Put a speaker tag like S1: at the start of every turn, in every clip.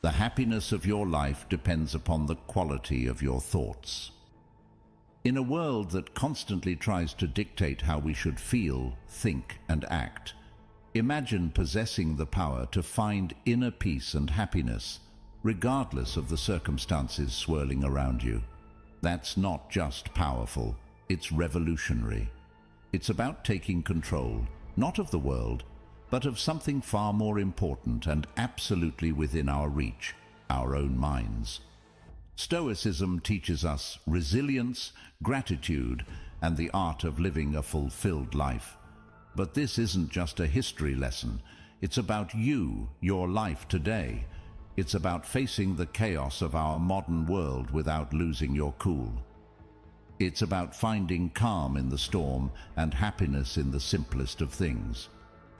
S1: The happiness of your life depends upon the quality of your thoughts. In a world that constantly tries to dictate how we should feel, think, and act, imagine possessing the power to find inner peace and happiness, regardless of the circumstances swirling around you. That's not just powerful, it's revolutionary. It's about taking control, not of the world, but of something far more important and absolutely within our reach, our own minds. Stoicism teaches us resilience, gratitude, and the art of living a fulfilled life. But this isn't just a history lesson. It's about you, your life today. It's about facing the chaos of our modern world without losing your cool. It's about finding calm in the storm and happiness in the simplest of things.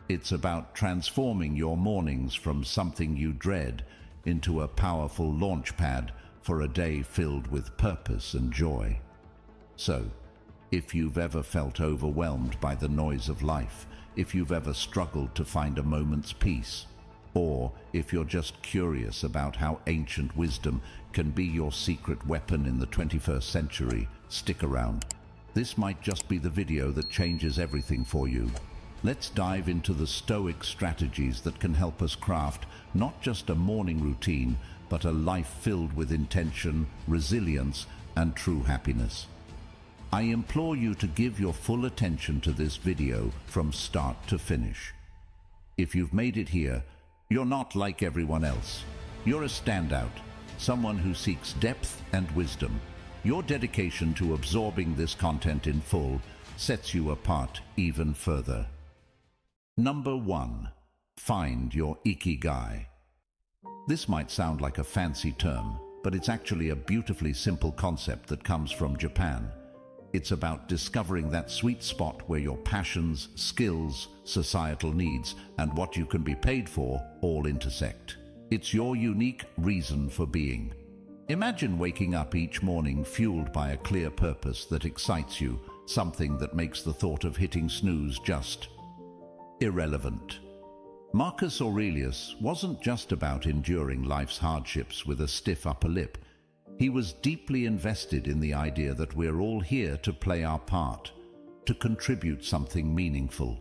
S1: It's about transforming your mornings from something you dread into a powerful launchpad for a day filled with purpose and joy. So, if you've ever felt overwhelmed by the noise of life, if you've ever struggled to find a moment's peace, or if you're just curious about how ancient wisdom can be your secret weapon in the 21st century, stick around. This might just be the video that changes everything for you. Let's dive into the Stoic strategies that can help us craft not just a morning routine, but a life filled with intention, resilience, and true happiness. I implore you to give your full attention to this video from start to finish. If you've made it here, you're not like everyone else. You're a standout, someone who seeks depth and wisdom. Your dedication to absorbing this content in full sets you apart even further. Number 1. Find your Ikiguy. This might sound like a fancy term, but it's actually a beautifully simple concept that comes from Japan. It's about discovering that sweet spot where your passions, skills, societal needs, and what you can be paid for all intersect. It's your unique reason for being. Imagine waking up each morning fueled by a clear purpose that excites you, something that makes the thought of hitting snooze just irrelevant. Marcus Aurelius wasn't just about enduring life's hardships with a stiff upper lip. He was deeply invested in the idea that we're all here to play our part, to contribute something meaningful.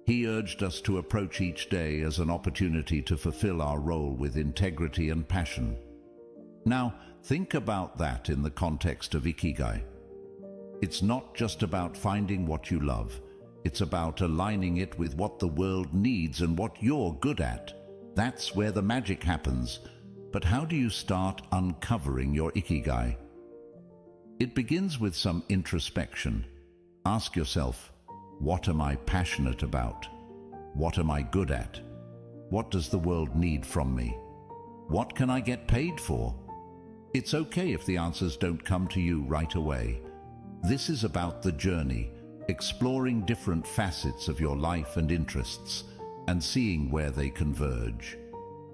S1: He urged us to approach each day as an opportunity to fulfill our role with integrity and passion. Now, think about that in the context of Ikiguy. It's not just about finding what you love. It's about aligning it with what the world needs and what you're good at. That's where the magic happens. But how do you start uncovering your Ikiguy? It begins with some introspection. Ask yourself, what am I passionate about? What am I good at? What does the world need from me? What can I get paid for? It's okay if the answers don't come to you right away. This is about the journey, exploring different facets of your life and interests, and seeing where they converge.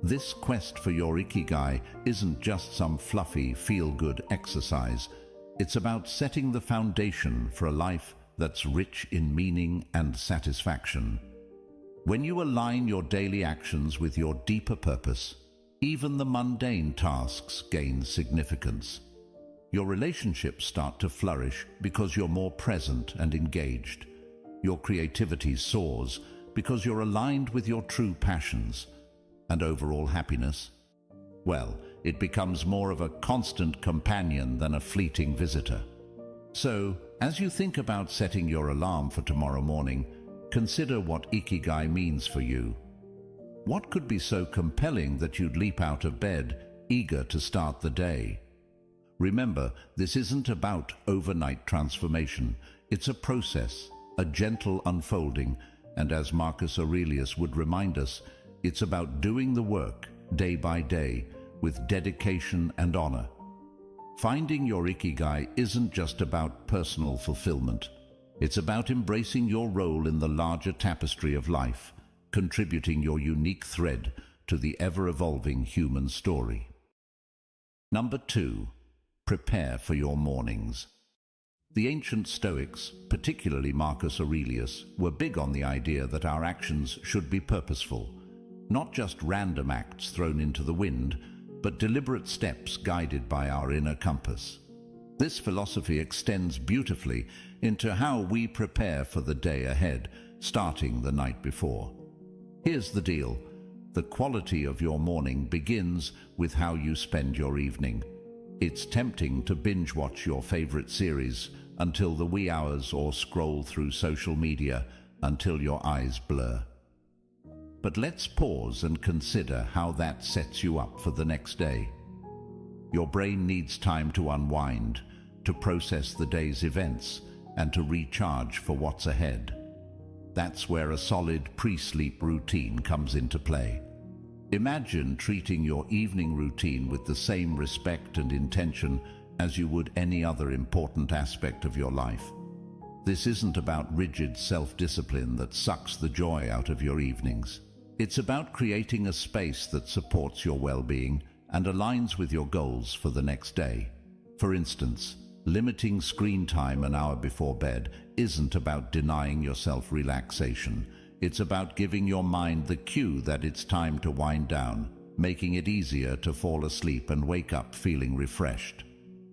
S1: This quest for your Ikiguy isn't just some fluffy, feel-good exercise. It's about setting the foundation for a life that's rich in meaning and satisfaction. When you align your daily actions with your deeper purpose, even the mundane tasks gain significance. Your relationships start to flourish because you're more present and engaged. Your creativity soars because you're aligned with your true passions. And overall happiness? Well, it becomes more of a constant companion than a fleeting visitor. So, as you think about setting your alarm for tomorrow morning, consider what Ikiguy means for you. What could be so compelling that you'd leap out of bed, eager to start the day? Remember, this isn't about overnight transformation. It's a process, a gentle unfolding, and as Marcus Aurelius would remind us, it's about doing the work, day by day, with dedication and honor. Finding your Ikiguy isn't just about personal fulfillment. It's about embracing your role in the larger tapestry of life, contributing your unique thread to the ever-evolving human story. Number 2. Prepare for your mornings. The ancient Stoics, particularly Marcus Aurelius, were big on the idea that our actions should be purposeful. not just random acts thrown into the wind, but deliberate steps guided by our inner compass. This philosophy extends beautifully into how we prepare for the day ahead, starting the night before. Here's the deal. The quality of your morning begins with how you spend your evening. It's tempting to binge watch your favorite series until the wee hours or scroll through social media until your eyes blur. But let's pause and consider how that sets you up for the next day. Your brain needs time to unwind, to process the day's events, and to recharge for what's ahead. That's where a solid pre-sleep routine comes into play. Imagine treating your evening routine with the same respect and intention as you would any other important aspect of your life. This isn't about rigid self-discipline that sucks the joy out of your evenings. It's about creating a space that supports your well-being and aligns with your goals for the next day. For instance, limiting screen time an hour before bed isn't about denying yourself relaxation. It's about giving your mind the cue that it's time to wind down, making it easier to fall asleep and wake up feeling refreshed.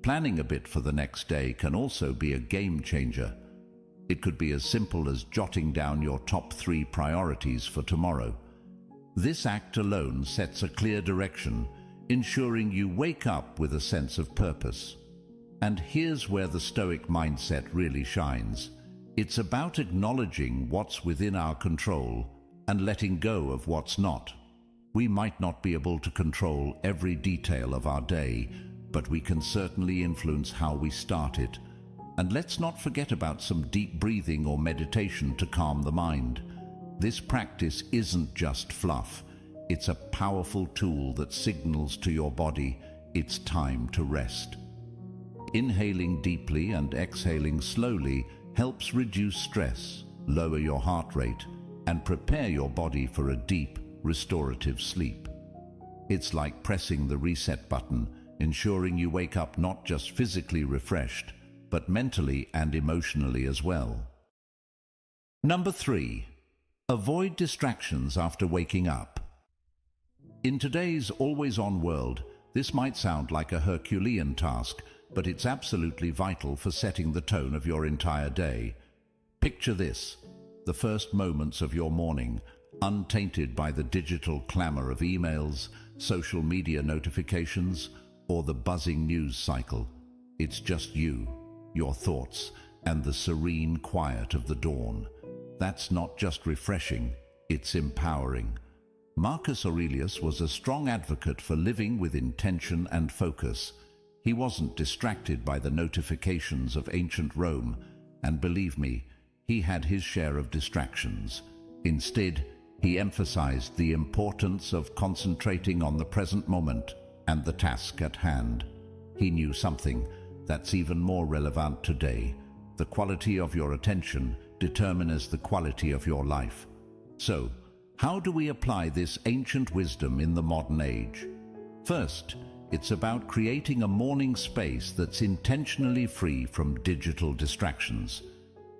S1: Planning a bit for the next day can also be a game changer. It could be as simple as jotting down your top 3 priorities for tomorrow. This act alone sets a clear direction, ensuring you wake up with a sense of purpose. And here's where the Stoic mindset really shines. It's about acknowledging what's within our control and letting go of what's not. We might not be able to control every detail of our day, but we can certainly influence how we start it. And let's not forget about some deep breathing or meditation to calm the mind. This practice isn't just fluff. It's a powerful tool that signals to your body it's time to rest. Inhaling deeply and exhaling slowly helps reduce stress, lower your heart rate, and prepare your body for a deep, restorative sleep. It's like pressing the reset button, ensuring you wake up not just physically refreshed, but mentally and emotionally as well. Number 3. Avoid distractions after waking up. In today's always-on world, this might sound like a Herculean task, but it's absolutely vital for setting the tone of your entire day. Picture this: the first moments of your morning, untainted by the digital clamor of emails, social media notifications, or the buzzing news cycle. It's just you, your thoughts, and the serene quiet of the dawn. That's not just refreshing, it's empowering. Marcus Aurelius was a strong advocate for living with intention and focus. He wasn't distracted by the notifications of ancient Rome, and believe me, he had his share of distractions. Instead, he emphasized the importance of concentrating on the present moment and the task at hand. He knew something that's even more relevant today. The quality of your attention determines the quality of your life. So, how do we apply this ancient wisdom in the modern age? First, it's about creating a morning space that's intentionally free from digital distractions.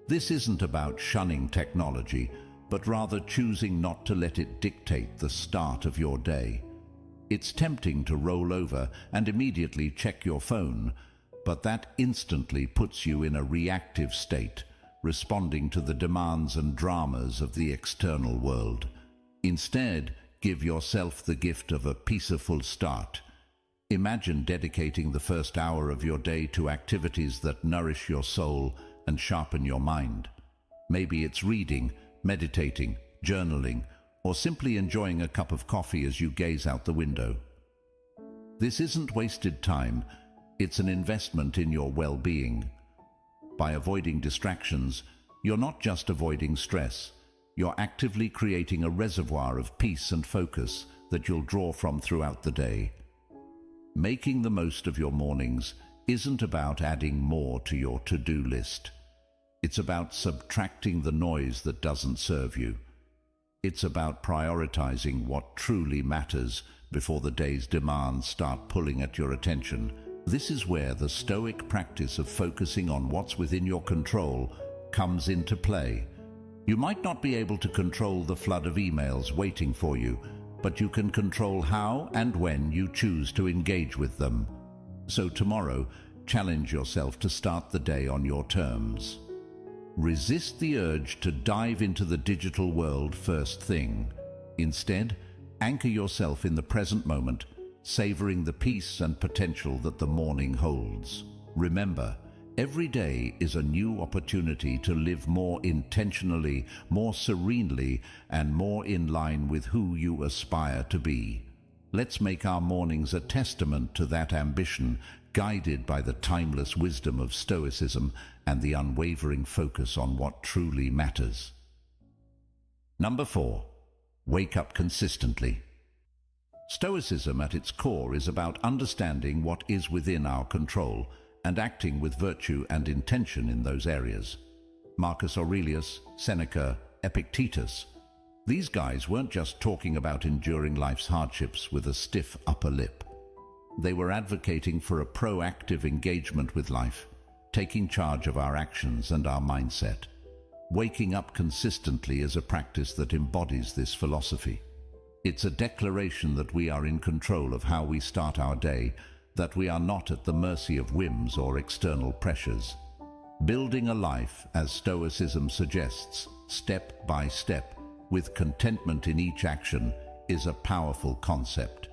S1: This isn't about shunning technology, but rather choosing not to let it dictate the start of your day. It's tempting to roll over and immediately check your phone, but that instantly puts you in a reactive state, responding to the demands and dramas of the external world. Instead, give yourself the gift of a peaceful start. Imagine dedicating the first hour of your day to activities that nourish your soul and sharpen your mind. Maybe it's reading, meditating, journaling, or simply enjoying a cup of coffee as you gaze out the window. This isn't wasted time, it's an investment in your well-being. By avoiding distractions, you're not just avoiding stress, you're actively creating a reservoir of peace and focus that you'll draw from throughout the day. Making the most of your mornings isn't about adding more to your to-do list. It's about subtracting the noise that doesn't serve you. It's about prioritizing what truly matters before the day's demands start pulling at your attention. This is where the Stoic practice of focusing on what's within your control comes into play. You might not be able to control the flood of emails waiting for you, but you can control how and when you choose to engage with them. So tomorrow, challenge yourself to start the day on your terms. Resist the urge to dive into the digital world first thing. Instead, anchor yourself in the present moment, savoring the peace and potential that the morning holds. Remember, every day is a new opportunity to live more intentionally, more serenely, and more in line with who you aspire to be. Let's make our mornings a testament to that ambition, guided by the timeless wisdom of Stoicism and the unwavering focus on what truly matters. Number 4. Wake up consistently. Stoicism at its core is about understanding what is within our control and acting with virtue and intention in those areas. Marcus Aurelius, Seneca, Epictetus. These guys weren't just talking about enduring life's hardships with a stiff upper lip. They were advocating for a proactive engagement with life, taking charge of our actions and our mindset. Waking up consistently is a practice that embodies this philosophy. It's a declaration that we are in control of how we start our day, that we are not at the mercy of whims or external pressures. Building a life, as Stoicism suggests, step by step, with contentment in each action, is a powerful concept.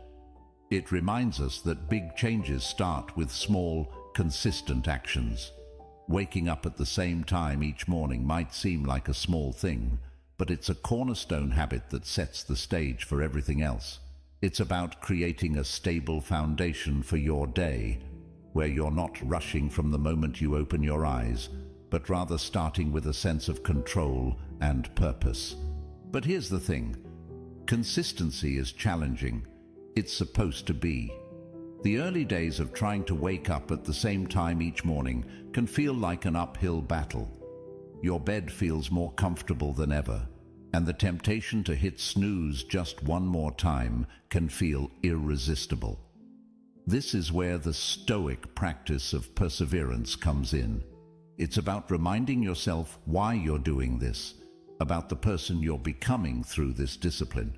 S1: It reminds us that big changes start with small, consistent actions. Waking up at the same time each morning might seem like a small thing, but it's a cornerstone habit that sets the stage for everything else. It's about creating a stable foundation for your day, where you're not rushing from the moment you open your eyes, but rather starting with a sense of control and purpose. But here's the thing. Consistency is challenging. It's supposed to be. The early days of trying to wake up at the same time each morning can feel like an uphill battle. Your bed feels more comfortable than ever, and the temptation to hit snooze just one more time can feel irresistible. This is where the Stoic practice of perseverance comes in. It's about reminding yourself why you're doing this, about the person you're becoming through this discipline.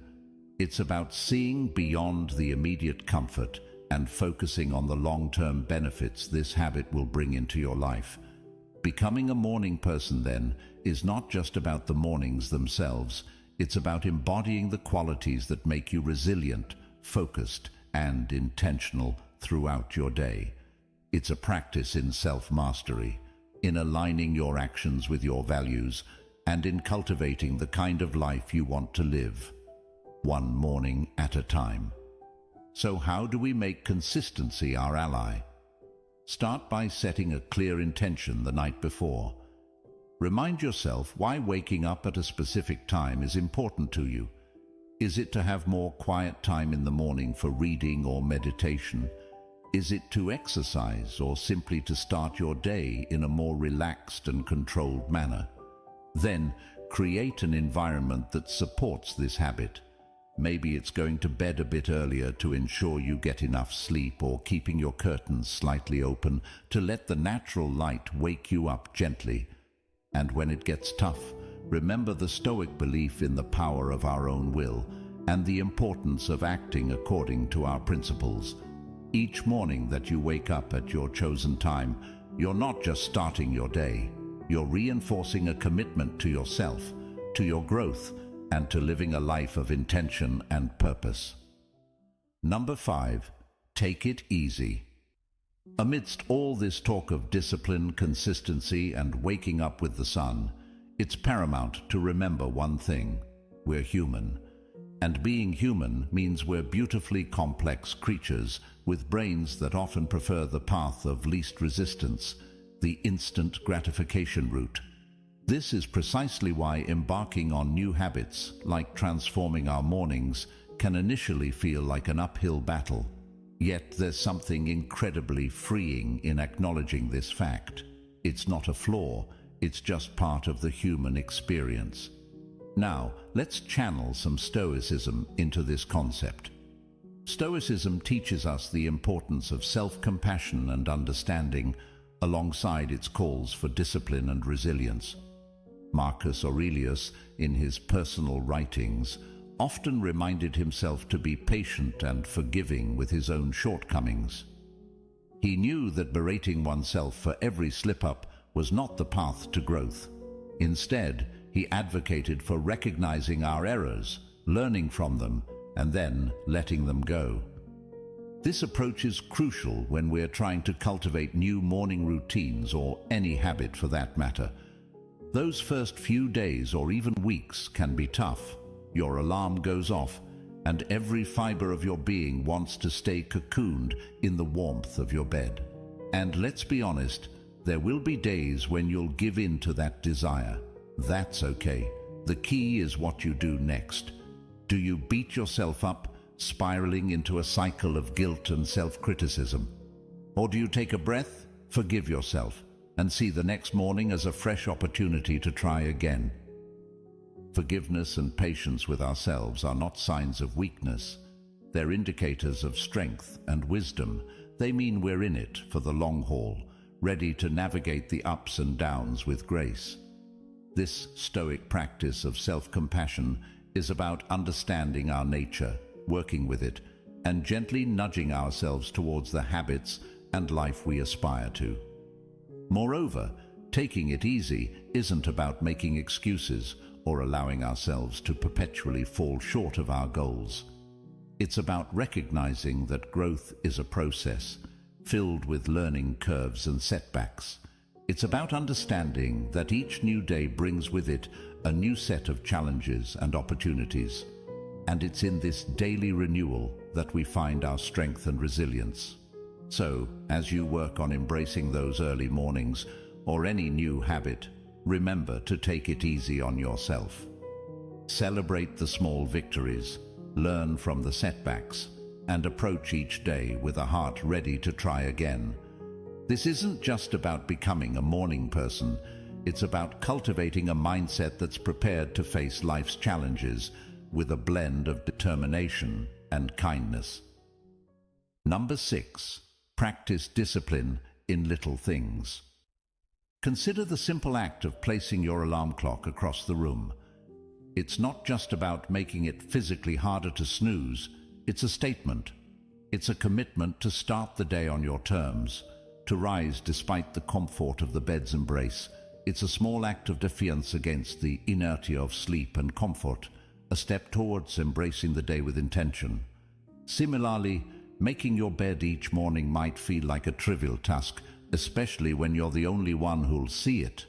S1: It's about seeing beyond the immediate comfort and focusing on the long-term benefits this habit will bring into your life. Becoming a morning person, then, is not just about the mornings themselves. It's about embodying the qualities that make you resilient, focused, and intentional throughout your day. It's a practice in self-mastery, in aligning your actions with your values, and in cultivating the kind of life you want to live, one morning at a time. So how do we make consistency our ally? Start by setting a clear intention the night before. Remind yourself why waking up at a specific time is important to you. Is it to have more quiet time in the morning for reading or meditation? Is it to exercise or simply to start your day in a more relaxed and controlled manner? Then, create an environment that supports this habit. Maybe it's going to bed a bit earlier to ensure you get enough sleep, or keeping your curtains slightly open to let the natural light wake you up gently. And when it gets tough, remember the Stoic belief in the power of our own will and the importance of acting according to our principles. Each morning that you wake up at your chosen time, you're not just starting your day, you're reinforcing a commitment to yourself, to your growth, and to living a life of intention and purpose. Number 5, take it easy. Amidst all this talk of discipline, consistency, and waking up with the sun, it's paramount to remember one thing: we're human. And being human means we're beautifully complex creatures with brains that often prefer the path of least resistance, the instant gratification route. This is precisely why embarking on new habits, like transforming our mornings, can initially feel like an uphill battle. Yet there's something incredibly freeing in acknowledging this fact. It's not a flaw, it's just part of the human experience. Now, let's channel some Stoicism into this concept. Stoicism teaches us the importance of self-compassion and understanding, alongside its calls for discipline and resilience. Marcus Aurelius, in his personal writings, often reminded himself to be patient and forgiving with his own shortcomings. He knew that berating oneself for every slip-up was not the path to growth. Instead, he advocated for recognizing our errors, learning from them, and then letting them go. This approach is crucial when we're trying to cultivate new morning routines or any habit for that matter. Those first few days or even weeks can be tough. Your alarm goes off, and every fiber of your being wants to stay cocooned in the warmth of your bed. And let's be honest, there will be days when you'll give in to that desire. That's okay. The key is what you do next. Do you beat yourself up, spiraling into a cycle of guilt and self-criticism? Or do you take a breath, forgive yourself, and see the next morning as a fresh opportunity to try again? Forgiveness and patience with ourselves are not signs of weakness. They're indicators of strength and wisdom. They mean we're in it for the long haul, ready to navigate the ups and downs with grace. This Stoic practice of self-compassion is about understanding our nature, working with it, and gently nudging ourselves towards the habits and life we aspire to. Moreover, taking it easy isn't about making excuses or allowing ourselves to perpetually fall short of our goals. It's about recognizing that growth is a process, filled with learning curves and setbacks. It's about understanding that each new day brings with it a new set of challenges and opportunities. And it's in this daily renewal that we find our strength and resilience. So, as you work on embracing those early mornings or any new habit, remember to take it easy on yourself. Celebrate the small victories, learn from the setbacks, and approach each day with a heart ready to try again. This isn't just about becoming a morning person, it's about cultivating a mindset that's prepared to face life's challenges with a blend of determination and kindness. Number 6. Practice discipline in little things. Consider the simple act of placing your alarm clock across the room. It's not just about making it physically harder to snooze, it's a statement. It's a commitment to start the day on your terms, to rise despite the comfort of the bed's embrace. It's a small act of defiance against the inertia of sleep and comfort, a step towards embracing the day with intention. Similarly, making your bed each morning might feel like a trivial task, especially when you're the only one who'll see it.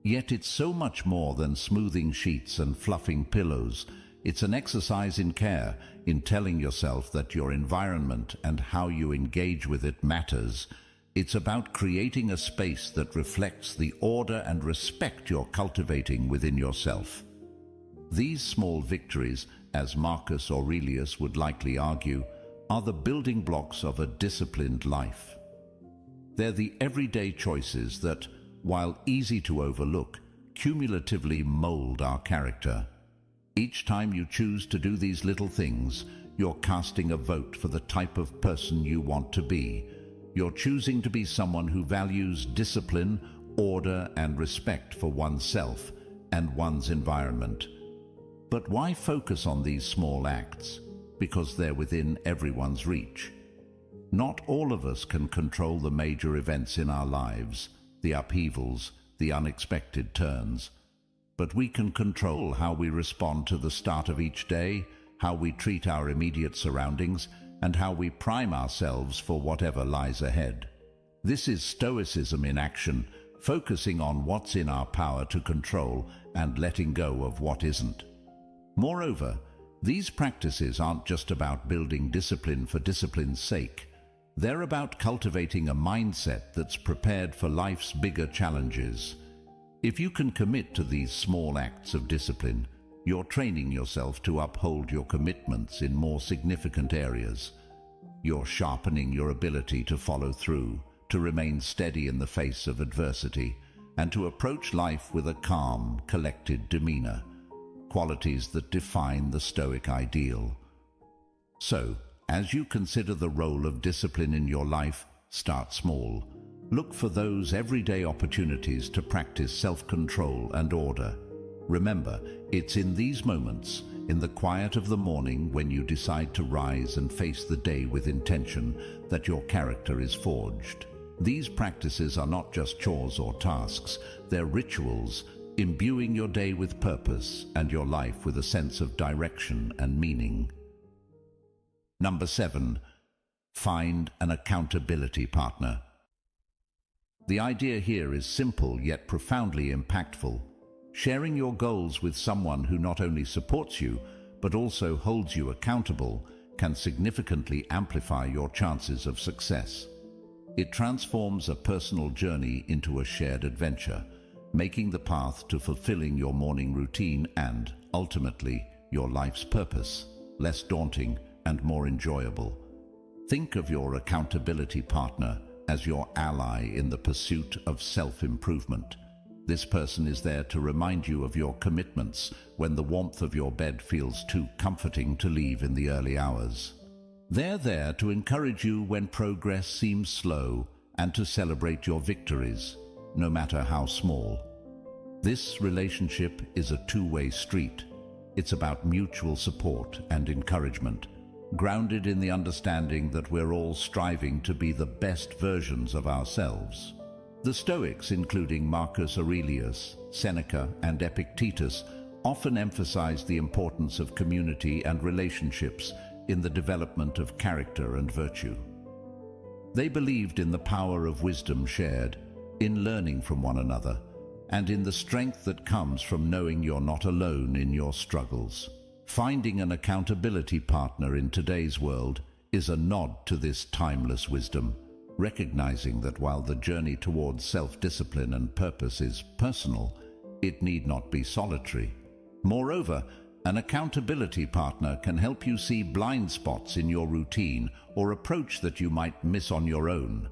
S1: Yet it's so much more than smoothing sheets and fluffing pillows. It's an exercise in care, in telling yourself that your environment and how you engage with it matters. It's about creating a space that reflects the order and respect you're cultivating within yourself. These small victories, as Marcus Aurelius would likely argue, are the building blocks of a disciplined life. They're the everyday choices that, while easy to overlook, cumulatively mold our character. Each time you choose to do these little things, you're casting a vote for the type of person you want to be. You're choosing to be someone who values discipline, order, and respect for oneself and one's environment. But why focus on these small acts? Because they're within everyone's reach. Not all of us can control the major events in our lives, the upheavals, the unexpected turns. But we can control how we respond to the start of each day, how we treat our immediate surroundings, and how we prime ourselves for whatever lies ahead. This is Stoicism in action, focusing on what's in our power to control and letting go of what isn't. Moreover, these practices aren't just about building discipline for discipline's sake. They're about cultivating a mindset that's prepared for life's bigger challenges. If you can commit to these small acts of discipline, you're training yourself to uphold your commitments in more significant areas. You're sharpening your ability to follow through, to remain steady in the face of adversity, and to approach life with a calm, collected demeanor, qualities that define the Stoic ideal. So, as you consider the role of discipline in your life, start small. Look for those everyday opportunities to practice self-control and order. Remember, it's in these moments, in the quiet of the morning when you decide to rise and face the day with intention, that your character is forged. These practices are not just chores or tasks, they're rituals, imbuing your day with purpose and your life with a sense of direction and meaning. Number 7. Find an accountability partner. The idea here is simple yet profoundly impactful. Sharing your goals with someone who not only supports you, but also holds you accountable, can significantly amplify your chances of success. It transforms a personal journey into a shared adventure, making the path to fulfilling your morning routine and, ultimately, your life's purpose less daunting and more enjoyable. Think of your accountability partner as your ally in the pursuit of self-improvement. This person is there to remind you of your commitments when the warmth of your bed feels too comforting to leave in the early hours. They're there to encourage you when progress seems slow and to celebrate your victories, no matter how small. This relationship is a two-way street. It's about mutual support and encouragement, grounded in the understanding that we're all striving to be the best versions of ourselves. The Stoics, including Marcus Aurelius, Seneca, and Epictetus, often emphasized the importance of community and relationships in the development of character and virtue. They believed in the power of wisdom shared, in learning from one another, and in the strength that comes from knowing you're not alone in your struggles. Finding an accountability partner in today's world is a nod to this timeless wisdom, recognizing that while the journey towards self-discipline and purpose is personal, it need not be solitary. Moreover, an accountability partner can help you see blind spots in your routine or approach that you might miss on your own.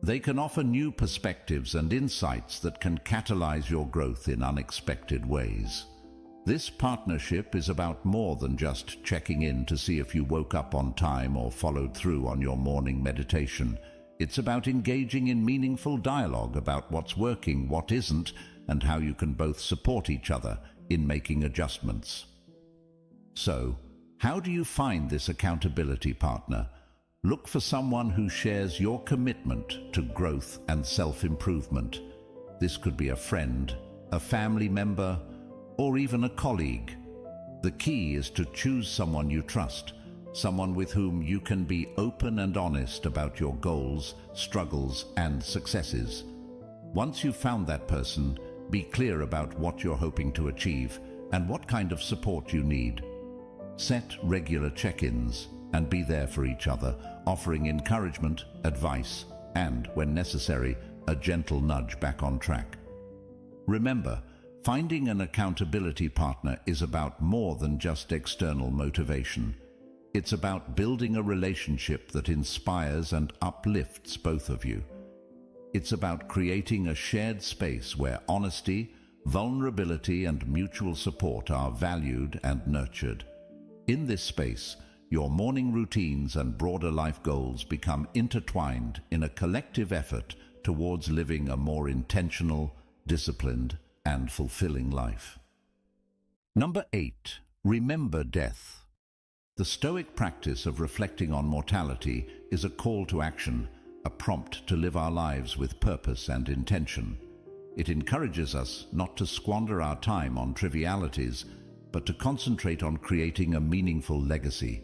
S1: They can offer new perspectives and insights that can catalyze your growth in unexpected ways. This partnership is about more than just checking in to see if you woke up on time or followed through on your morning meditation. It's about engaging in meaningful dialogue about what's working, what isn't, and how you can both support each other in making adjustments. So, how do you find this accountability partner? Look for someone who shares your commitment to growth and self-improvement. This could be a friend, a family member, or even a colleague. The key is to choose someone you trust, someone with whom you can be open and honest about your goals, struggles, and successes. Once you've found that person, be clear about what you're hoping to achieve and what kind of support you need. Set regular check-ins and be there for each other, offering encouragement, advice, and, when necessary, a gentle nudge back on track. Remember, finding an accountability partner is about more than just external motivation. It's about building a relationship that inspires and uplifts both of you. It's about creating a shared space where honesty, vulnerability, and mutual support are valued and nurtured. In this space, your morning routines and broader life goals become intertwined in a collective effort towards living a more intentional, disciplined, and fulfilling life. Number 8. Remember death. The Stoic practice of reflecting on mortality is a call to action, a prompt to live our lives with purpose and intention. It encourages us not to squander our time on trivialities, but to concentrate on creating a meaningful legacy.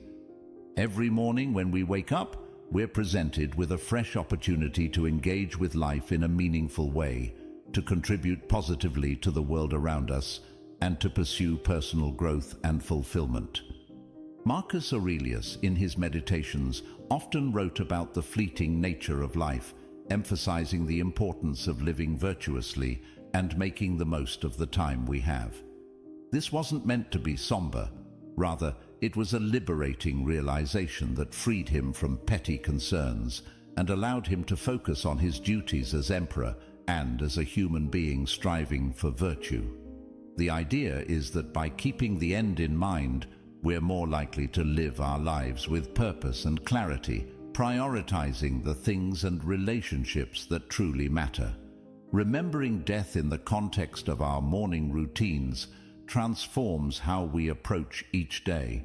S1: Every morning when we wake up, we're presented with a fresh opportunity to engage with life in a meaningful way, to contribute positively to the world around us, and to pursue personal growth and fulfillment. Marcus Aurelius, in his Meditations, often wrote about the fleeting nature of life, emphasizing the importance of living virtuously and making the most of the time we have. This wasn't meant to be somber. Rather, it was a liberating realization that freed him from petty concerns and allowed him to focus on his duties as emperor and as a human being striving for virtue. The idea is that by keeping the end in mind, we're more likely to live our lives with purpose and clarity, prioritizing the things and relationships that truly matter. Remembering death in the context of our morning routines transforms how we approach each day.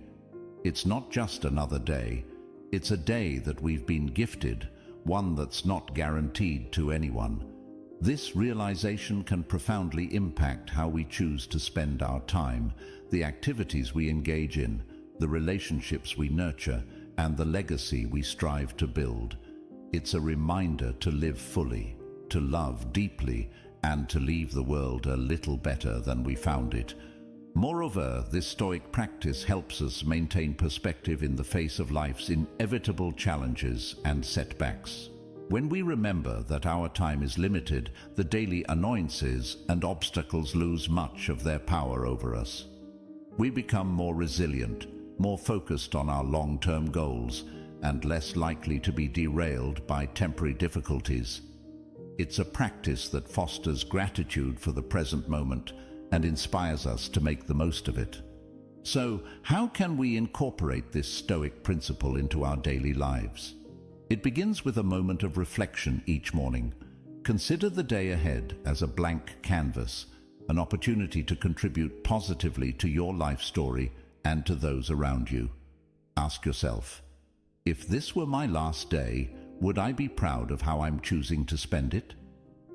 S1: It's not just another day, it's a day that we've been gifted, one that's not guaranteed to anyone. This realization can profoundly impact how we choose to spend our time, the activities we engage in, the relationships we nurture, and the legacy we strive to build. It's a reminder to live fully, to love deeply, and to leave the world a little better than we found it. Moreover, this Stoic practice helps us maintain perspective in the face of life's inevitable challenges and setbacks. When we remember that our time is limited, the daily annoyances and obstacles lose much of their power over us. We become more resilient, more focused on our long-term goals, and less likely to be derailed by temporary difficulties. It's a practice that fosters gratitude for the present moment and inspires us to make the most of it. So, how can we incorporate this Stoic principle into our daily lives? It begins with a moment of reflection each morning. Consider the day ahead as a blank canvas, an opportunity to contribute positively to your life story and to those around you. Ask yourself, if this were my last day, would I be proud of how I'm choosing to spend it?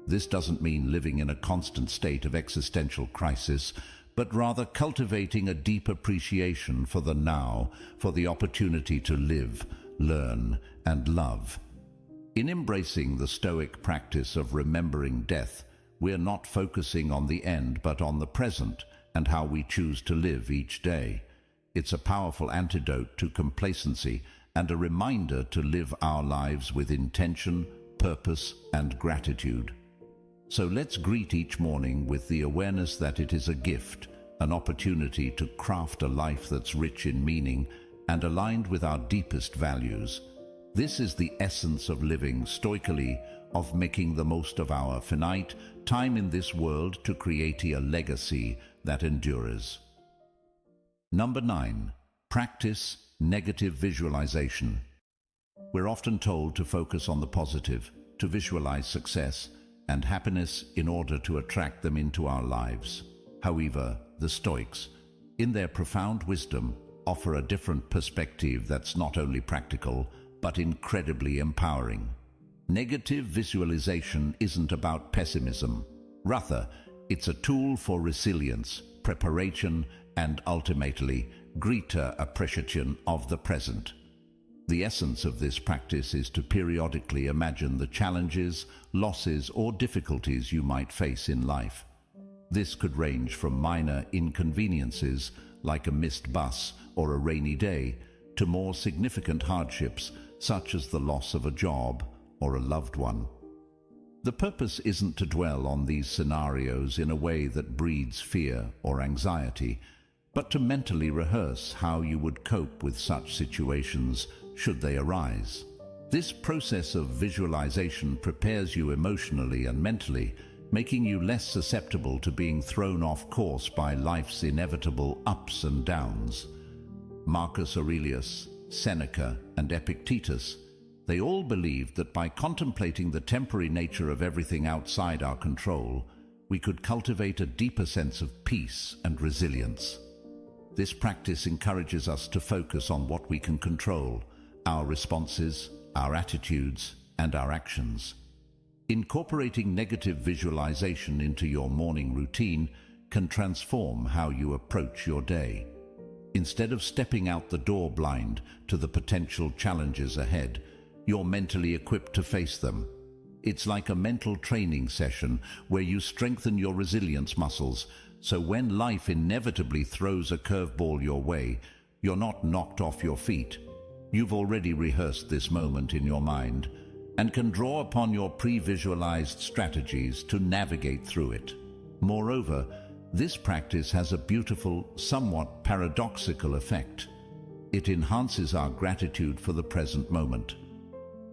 S1: This doesn't mean living in a constant state of existential crisis, but rather cultivating a deep appreciation for the now, for the opportunity to live, learn, and love. In embracing the Stoic practice of remembering death, we're not focusing on the end but on the present and how we choose to live each day. It's a powerful antidote to complacency and a reminder to live our lives with intention, purpose, and gratitude. So let's greet each morning with the awareness that it is a gift, an opportunity to craft a life that's rich in meaning and aligned with our deepest values. This is the essence of living stoically, of making the most of our finite time in this world to create a legacy that endures. Number 9. Practice negative visualization. We're often told to focus on the positive, to visualize success and happiness in order to attract them into our lives. However, the Stoics, in their profound wisdom, offer a different perspective that's not only practical, but incredibly empowering. Negative visualization isn't about pessimism. Rather, it's a tool for resilience, preparation, and ultimately, greater appreciation of the present. The essence of this practice is to periodically imagine the challenges, losses, or difficulties you might face in life. This could range from minor inconveniences, like a missed bus or a rainy day, to more significant hardships, such as the loss of a job or a loved one. The purpose isn't to dwell on these scenarios in a way that breeds fear or anxiety, but to mentally rehearse how you would cope with such situations should they arise. This process of visualization prepares you emotionally and mentally, making you less susceptible to being thrown off course by life's inevitable ups and downs. Marcus Aurelius, Seneca, and Epictetus, they all believed that by contemplating the temporary nature of everything outside our control, we could cultivate a deeper sense of peace and resilience. This practice encourages us to focus on what we can control, our responses, our attitudes, and our actions. Incorporating negative visualization into your morning routine can transform how you approach your day. Instead of stepping out the door blind to the potential challenges ahead, you're mentally equipped to face them. It's like a mental training session where you strengthen your resilience muscles, so when life inevitably throws a curveball your way, you're not knocked off your feet. You've already rehearsed this moment in your mind and can draw upon your pre-visualized strategies to navigate through it. Moreover, this practice has a beautiful, somewhat paradoxical effect. It enhances our gratitude for the present moment.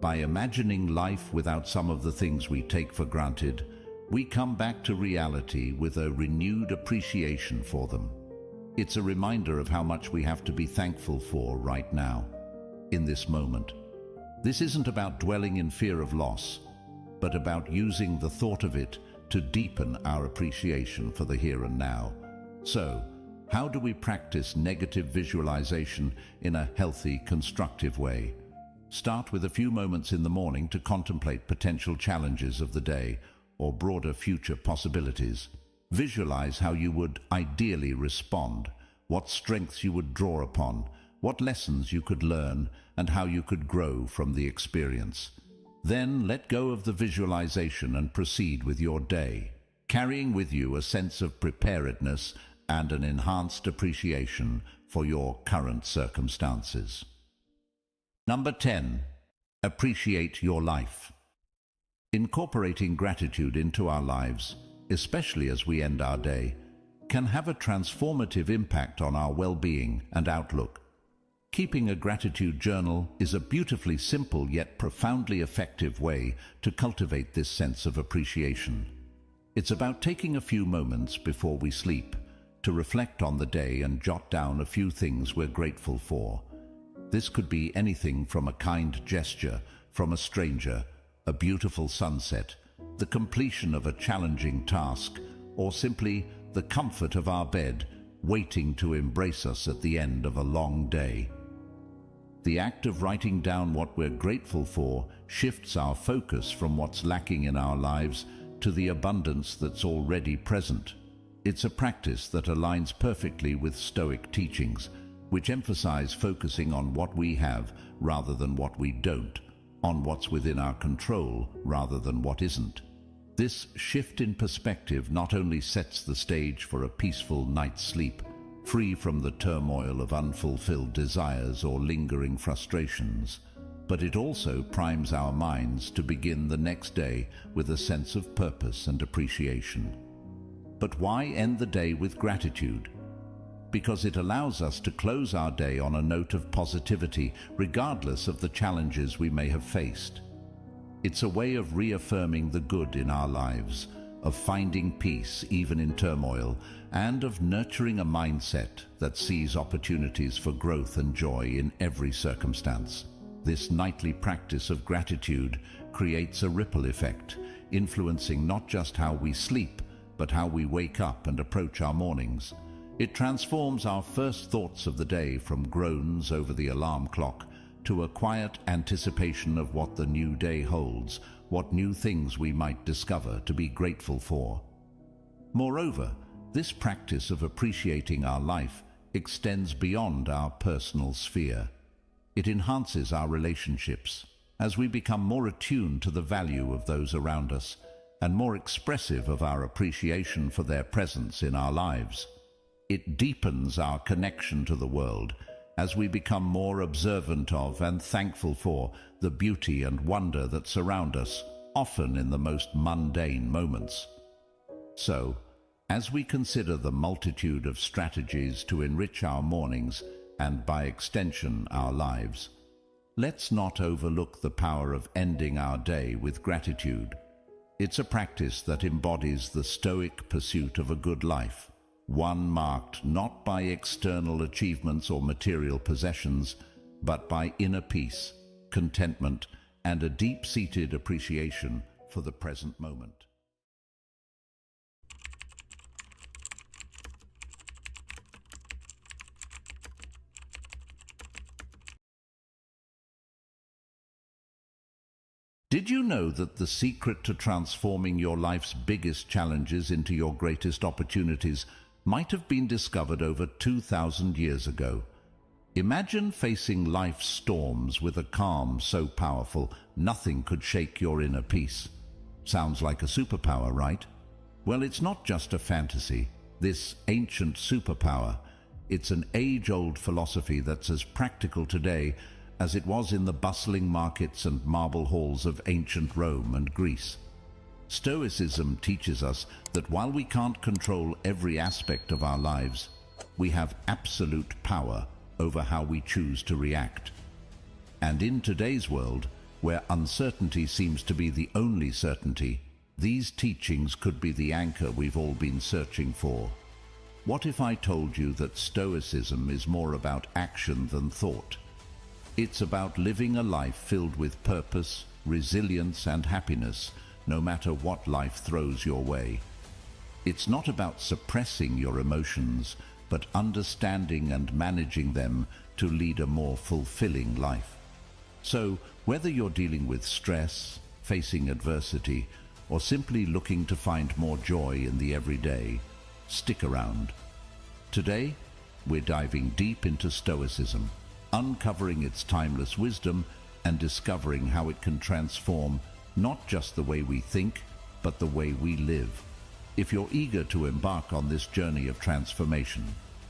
S1: By imagining life without some of the things we take for granted, we come back to reality with a renewed appreciation for them. It's a reminder of how much we have to be thankful for right now, in this moment. This isn't about dwelling in fear of loss, but about using the thought of it to deepen our appreciation for the here and now. So, how do we practice negative visualization in a healthy, constructive way? Start with a few moments in the morning to contemplate potential challenges of the day or broader future possibilities. Visualize how you would ideally respond, what strengths you would draw upon, what lessons you could learn, and how you could grow from the experience. Then let go of the visualization and proceed with your day, carrying with you a sense of preparedness and an enhanced appreciation for your current circumstances. Number 10. Appreciate your life. Incorporating gratitude into our lives, especially as we end our day, can have a transformative impact on our well-being and outlook. Keeping a gratitude journal is a beautifully simple yet profoundly effective way to cultivate this sense of appreciation. It's about taking a few moments before we sleep to reflect on the day and jot down a few things we're grateful for. This could be anything from a kind gesture from a stranger, a beautiful sunset, the completion of a challenging task, or simply the comfort of our bed, waiting to embrace us at the end of a long day. The act of writing down what we're grateful for shifts our focus from what's lacking in our lives to the abundance that's already present. It's a practice that aligns perfectly with Stoic teachings, which emphasize focusing on what we have rather than what we don't, on what's within our control rather than what isn't. This shift in perspective not only sets the stage for a peaceful night's sleep, free from the turmoil of unfulfilled desires or lingering frustrations, but it also primes our minds to begin the next day with a sense of purpose and appreciation. But why end the day with gratitude? Because it allows us to close our day on a note of positivity, regardless of the challenges we may have faced. It's a way of reaffirming the good in our lives, of finding peace even in turmoil, and of nurturing a mindset that sees opportunities for growth and joy in every circumstance. This nightly practice of gratitude creates a ripple effect, influencing not just how we sleep, but how we wake up and approach our mornings. It transforms our first thoughts of the day from groans over the alarm clock to a quiet anticipation of what the new day holds, what new things we might discover to be grateful for. Moreover, this practice of appreciating our life extends beyond our personal sphere. It enhances our relationships as we become more attuned to the value of those around us and more expressive of our appreciation for their presence in our lives. It deepens our connection to the world as we become more observant of and thankful for the beauty and wonder that surround us, often in the most mundane moments. So, as we consider the multitude of strategies to enrich our mornings and by extension our lives, let's not overlook the power of ending our day with gratitude. It's a practice that embodies the Stoic pursuit of a good life, one marked not by external achievements or material possessions, but by inner peace, contentment, and a deep-seated appreciation for the present moment. Did you know that the secret to transforming your life's biggest challenges into your greatest opportunities might have been discovered over 2,000 years ago? Imagine facing life's storms with a calm so powerful nothing could shake your inner peace. Sounds like a superpower, right? Well, it's not just a fantasy, this ancient superpower. It's an age-old philosophy that's as practical today as it was in the bustling markets and marble halls of ancient Rome and Greece. Stoicism teaches us that while we can't control every aspect of our lives, we have absolute power over how we choose to react. And in today's world, where uncertainty seems to be the only certainty, these teachings could be the anchor we've all been searching for. What if I told you that Stoicism is more about action than thought? It's about living a life filled with purpose, resilience, and happiness, no matter what life throws your way. It's not about suppressing your emotions, but understanding and managing them to lead a more fulfilling life. So, whether you're dealing with stress, facing adversity, or simply looking to find more joy in the everyday, stick around. Today, we're diving deep into Stoicism, uncovering its timeless wisdom and discovering how it can transform not just the way we think, but the way we live. If you're eager to embark on this journey of transformation,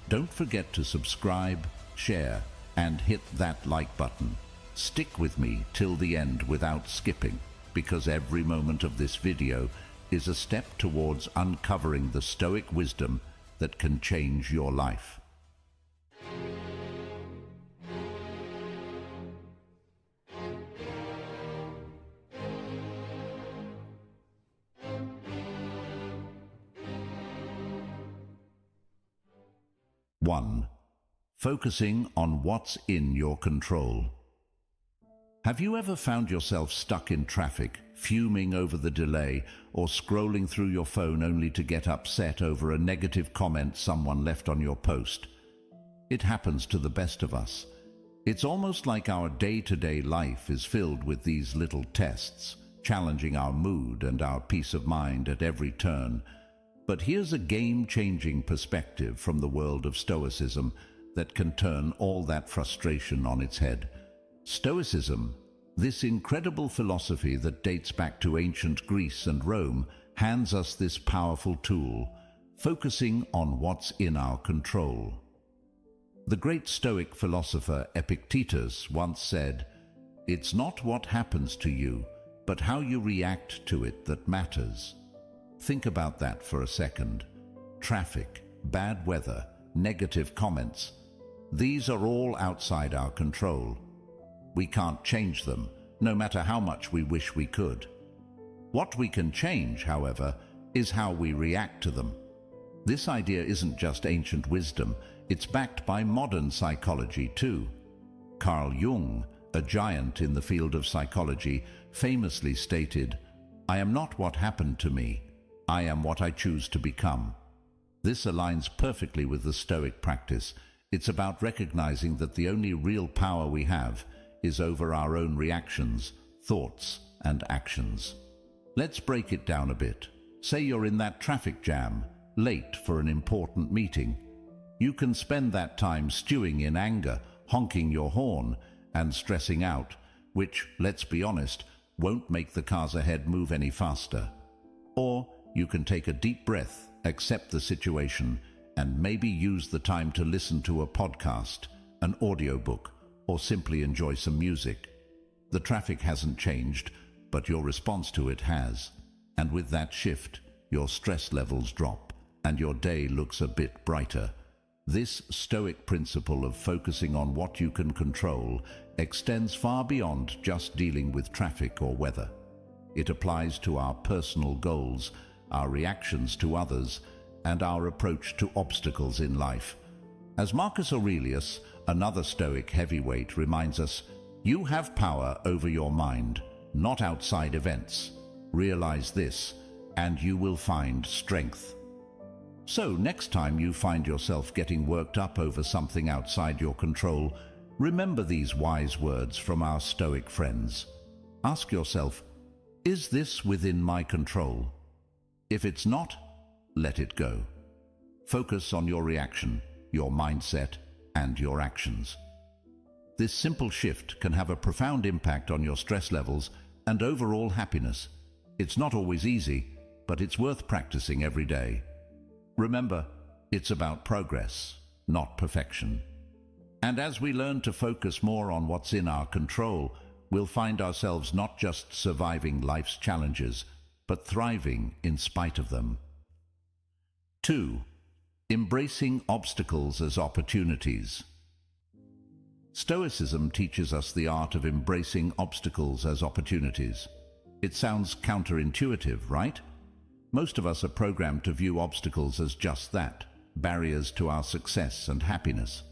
S1: don't forget to subscribe, share, and hit that like button. Stick with me till the end without skipping, because every moment of this video is a step towards uncovering the Stoic wisdom that can change your life. One, focusing on what's in your control. Have you ever found yourself stuck in traffic, fuming over the delay, or scrolling through your phone only to get upset over a negative comment someone left on your post? It happens to the best of us. It's almost like our day-to-day life is filled with these little tests, challenging our mood and our peace of mind at every turn. But here's a game-changing perspective from the world of Stoicism that can turn all that frustration on its head. Stoicism, this incredible philosophy that dates back to ancient Greece and Rome, hands us this powerful tool, focusing on what's in our control. The great Stoic philosopher Epictetus once said, "It's not what happens to you, but how you react to it that matters." Think about that for a second. Traffic, bad weather, negative comments. These are all outside our control. We can't change them, no matter how much we wish we could. What we can change, however, is how we react to them. This idea isn't just ancient wisdom, it's backed by modern psychology too. Carl Jung, a giant in the field of psychology, famously stated, "I am not what happened to me. I am what I choose to become." This aligns perfectly with the Stoic practice. It's about recognizing that the only real power we have is over our own reactions, thoughts, and actions. Let's break it down a bit. Say you're in that traffic jam, late for an important meeting. You can spend that time stewing in anger, honking your horn, and stressing out, which, let's be honest, won't make the cars ahead move any faster. Or you can take a deep breath, accept the situation, and maybe use the time to listen to a podcast, an audiobook, or simply enjoy some music. The traffic hasn't changed, but your response to it has. And with that shift, your stress levels drop, and your day looks a bit brighter. This Stoic principle of focusing on what you can control extends far beyond just dealing with traffic or weather. It applies to our personal goals, our reactions to others, and our approach to obstacles in life. As Marcus Aurelius, another Stoic heavyweight, reminds us, you have power over your mind, not outside events. Realize this, and you will find strength. So next time you find yourself getting worked up over something outside your control, remember these wise words from our Stoic friends. Ask yourself, is this within my control? If it's not, let it go. Focus on your reaction, your mindset, and your actions. This simple shift can have a profound impact on your stress levels and overall happiness. It's not always easy, but it's worth practicing every day. Remember, it's about progress, not perfection. And as we learn to focus more on what's in our control, we'll find ourselves not just surviving life's challenges, but thriving in spite of them. 2. Embracing obstacles as opportunities. Stoicism teaches us the art of embracing obstacles as opportunities. It sounds counterintuitive, right? Most of us are programmed to view obstacles as just that, barriers to our success and happiness.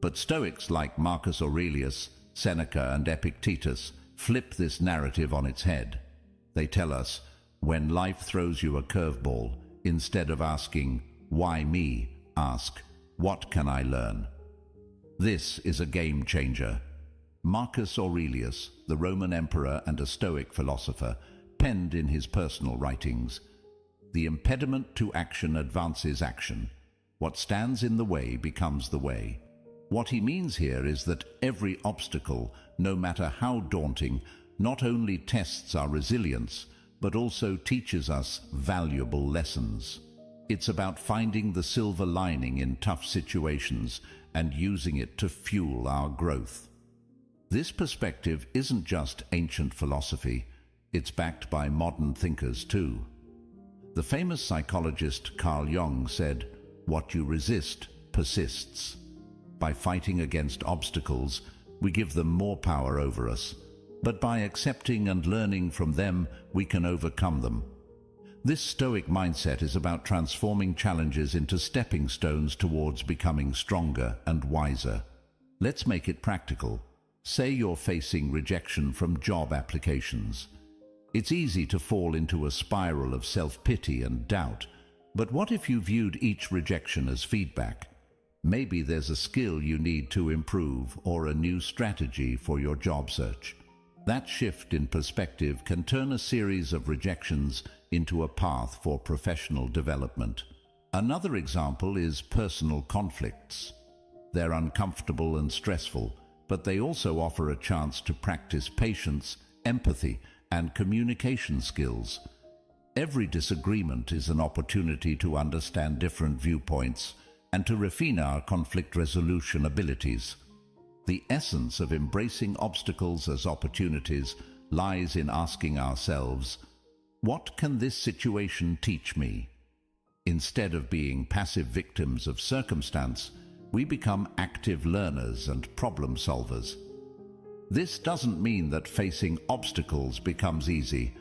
S1: But Stoics like Marcus Aurelius, Seneca, and Epictetus flip this narrative on its head. They tell us, when life throws you a curveball, Instead of asking, "Why me?" ask, "What can I learn?" This is a game changer. Marcus Aurelius, the Roman emperor and a Stoic philosopher, penned in his personal writings, "The impediment to action advances action. What stands in the way becomes the way." What he means here is that every obstacle, no matter how daunting, not only tests our resilience, but also teaches us valuable lessons. It's about finding the silver lining in tough situations and using it to fuel our growth. This perspective isn't just ancient philosophy, it's backed by modern thinkers too. The famous psychologist Carl Jung said, "What you resist persists." By fighting against obstacles, we give them more power over us, but by accepting and learning from them, we can overcome them. This Stoic mindset is about transforming challenges into stepping stones towards becoming stronger and wiser. Let's make it practical. Say you're facing rejection from job applications. It's easy to fall into a spiral of self-pity and doubt, but what if you viewed each rejection as feedback? Maybe there's a skill you need to improve or a new strategy for your job search. That shift in perspective can turn a series of rejections into a path for professional development. Another example is personal conflicts. They're uncomfortable and stressful, but they also offer a chance to practice patience, empathy, and communication skills. Every disagreement is an opportunity to understand different viewpoints and to refine our conflict resolution abilities. The essence of embracing obstacles as opportunities lies in asking ourselves, "What can this situation teach me?" Instead of being passive victims of circumstance, we become active learners and problem solvers. This doesn't mean that facing obstacles becomes easy,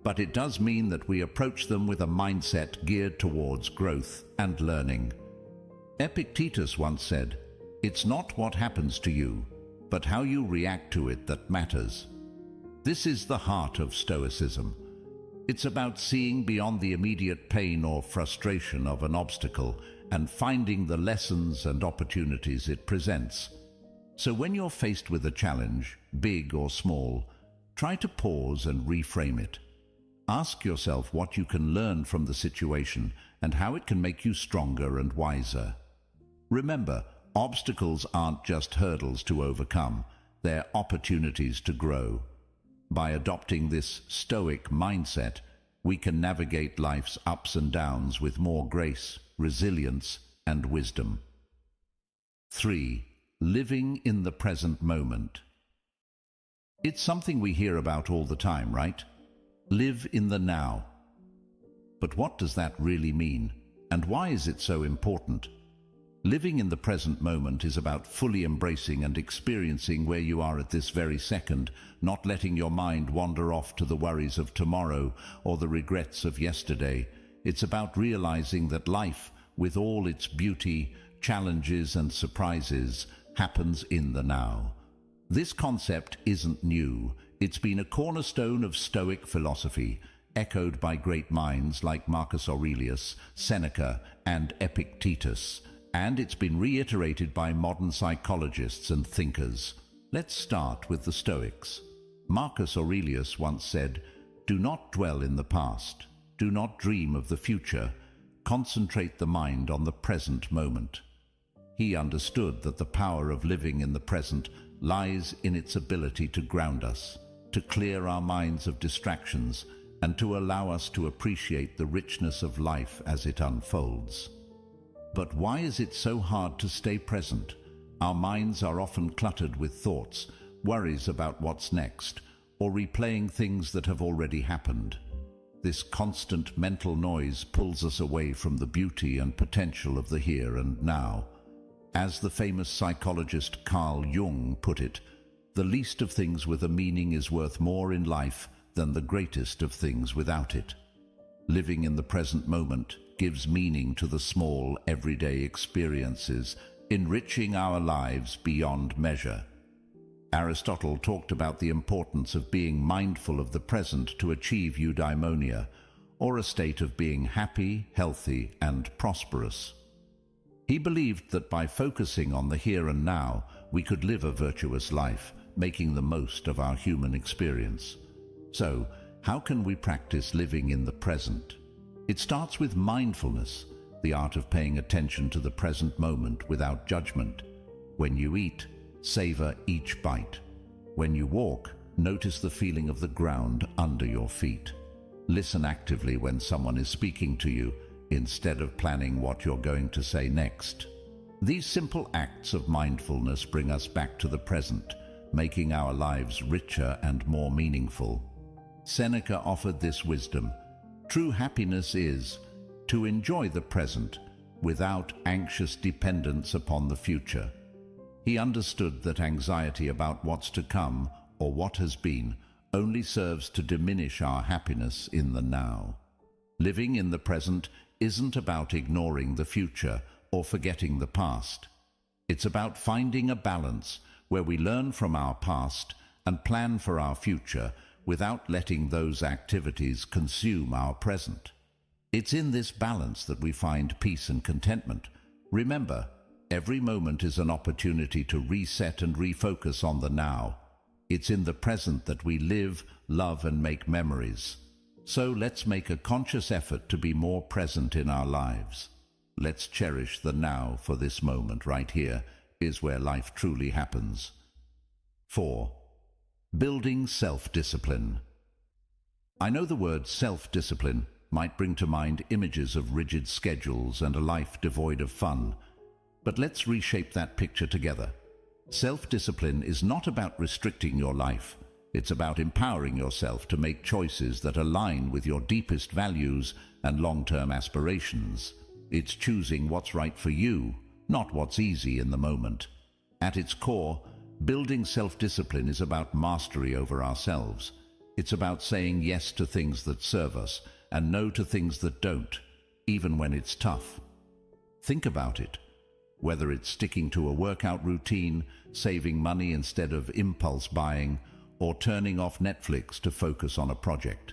S1: but it does mean that we approach them with a mindset geared towards growth and learning. Epictetus once said, "It's not what happens to you, but how you react to it that matters." This is the heart of Stoicism. It's about seeing beyond the immediate pain or frustration of an obstacle and finding the lessons and opportunities it presents. So when you're faced with a challenge, big or small, try to pause and reframe it. Ask yourself what you can learn from the situation and how it can make you stronger and wiser. Remember, obstacles aren't just hurdles to overcome, they're opportunities to grow. By adopting this Stoic mindset, we can navigate life's ups and downs with more grace, resilience, and wisdom. 3. Living in the present moment. It's something we hear about all the time, right? Live in the now. But what does that really mean? And why is it so important? Living in the present moment is about fully embracing and experiencing where you are at this very second, not letting your mind wander off to the worries of tomorrow or the regrets of yesterday. It's about realizing that life, with all its beauty, challenges and surprises, happens in the now. This concept isn't new. It's been a cornerstone of Stoic philosophy, echoed by great minds like Marcus Aurelius, Seneca, and Epictetus, and it's been reiterated by modern psychologists and thinkers. Let's start with the Stoics. Marcus Aurelius once said, "Do not dwell in the past. Do not dream of the future. Concentrate the mind on the present moment." He understood that the power of living in the present lies in its ability to ground us, to clear our minds of distractions, and to allow us to appreciate the richness of life as it unfolds. But why is it so hard to stay present? Our minds are often cluttered with thoughts, worries about what's next, or replaying things that have already happened. This constant mental noise pulls us away from the beauty and potential of the here and now. As the famous psychologist Carl Jung put it, "The least of things with a meaning is worth more in life than the greatest of things without it." Living in the present moment gives meaning to the small, everyday experiences, enriching our lives beyond measure. Aristotle talked about the importance of being mindful of the present to achieve eudaimonia, or a state of being happy, healthy, and prosperous. He believed that by focusing on the here and now, we could live a virtuous life, making the most of our human experience. So, how can we practice living in the present? It starts with mindfulness, the art of paying attention to the present moment without judgment. When you eat, savor each bite. When you walk, notice the feeling of the ground under your feet. Listen actively when someone is speaking to you, instead of planning what you're going to say next. These simple acts of mindfulness bring us back to the present, making our lives richer and more meaningful. Seneca offered this wisdom: true happiness is to enjoy the present without anxious dependence upon the future. He understood that anxiety about what's to come or what has been only serves to diminish our happiness in the now. Living in the present isn't about ignoring the future or forgetting the past. It's about finding a balance where we learn from our past and plan for our future without letting those activities consume our present. It's in this balance that we find peace and contentment. Remember, every moment is an opportunity to reset and refocus on the now. It's in the present that we live, love, and make memories. So let's make a conscious effort to be more present in our lives. Let's cherish the now, for this moment right here is where life truly happens. 4. Building self-discipline. I know the word self-discipline might bring to mind images of rigid schedules and a life devoid of fun, but let's reshape that picture together. Self-discipline is not about restricting your life. It's about empowering yourself to make choices that align with your deepest values and long-term aspirations. It's choosing what's right for you, not what's easy in the moment. At its core, building self-discipline is about mastery over ourselves. It's about saying yes to things that serve us and no to things that don't, even when it's tough. Think about it. Whether it's sticking to a workout routine, saving money instead of impulse buying, or turning off Netflix to focus on a project.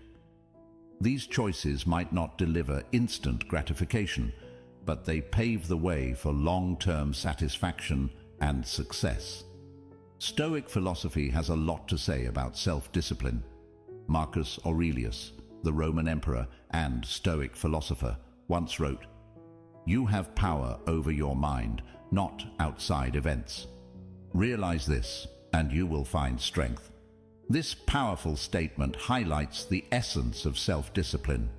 S1: These choices might not deliver instant gratification, but they pave the way for long-term satisfaction and success. Stoic philosophy has a lot to say about self-discipline. Marcus Aurelius, the Roman emperor and Stoic philosopher, once wrote, "You have power over your mind, not outside events. Realize this, and you will find strength." This powerful statement highlights the essence of self-discipline.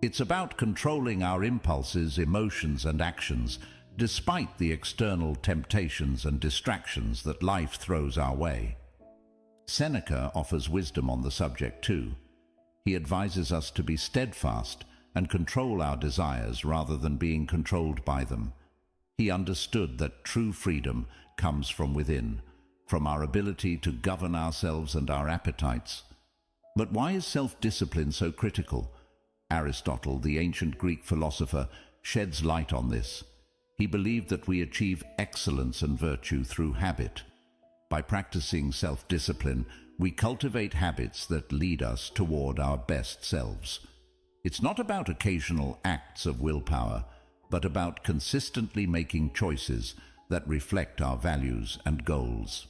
S1: It's about controlling our impulses, emotions, and actions, despite the external temptations and distractions that life throws our way. Seneca offers wisdom on the subject too. He advises us to be steadfast and control our desires rather than being controlled by them. He understood that true freedom comes from within, from our ability to govern ourselves and our appetites. But why is self-discipline so critical? Aristotle, the ancient Greek philosopher, sheds light on this. He believed that we achieve excellence and virtue through habit. By practicing self-discipline, we cultivate habits that lead us toward our best selves. It's not about occasional acts of willpower, but about consistently making choices that reflect our values and goals.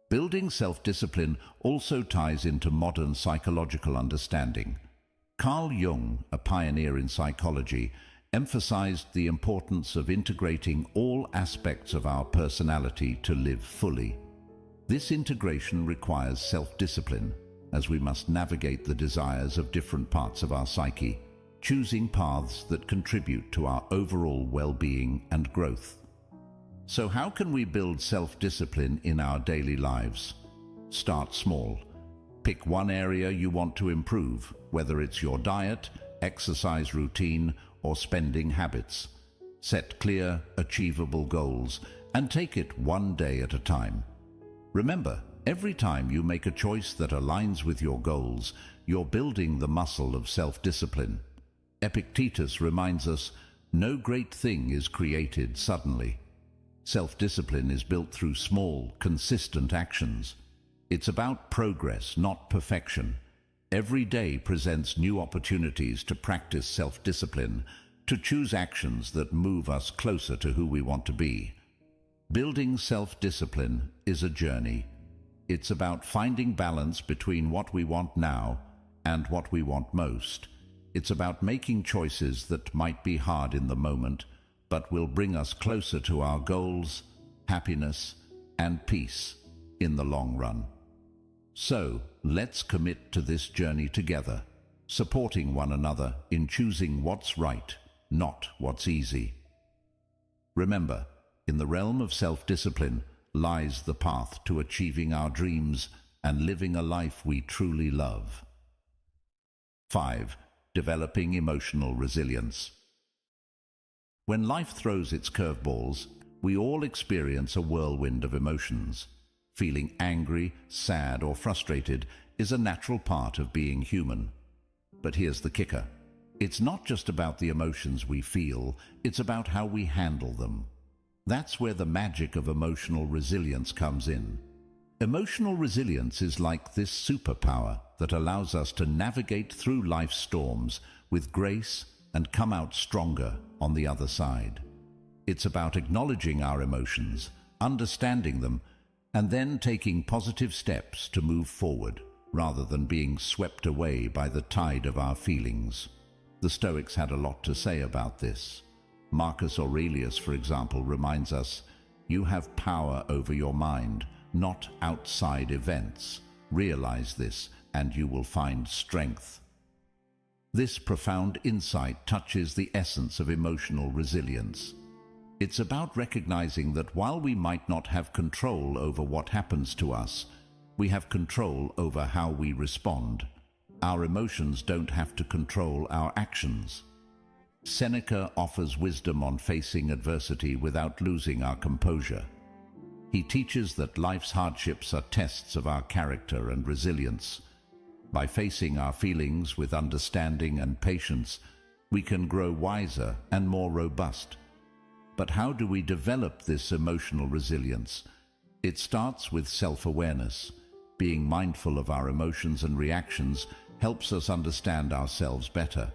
S1: Building self-discipline also ties into modern psychological understanding. Carl Jung, a pioneer in psychology, emphasized the importance of integrating all aspects of our personality to live fully. This integration requires self-discipline, as we must navigate the desires of different parts of our psyche, choosing paths that contribute to our overall well-being and growth. So how can we build self-discipline in our daily lives? Start small. Pick one area you want to improve, whether it's your diet, exercise routine, or spending habits. Set clear, achievable goals and take it one day at a time. Remember, every time you make a choice that aligns with your goals, you're building the muscle of self-discipline. Epictetus reminds us, no great thing is created suddenly. Self-discipline is built through small, consistent actions. It's about progress, not perfection. Every day presents new opportunities to practice self-discipline, to choose actions that move us closer to who we want to be. Building self-discipline is a journey. It's about finding balance between what we want now and what we want most. It's about making choices that might be hard in the moment, but will bring us closer to our goals, happiness, and peace in the long run. So, let's commit to this journey together, supporting one another in choosing what's right, not what's easy. Remember, in the realm of self-discipline lies the path to achieving our dreams and living a life we truly love. 5. Developing emotional resilience. When life throws its curveballs, we all experience a whirlwind of emotions. Feeling angry, sad, or frustrated is a natural part of being human. But here's the kicker. It's not just about the emotions we feel, it's about how we handle them. That's where the magic of emotional resilience comes in. Emotional resilience is like this superpower that allows us to navigate through life's storms with grace and come out stronger on the other side. It's about acknowledging our emotions, understanding them, and then taking positive steps to move forward, rather than being swept away by the tide of our feelings. The Stoics had a lot to say about this. Marcus Aurelius, for example, reminds us, "You have power over your mind, not outside events. Realize this, and you will find strength." This profound insight touches the essence of emotional resilience. It's about recognizing that while we might not have control over what happens to us, we have control over how we respond. Our emotions don't have to control our actions. Seneca offers wisdom on facing adversity without losing our composure. He teaches that life's hardships are tests of our character and resilience. By facing our feelings with understanding and patience, we can grow wiser and more robust. But how do we develop this emotional resilience? It starts with self-awareness. Being mindful of our emotions and reactions helps us understand ourselves better.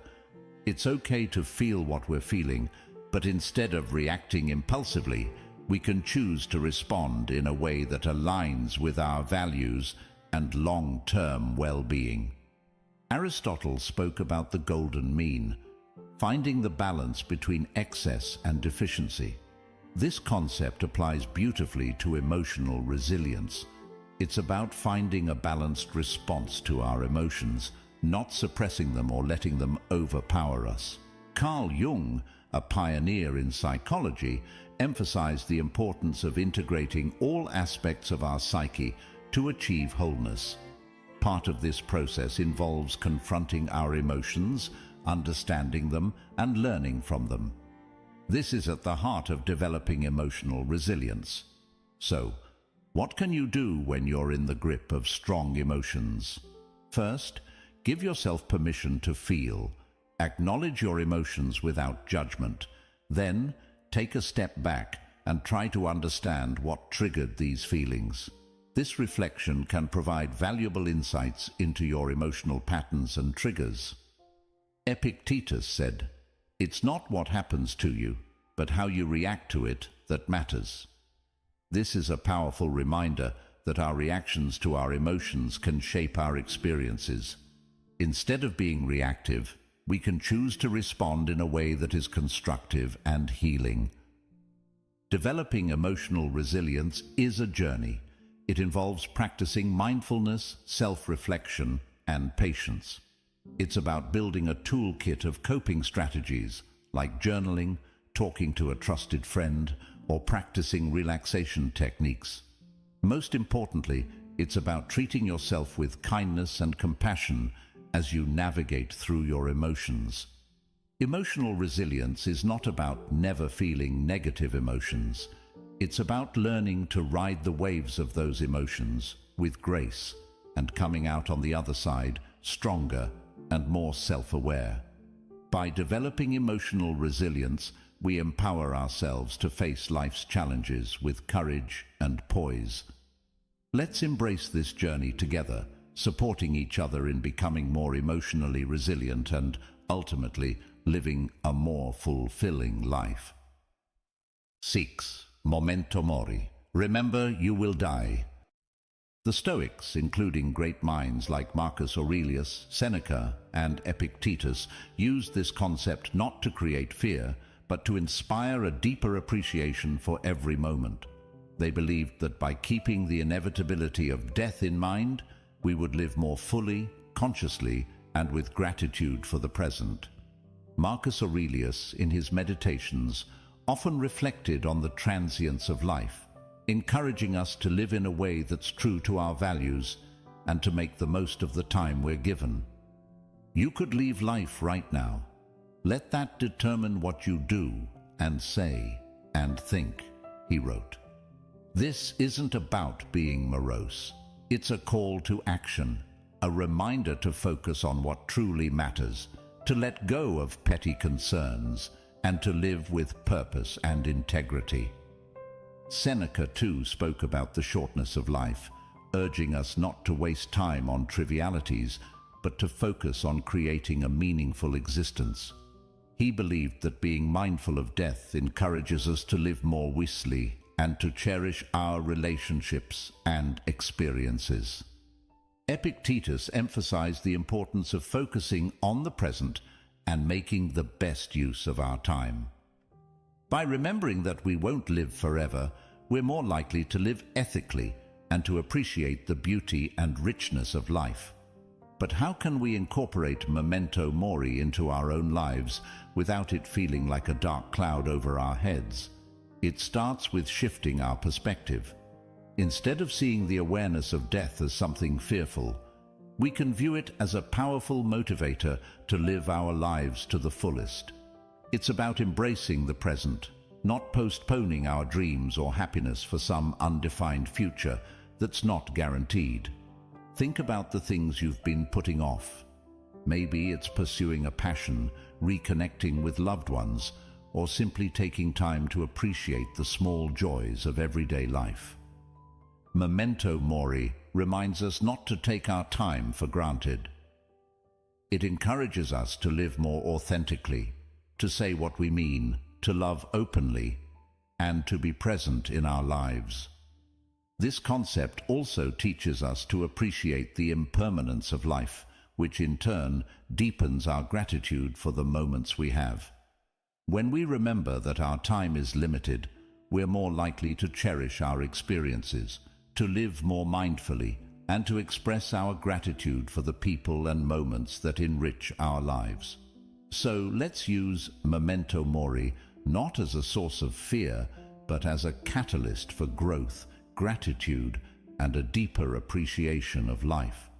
S1: It's okay to feel what we're feeling, but instead of reacting impulsively, we can choose to respond in a way that aligns with our values and long-term well-being. Aristotle spoke about the golden mean, finding the balance between excess and deficiency. This concept applies beautifully to emotional resilience. It's about finding a balanced response to our emotions, not suppressing them or letting them overpower us. Carl Jung, a pioneer in psychology, emphasized the importance of integrating all aspects of our psyche to achieve wholeness. Part of this process involves confronting our emotions, understanding them, and learning from them. This is at the heart of developing emotional resilience. So, what can you do when you're in the grip of strong emotions? First, give yourself permission to feel. Acknowledge your emotions without judgment. Then, take a step back and try to understand what triggered these feelings. This reflection can provide valuable insights into your emotional patterns and triggers. Epictetus said, "It's not what happens to you, but how you react to it that matters." This is a powerful reminder that our reactions to our emotions can shape our experiences. Instead of being reactive, we can choose to respond in a way that is constructive and healing. Developing emotional resilience is a journey. It involves practicing mindfulness, self-reflection, and patience. It's about building a toolkit of coping strategies like journaling, talking to a trusted friend, or practicing relaxation techniques. Most importantly, it's about treating yourself with kindness and compassion as you navigate through your emotions. Emotional resilience is not about never feeling negative emotions. It's about learning to ride the waves of those emotions with grace and coming out on the other side stronger and more self-aware. By developing emotional resilience, we empower ourselves to face life's challenges with courage and poise. Let's embrace this journey together, supporting each other in becoming more emotionally resilient and, ultimately, living a more fulfilling life. 6. Momentomori. Remember, you will die. The Stoics, including great minds like Marcus Aurelius, Seneca, and Epictetus, used this concept not to create fear, but to inspire a deeper appreciation for every moment. They believed that by keeping the inevitability of death in mind, we would live more fully, consciously, and with gratitude for the present. Marcus Aurelius, in his Meditations, often reflected on the transience of life, encouraging us to live in a way that's true to our values and to make the most of the time we're given. You could leave life right now. Let that determine what you do and say and think, he wrote. This isn't about being morose. It's a call to action, a reminder to focus on what truly matters, to let go of petty concerns, and to live with purpose and integrity. Seneca, too, spoke about the shortness of life, urging us not to waste time on trivialities, but to focus on creating a meaningful existence. He believed that being mindful of death encourages us to live more wisely and to cherish our relationships and experiences. Epictetus emphasized the importance of focusing on the present and making the best use of our time. By remembering that we won't live forever, we're more likely to live ethically and to appreciate the beauty and richness of life. But how can we incorporate memento mori into our own lives without it feeling like a dark cloud over our heads? It starts with shifting our perspective. Instead of seeing the awareness of death as something fearful, we can view it as a powerful motivator to live our lives to the fullest. It's about embracing the present, not postponing our dreams or happiness for some undefined future that's not guaranteed. Think about the things you've been putting off. Maybe it's pursuing a passion, reconnecting with loved ones, or simply taking time to appreciate the small joys of everyday life. Memento mori reminds us not to take our time for granted. It encourages us to live more authentically, to say what we mean, to love openly, and to be present in our lives. This concept also teaches us to appreciate the impermanence of life, which in turn deepens our gratitude for the moments we have. When we remember that our time is limited, we're more likely to cherish our experiences, to live more mindfully, and to express our gratitude for the people and moments that enrich our lives. So let's use memento mori not as a source of fear, but as a catalyst for growth, gratitude, and a deeper appreciation of life.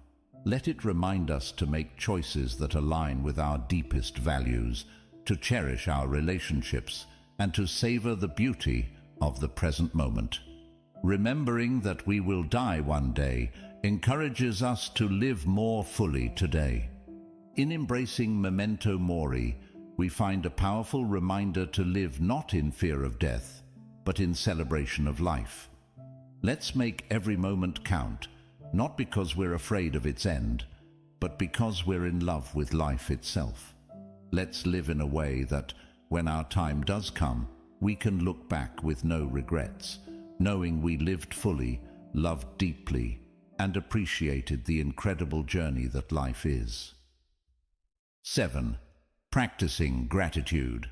S1: Let it remind us to make choices that align with our deepest values, to cherish our relationships, and to savor the beauty of the present moment. Remembering that we will die one day encourages us to live more fully today. In embracing memento mori, we find a powerful reminder to live not in fear of death, but in celebration of life. Let's make every moment count, not because we're afraid of its end, but because we're in love with life itself. Let's live in a way that, when our time does come, we can look back with no regrets, knowing we lived fully, loved deeply, and appreciated the incredible journey that life is. 7. Practicing gratitude.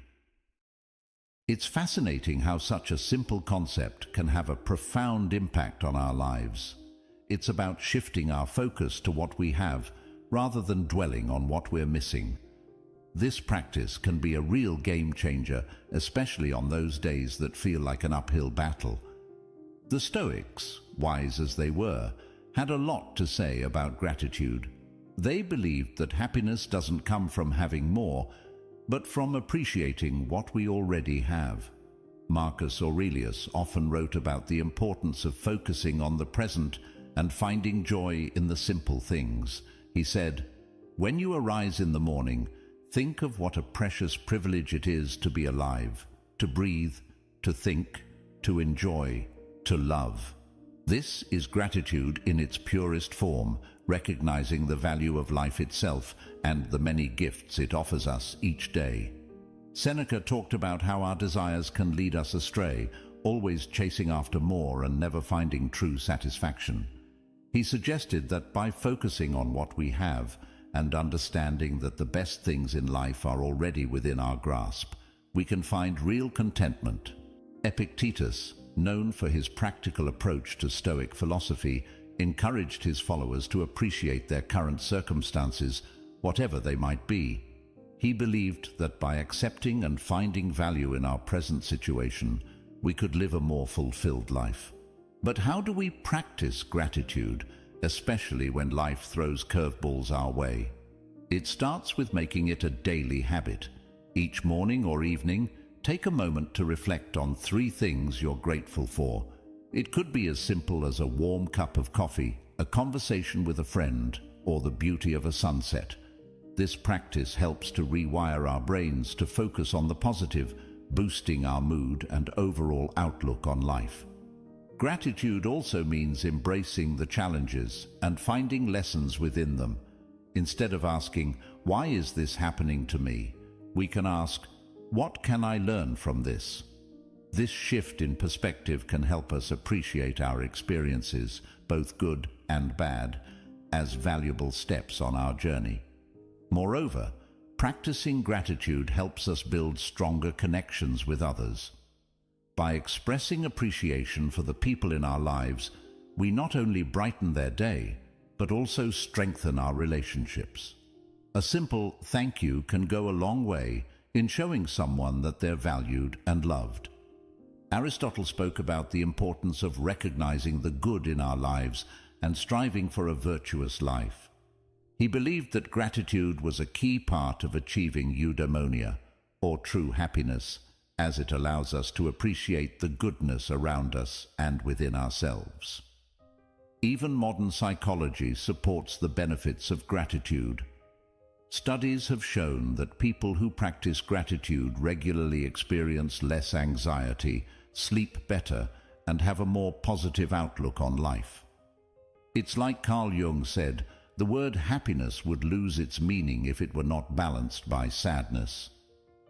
S1: It's fascinating how such a simple concept can have a profound impact on our lives. It's about shifting our focus to what we have rather than dwelling on what we're missing. This practice can be a real game changer, especially on those days that feel like an uphill battle. The Stoics, wise as they were, had a lot to say about gratitude. They believed that happiness doesn't come from having more, but from appreciating what we already have. Marcus Aurelius often wrote about the importance of focusing on the present and finding joy in the simple things. He said, "When you arise in the morning, think of what a precious privilege it is to be alive, to breathe, to think, to enjoy, to love." This is gratitude in its purest form, recognizing the value of life itself and the many gifts it offers us each day. Seneca talked about how our desires can lead us astray, always chasing after more and never finding true satisfaction. He suggested that by focusing on what we have and understanding that the best things in life are already within our grasp, we can find real contentment. Epictetus, known for his practical approach to Stoic philosophy, encouraged his followers to appreciate their current circumstances, whatever they might be. He believed that by accepting and finding value in our present situation, we could live a more fulfilled life. But how do we practice gratitude, especially when life throws curveballs our way? It starts with making it a daily habit. Each morning or evening, take a moment to reflect on 3 things you're grateful for. It could be as simple as a warm cup of coffee, a conversation with a friend, or the beauty of a sunset. This practice helps to rewire our brains to focus on the positive, boosting our mood and overall outlook on life. Gratitude also means embracing the challenges and finding lessons within them. Instead of asking, "Why is this happening to me?" we can ask, "What can I learn from this?" This shift in perspective can help us appreciate our experiences, both good and bad, as valuable steps on our journey. Moreover, practicing gratitude helps us build stronger connections with others. By expressing appreciation for the people in our lives, we not only brighten their day, but also strengthen our relationships. A simple thank you can go a long way in showing someone that they're valued and loved. Aristotle spoke about the importance of recognizing the good in our lives and striving for a virtuous life. He believed that gratitude was a key part of achieving eudaimonia, or true happiness, as it allows us to appreciate the goodness around us and within ourselves. Even modern psychology supports the benefits of gratitude. Studies have shown that people who practice gratitude regularly experience less anxiety, sleep better, and have a more positive outlook on life. It's like Carl Jung said, the word happiness would lose its meaning if it were not balanced by sadness.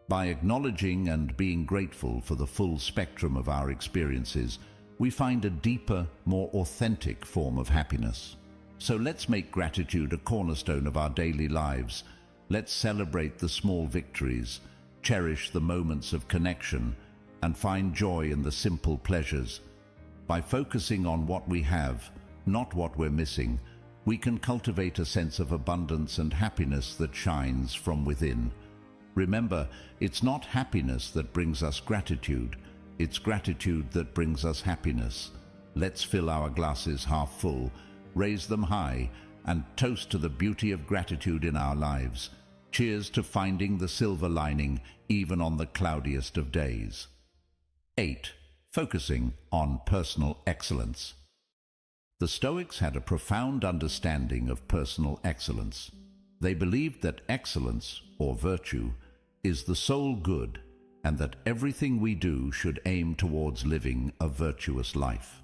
S1: By acknowledging and being grateful for the full spectrum of our experiences, we find a deeper, more authentic form of happiness. So let's make gratitude a cornerstone of our daily lives. Let's celebrate the small victories, cherish the moments of connection, and find joy in the simple pleasures. By focusing on what we have, not what we're missing, we can cultivate a sense of abundance and happiness that shines from within. Remember, it's not happiness that brings us gratitude, it's gratitude that brings us happiness. Let's fill our glasses half full, raise them high, and toast to the beauty of gratitude in our lives. Cheers to finding the silver lining even on the cloudiest of days. 8. Focusing on personal excellence. The Stoics had a profound understanding of personal excellence. They believed that excellence, or virtue, is the sole good, and that everything we do should aim towards living a virtuous life.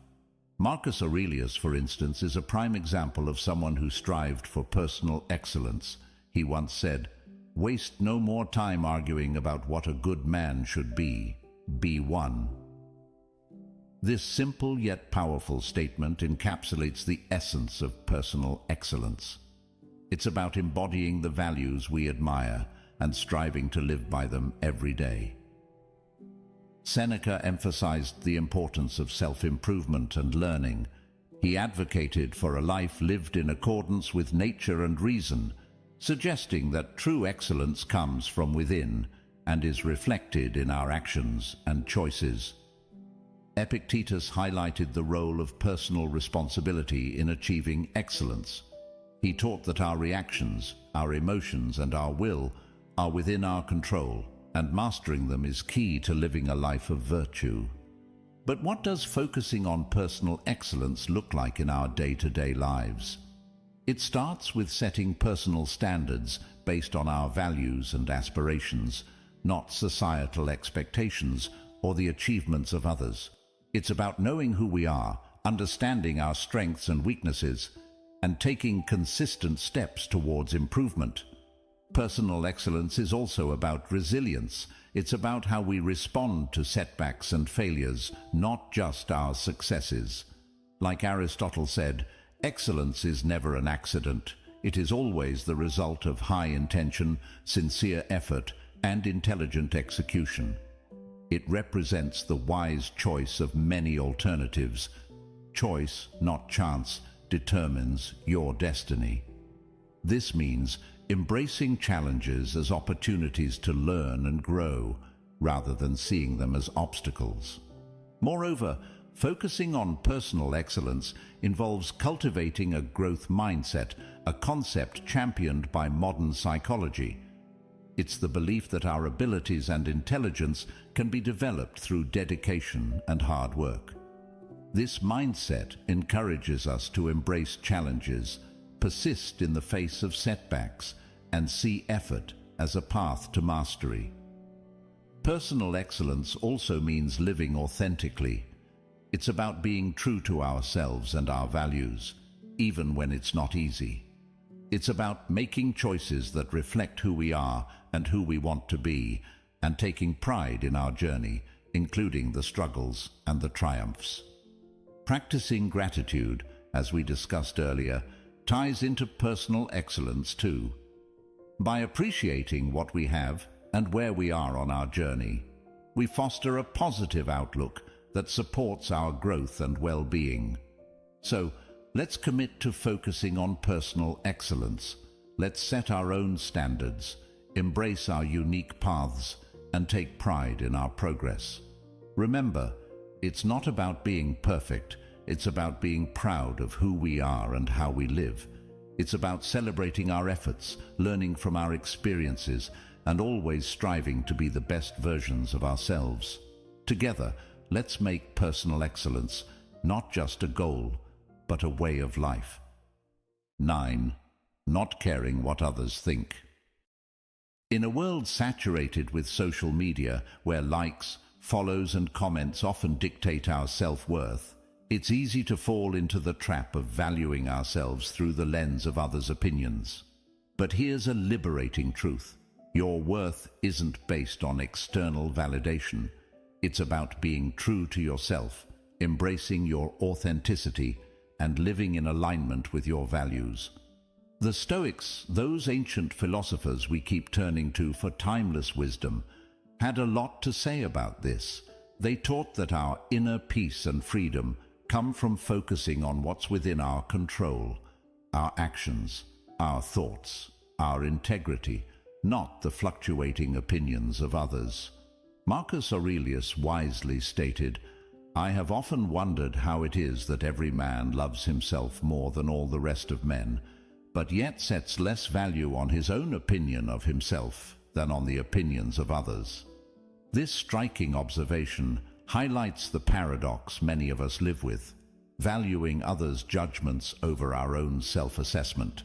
S1: Marcus Aurelius, for instance, is a prime example of someone who strived for personal excellence. He once said, "Waste no more time arguing about what a good man should be one." This simple yet powerful statement encapsulates the essence of personal excellence. It's about embodying the values we admire and striving to live by them every day. Seneca emphasized the importance of self-improvement and learning. He advocated for a life lived in accordance with nature and reason, suggesting that true excellence comes from within and is reflected in our actions and choices. Epictetus highlighted the role of personal responsibility in achieving excellence. He taught that our reactions, our emotions, and our will are within our control, and mastering them is key to living a life of virtue. But what does focusing on personal excellence look like in our day-to-day lives? It starts with setting personal standards based on our values and aspirations, not societal expectations or the achievements of others. It's about knowing who we are, understanding our strengths and weaknesses, and taking consistent steps towards improvement. Personal excellence is also about resilience. It's about how we respond to setbacks and failures, not just our successes. Like Aristotle said, excellence is never an accident. It is always the result of high intention, sincere effort, and intelligent execution. It represents the wise choice of many alternatives. Choice, not chance, determines your destiny. This means embracing challenges as opportunities to learn and grow, rather than seeing them as obstacles. Moreover, focusing on personal excellence involves cultivating a growth mindset, a concept championed by modern psychology. It's the belief that our abilities and intelligence can be developed through dedication and hard work. This mindset encourages us to embrace challenges, persist in the face of setbacks, and see effort as a path to mastery. Personal excellence also means living authentically. It's about being true to ourselves and our values, even when it's not easy. It's about making choices that reflect who we are and who we want to be, and taking pride in our journey, including the struggles and the triumphs. Practicing gratitude, as we discussed earlier, ties into personal excellence too. By appreciating what we have and where we are on our journey, we foster a positive outlook that supports our growth and well-being. So, let's commit to focusing on personal excellence. Let's set our own standards, embrace our unique paths, and take pride in our progress. Remember, it's not about being perfect, it's about being proud of who we are and how we live. It's about celebrating our efforts, learning from our experiences, and always striving to be the best versions of ourselves. Together, let's make personal excellence not just a goal, but a way of life. 9. Not caring what others think. In a world saturated with social media, where likes, follows, and comments often dictate our self-worth, it's easy to fall into the trap of valuing ourselves through the lens of others' opinions. But here's a liberating truth. Your worth isn't based on external validation. It's about being true to yourself, embracing your authenticity, and living in alignment with your values. The Stoics, those ancient philosophers we keep turning to for timeless wisdom, had a lot to say about this. They taught that our inner peace and freedom come from focusing on what's within our control, our actions, our thoughts, our integrity, not the fluctuating opinions of others. Marcus Aurelius wisely stated, "I have often wondered how it is that every man loves himself more than all the rest of men, but yet sets less value on his own opinion of himself than on the opinions of others." This striking observation highlights the paradox many of us live with, valuing others' judgments over our own self-assessment.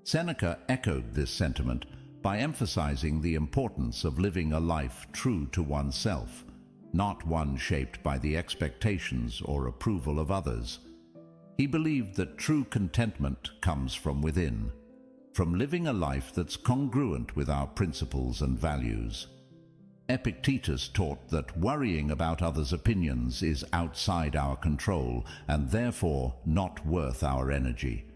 S1: Seneca echoed this sentiment by emphasizing the importance of living a life true to oneself, not one shaped by the expectations or approval of others. He believed that true contentment comes from within, from living a life that's congruent with our principles and values. Epictetus taught that worrying about others' opinions is outside our control and therefore not worth our energy.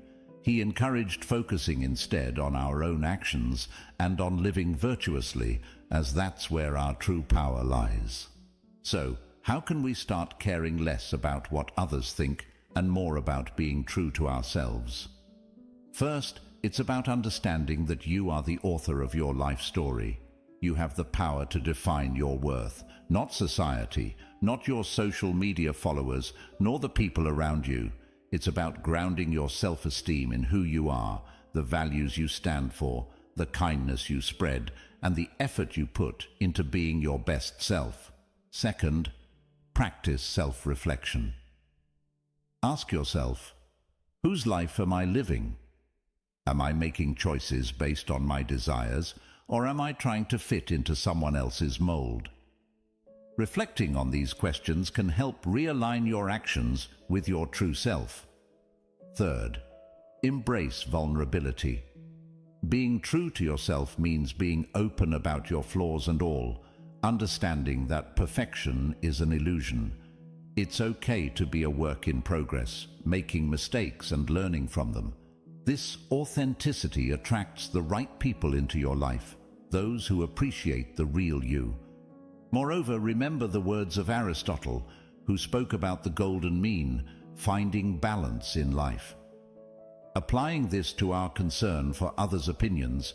S1: He encouraged focusing instead on our own actions and on living virtuously, as that's where our true power lies. So, how can we start caring less about what others think and more about being true to ourselves? First, it's about understanding that you are the author of your life story. You have the power to define your worth, not society, not your social media followers, nor the people around you. It's about grounding your self-esteem in who you are, the values you stand for, the kindness you spread, and the effort you put into being your best self. Second, practice self-reflection. Ask yourself, whose life am I living? Am I making choices based on my desires, or am I trying to fit into someone else's mold? Reflecting on these questions can help realign your actions with your true self. Third, Embrace vulnerability. Being true to yourself means being open about your flaws and all, understanding that perfection is an illusion. It's okay to be a work in progress, making mistakes and learning from them. This authenticity attracts the right people into your life, those who appreciate the real you. Moreover, remember the words of Aristotle, who spoke about the golden mean, finding balance in life. Applying this to our concern for others' opinions,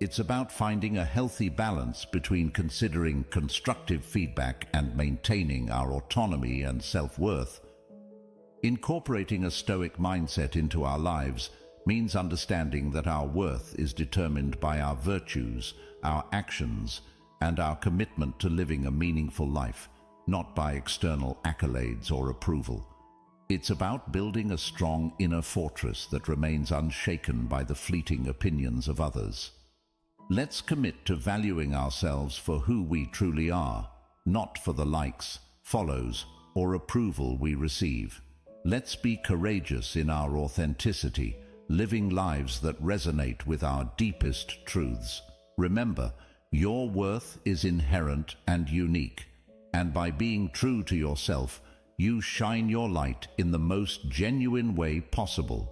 S1: it's about finding a healthy balance between considering constructive feedback and maintaining our autonomy and self-worth. Incorporating a Stoic mindset into our lives means understanding that our worth is determined by our virtues, our actions, and our commitment to living a meaningful life, not by external accolades or approval. It's about building a strong inner fortress that remains unshaken by the fleeting opinions of others. Let's commit to valuing ourselves for who we truly are, not for the likes, follows, or approval we receive. Let's be courageous in our authenticity, living lives that resonate with our deepest truths. Remember, your worth is inherent and unique, and by being true to yourself, you shine your light in the most genuine way possible.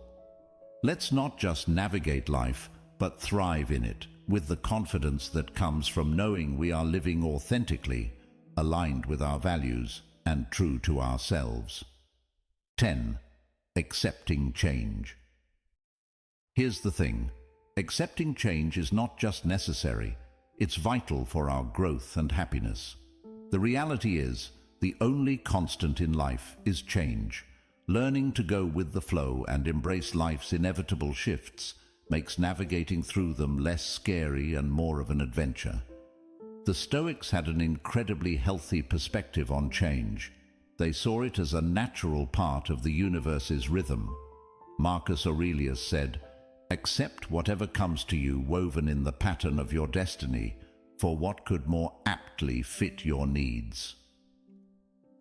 S1: Let's not just navigate life, but thrive in it, with the confidence that comes from knowing we are living authentically, aligned with our values, and true to ourselves. 10. Accepting change. Here's the thing. Accepting change is not just necessary, it's vital for our growth and happiness. The reality is, the only constant in life is change. Learning to go with the flow and embrace life's inevitable shifts makes navigating through them less scary and more of an adventure. The Stoics had an incredibly healthy perspective on change. They saw it as a natural part of the universe's rhythm. Marcus Aurelius said, "Accept whatever comes to you woven in the pattern of your destiny, for what could more aptly fit your needs?"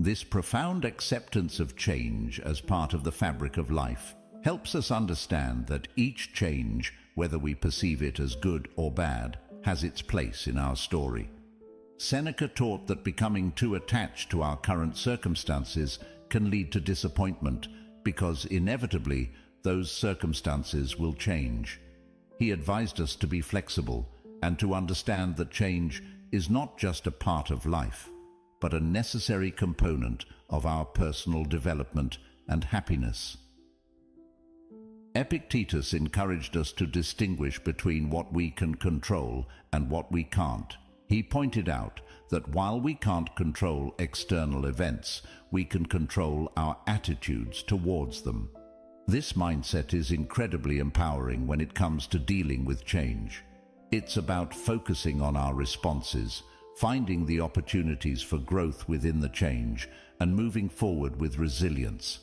S1: This profound acceptance of change as part of the fabric of life helps us understand that each change, whether we perceive it as good or bad, has its place in our story. Seneca taught that becoming too attached to our current circumstances can lead to disappointment because inevitably those circumstances will change. He advised us to be flexible and to understand that change is not just a part of life, but a necessary component of our personal development and happiness. Epictetus encouraged us to distinguish between what we can control and what we can't. He pointed out that while we can't control external events, we can control our attitudes towards them. This mindset is incredibly empowering when it comes to dealing with change. It's about focusing on our responses, finding the opportunities for growth within the change, and moving forward with resilience.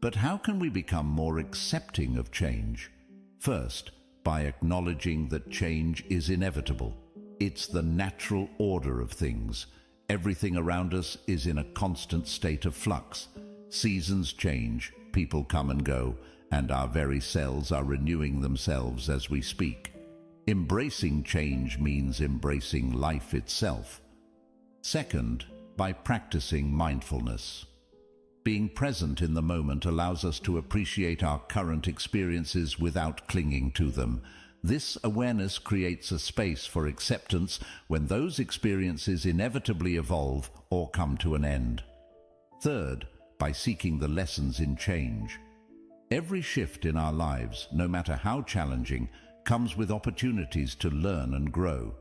S1: But how can we become more accepting of change? First, by acknowledging that change is inevitable. It's the natural order of things. Everything around us is in a constant state of flux. Seasons change, people come and go, and our very selves are renewing themselves as we speak. Embracing change means embracing life itself. Second, by practicing mindfulness. Being present in the moment allows us to appreciate our current experiences without clinging to them. This awareness creates a space for acceptance when those experiences inevitably evolve or come to an end. Third, by seeking the lessons in change. Every shift in our lives, no matter how challenging, comes with opportunities to learn and grow.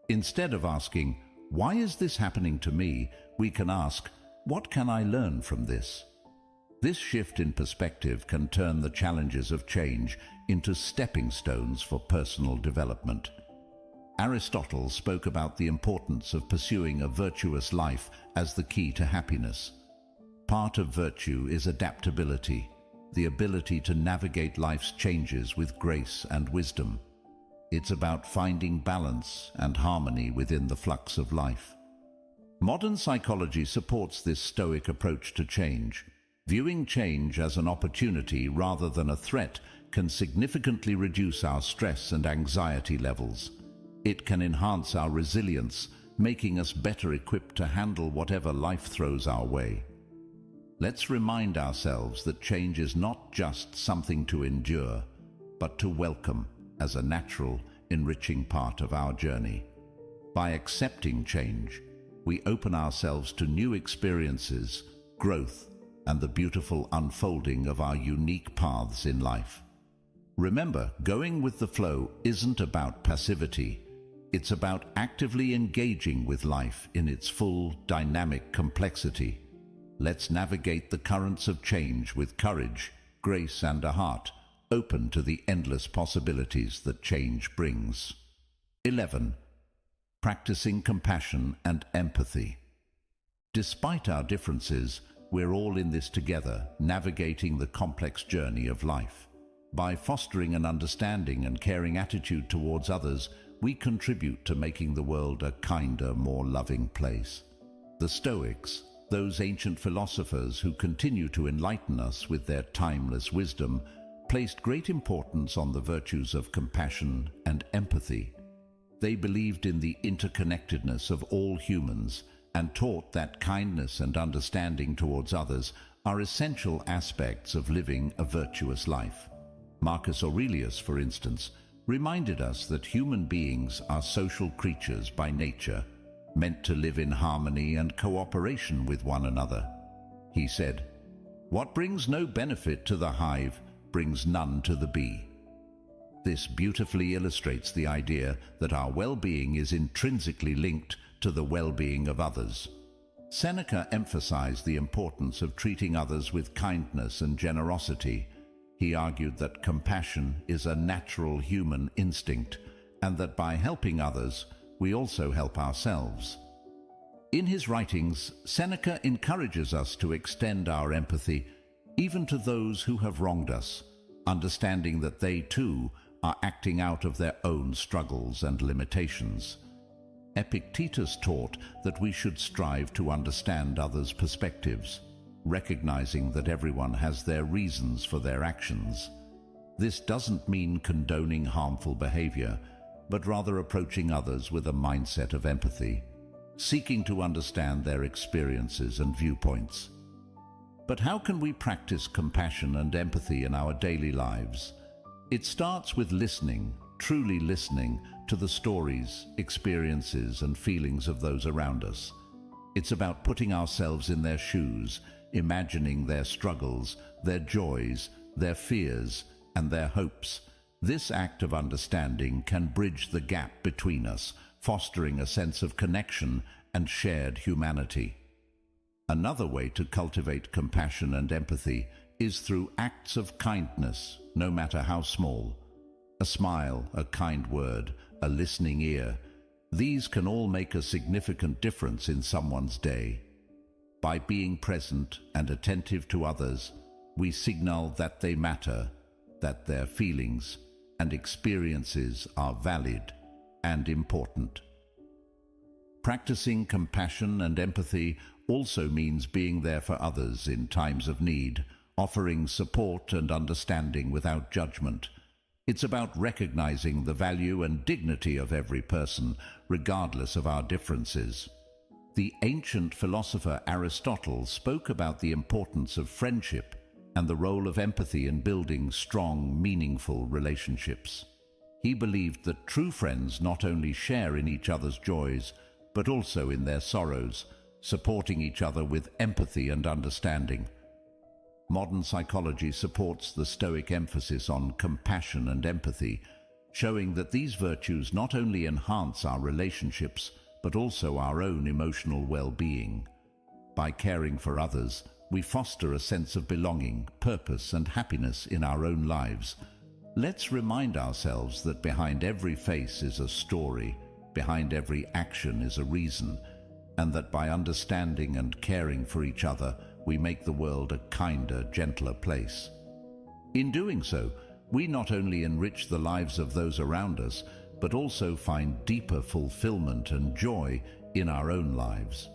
S1: Instead of asking, "Why is this happening to me?" we can ask, "What can I learn from this?" This shift in perspective can turn the challenges of change into stepping stones for personal development. Aristotle spoke about the importance of pursuing a virtuous life as the key to happiness. Part of virtue is adaptability, the ability to navigate life's changes with grace and wisdom. It's about finding balance and harmony within the flux of life. Modern psychology supports this Stoic approach to change. Viewing change as an opportunity rather than a threat can significantly reduce our stress and anxiety levels. It can enhance our resilience, making us better equipped to handle whatever life throws our way. Let's remind ourselves that change is not just something to endure, but to welcome as a natural, enriching part of our journey. By accepting change, we open ourselves to new experiences, growth, and the beautiful unfolding of our unique paths in life. Remember, going with the flow isn't about passivity. It's about actively engaging with life in its full, dynamic complexity. Let's navigate the currents of change with courage, grace, and a heart open to the endless possibilities that change brings. 11. Practicing compassion and empathy. Despite our differences, we're all in this together, navigating the complex journey of life. By fostering an understanding and caring attitude towards others, we contribute to making the world a kinder, more loving place. The Stoics, those ancient philosophers who continue to enlighten us with their timeless wisdom, placed great importance on the virtues of compassion and empathy. They believed in the interconnectedness of all humans and taught that kindness and understanding towards others are essential aspects of living a virtuous life. Marcus Aurelius, for instance, reminded us that human beings are social creatures by nature, meant to live in harmony and cooperation with one another. He said, "What brings no benefit to the hive brings none to the bee." This beautifully illustrates the idea that our well-being is intrinsically linked to the well-being of others. Seneca emphasized the importance of treating others with kindness and generosity. He argued that compassion is a natural human instinct, and that by helping others, we also help ourselves. In his writings, Seneca encourages us to extend our empathy even to those who have wronged us, understanding that they too are acting out of their own struggles and limitations. Epictetus taught that we should strive to understand others' perspectives, recognizing that everyone has their reasons for their actions. This doesn't mean condoning harmful behavior, but rather approaching others with a mindset of empathy, seeking to understand their experiences and viewpoints. But how can we practice compassion and empathy in our daily lives? It starts with listening, truly listening to the stories, experiences, and feelings of those around us. It's about putting ourselves in their shoes, imagining their struggles, their joys, their fears, and their hopes. This act of understanding can bridge the gap between us, fostering a sense of connection and shared humanity. Another way to cultivate compassion and empathy is through acts of kindness, no matter how small. A smile, a kind word, a listening ear. These can all make a significant difference in someone's day. By being present and attentive to others, we signal that they matter, that their feelings and experiences are valid and important. Practicing compassion and empathy also means being there for others in times of need, offering support and understanding without judgment. It's about recognizing the value and dignity of every person, regardless of our differences. The ancient philosopher Aristotle spoke about the importance of friendship and the role of empathy in building strong, meaningful relationships. He believed that true friends not only share in each other's joys, but also in their sorrows, supporting each other with empathy and understanding. Modern psychology supports the Stoic emphasis on compassion and empathy, showing that these virtues not only enhance our relationships, but also our own emotional well-being. By caring for others, we foster a sense of belonging, purpose, and happiness in our own lives. Let's remind ourselves that behind every face is a story, behind every action is a reason, and that by understanding and caring for each other, we make the world a kinder, gentler place. In doing so, we not only enrich the lives of those around us, but also find deeper fulfillment and joy in our own lives.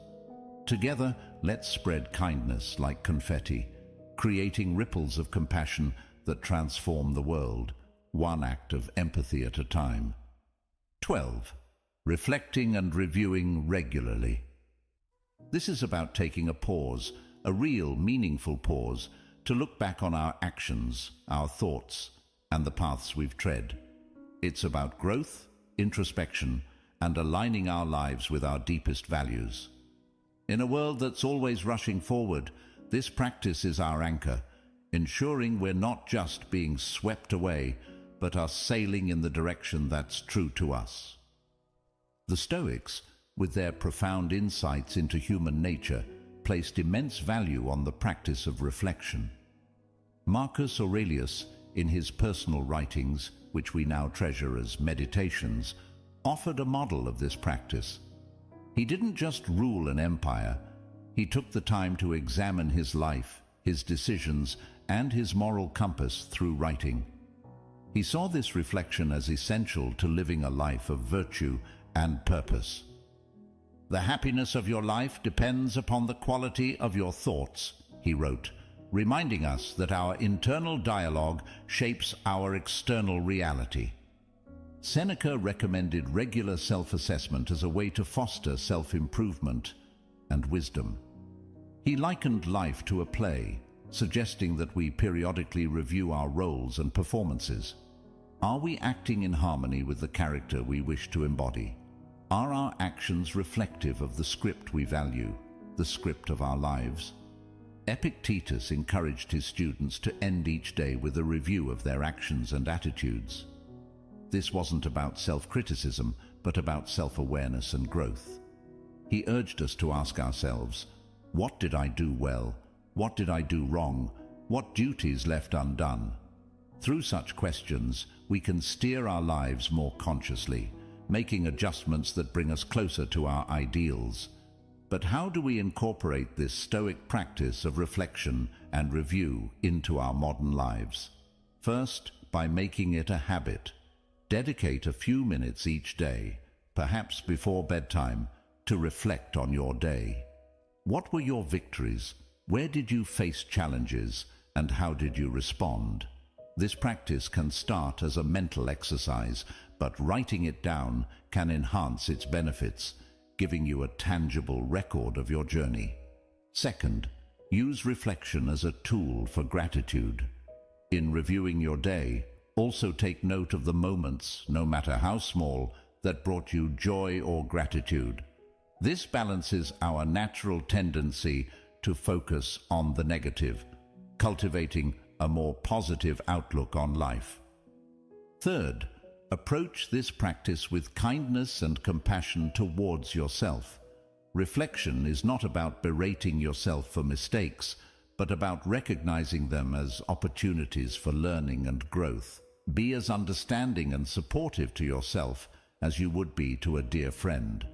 S1: Together, let's spread kindness like confetti, creating ripples of compassion that transform the world, one act of empathy at a time. 12. Reflecting and reviewing regularly. This is about taking a pause, a real, meaningful pause, to look back on our actions, our thoughts, and the paths we've tread. It's about growth, introspection, and aligning our lives with our deepest values. In a world that's always rushing forward, this practice is our anchor, ensuring we're not just being swept away, but are sailing in the direction that's true to us. The Stoics, with their profound insights into human nature, placed immense value on the practice of reflection. Marcus Aurelius, in his personal writings, which we now treasure as meditations, offered a model of this practice. He didn't just rule an empire, he took the time to examine his life, his decisions, and his moral compass through writing. He saw this reflection as essential to living a life of virtue and purpose. "The happiness of your life depends upon the quality of your thoughts," he wrote, reminding us that our internal dialogue shapes our external reality. Seneca recommended regular self-assessment as a way to foster self-improvement and wisdom. He likened life to a play, suggesting that we periodically review our roles and performances. Are we acting in harmony with the character we wish to embody? Are our actions reflective of the script we value, the script of our lives? Epictetus encouraged his students to end each day with a review of their actions and attitudes. This wasn't about self-criticism, but about self-awareness and growth. He urged us to ask ourselves, what did I do well? What did I do wrong? What duties left undone? Through such questions, we can steer our lives more consciously, making adjustments that bring us closer to our ideals. But how do we incorporate this Stoic practice of reflection and review into our modern lives? First, by making it a habit. Dedicate a few minutes each day, perhaps before bedtime, to reflect on your day. What were your victories? Where did you face challenges? And how did you respond? This practice can start as a mental exercise, but writing it down can enhance its benefits, giving you a tangible record of your journey. Second, use reflection as a tool for gratitude. In reviewing your day, also take note of the moments, no matter how small, that brought you joy or gratitude. This balances our natural tendency to focus on the negative, cultivating a more positive outlook on life. Third, approach this practice with kindness and compassion towards yourself. Reflection is not about berating yourself for mistakes, but about recognizing them as opportunities for learning and growth. Be as understanding and supportive to yourself as you would be to a dear friend.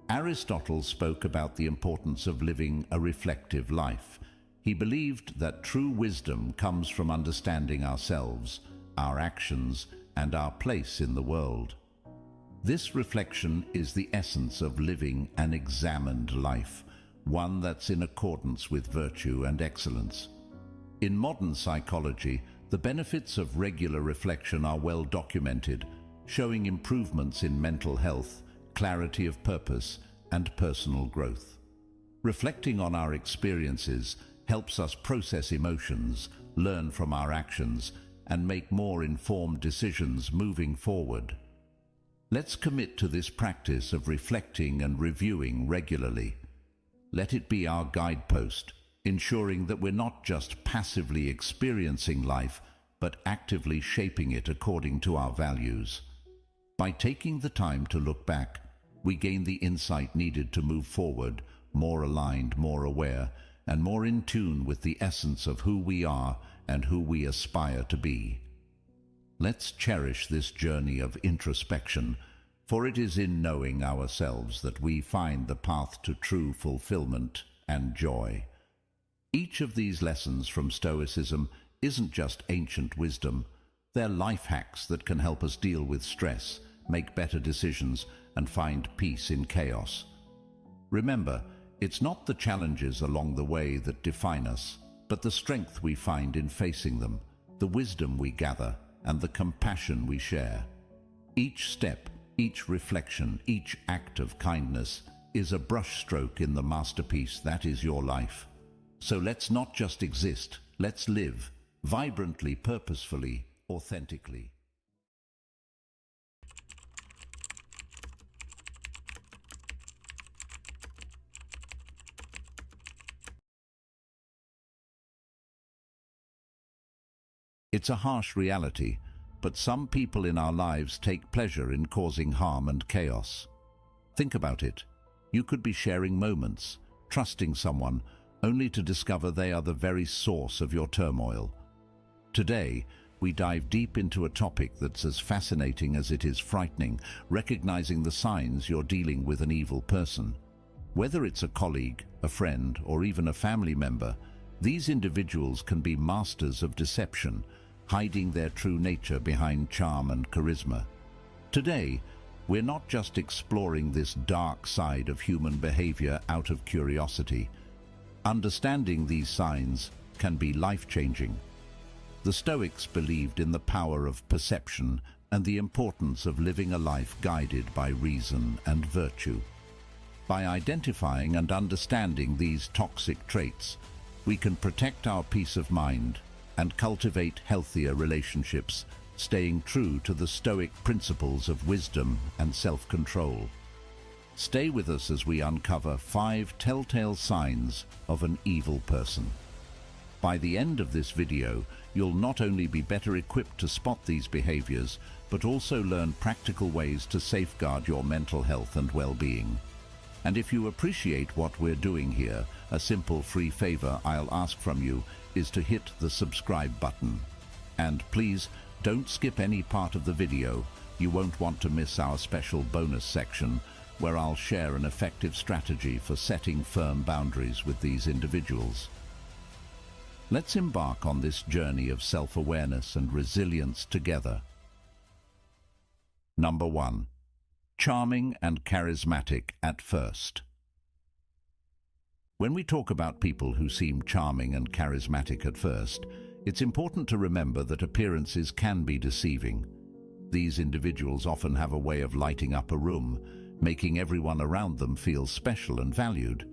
S1: Aristotle spoke about the importance of living a reflective life. He believed that true wisdom comes from understanding ourselves, our actions, and our place in the world. This reflection is the essence of living an examined life, one that's in accordance with virtue and excellence. In modern psychology, the benefits of regular reflection are well documented, showing improvements in mental health, clarity of purpose, and personal growth. Reflecting on our experiences helps us process emotions, learn from our actions, and make more informed decisions moving forward. Let's commit to this practice of reflecting and reviewing regularly. Let it be our guidepost, ensuring that we're not just passively experiencing life, but actively shaping it according to our values. By taking the time to look back, we gain the insight needed to move forward, more aligned, more aware, and more in tune with the essence of who we are and who we aspire to be. Let's cherish this journey of introspection, for it is in knowing ourselves that we find the path to true fulfillment and joy. Each of these lessons from Stoicism isn't just ancient wisdom. They're life hacks that can help us deal with stress, make better decisions, and find peace in chaos. Remember, it's not the challenges along the way that define us, but the strength we find in facing them. the wisdom we gather, and the compassion we share. Each step, each reflection, each act of kindness is a brushstroke in the masterpiece that is your life. So let's not just exist, let's live, vibrantly, purposefully, authentically. It's a harsh reality, but some people in our lives take pleasure in causing harm and chaos. Think about it. You could be sharing moments, trusting someone, only to discover they are the very source of your turmoil. Today, we dive deep into a topic that's as fascinating as it is frightening, recognizing the signs you're dealing with an evil person. Whether it's a colleague, a friend, or even a family member, these individuals can be masters of deception, hiding their true nature behind charm and charisma. Today, we're not just exploring this dark side of human behavior out of curiosity. Understanding these signs can be life-changing. The Stoics believed in the power of perception and the importance of living a life guided by reason and virtue. By identifying and understanding these toxic traits, we can protect our peace of mind and cultivate healthier relationships, staying true to the Stoic principles of wisdom and self-control. Stay with us as we uncover 5 telltale signs of an evil person. By the end of this video, you'll not only be better equipped to spot these behaviors, but also learn practical ways to safeguard your mental health and well-being. And if you appreciate what we're doing here, a simple free favor I'll ask from you is to hit the subscribe button. And please, don't skip any part of the video. You won't want to miss our special bonus section, where I'll share an effective strategy for setting firm boundaries with these individuals. Let's embark on this journey of self-awareness and resilience together. Number 1. Charming and charismatic at first. When we talk about people who seem charming and charismatic at first, it's important to remember that appearances can be deceiving. These individuals often have a way of lighting up a room, making everyone around them feel special and valued.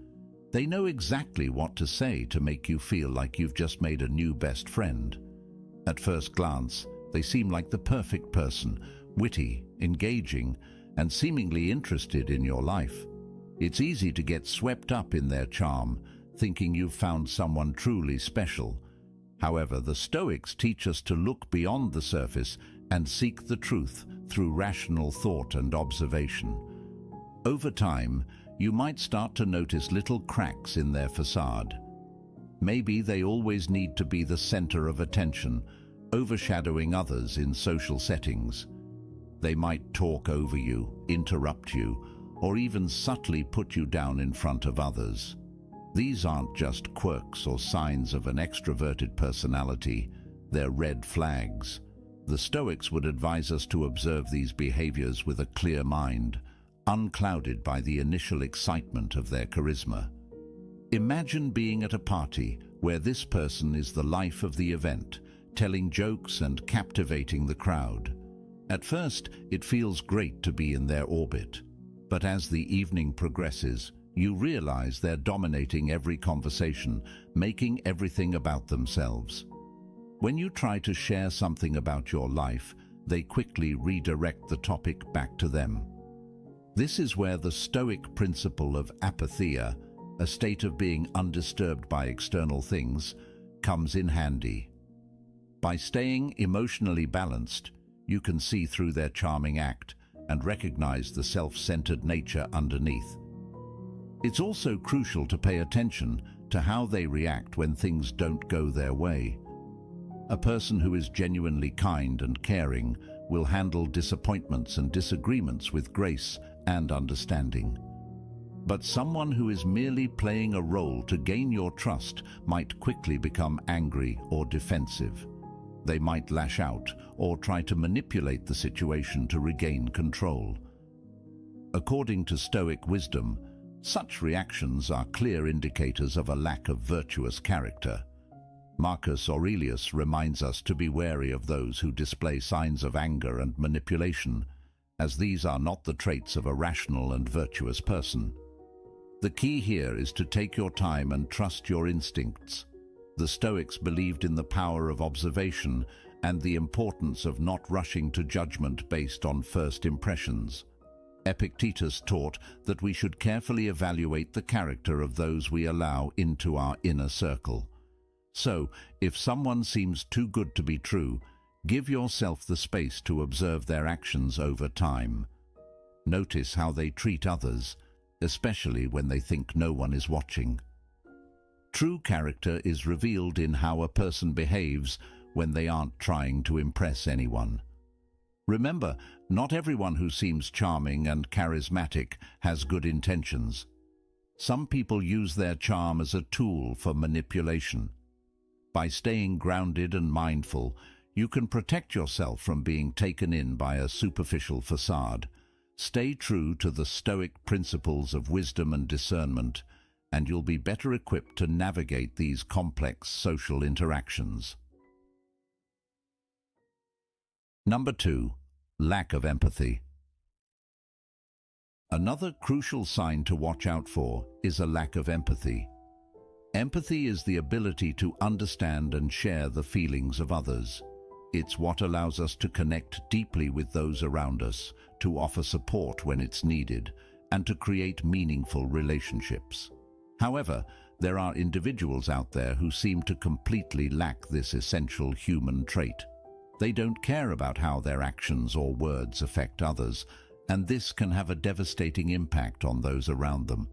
S1: They know exactly what to say to make you feel like you've just made a new best friend. At first glance, they seem like the perfect person, witty, engaging, and seemingly interested in your life. It's easy to get swept up in their charm, thinking you've found someone truly special. However, the Stoics teach us to look beyond the surface and seek the truth through rational thought and observation. Over time, you might start to notice little cracks in their facade. Maybe they always need to be the center of attention, overshadowing others in social settings. They might talk over you, interrupt you, or even subtly put you down in front of others. These aren't just quirks or signs of an extroverted personality, they're red flags. The Stoics would advise us to observe these behaviors with a clear mind, unclouded by the initial excitement of their charisma. Imagine being at a party where this person is the life of the event, telling jokes and captivating the crowd. At first, it feels great to be in their orbit. But as the evening progresses, you realize they're dominating every conversation, making everything about themselves. When you try to share something about your life, they quickly redirect the topic back to them. This is where the Stoic principle of apatheia, a state of being undisturbed by external things, comes in handy. By staying emotionally balanced, you can see through their charming act and recognize the self-centered nature underneath. It's also crucial to pay attention to how they react when things don't go their way. A person who is genuinely kind and caring will handle disappointments and disagreements with grace and understanding. But someone who is merely playing a role to gain your trust might quickly become angry or defensive. They might lash out or try to manipulate the situation to regain control. According to Stoic wisdom, such reactions are clear indicators of a lack of virtuous character. Marcus Aurelius reminds us to be wary of those who display signs of anger and manipulation, as these are not the traits of a rational and virtuous person. The key here is to take your time and trust your instincts. The Stoics believed in the power of observation and the importance of not rushing to judgment based on first impressions. Epictetus taught that we should carefully evaluate the character of those we allow into our inner circle. So, if someone seems too good to be true, give yourself the space to observe their actions over time. Notice how they treat others, especially when they think no one is watching. True character is revealed in how a person behaves when they aren't trying to impress anyone. Remember, not everyone who seems charming and charismatic has good intentions. Some people use their charm as a tool for manipulation. By staying grounded and mindful, you can protect yourself from being taken in by a superficial facade. Stay true to the Stoic principles of wisdom and discernment, and you'll be better equipped to navigate these complex social interactions. Number 2. Lack of empathy. Another crucial sign to watch out for is a lack of empathy. Empathy is the ability to understand and share the feelings of others. It's what allows us to connect deeply with those around us, to offer support when it's needed, and to create meaningful relationships. However, there are individuals out there who seem to completely lack this essential human trait. They don't care about how their actions or words affect others, and this can have a devastating impact on those around them.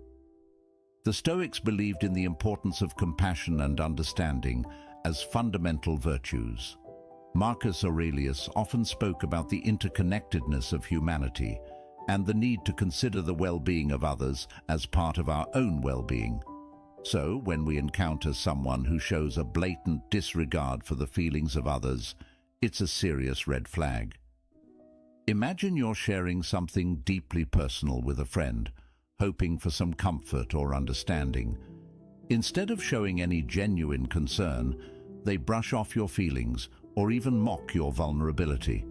S1: The Stoics believed in the importance of compassion and understanding as fundamental virtues. Marcus Aurelius often spoke about the interconnectedness of humanity and the need to consider the well-being of others as part of our own well-being. So, when we encounter someone who shows a blatant disregard for the feelings of others, it's a serious red flag. Imagine you're sharing something deeply personal with a friend, hoping for some comfort or understanding. Instead of showing any genuine concern, they brush off your feelings or even mock your vulnerability.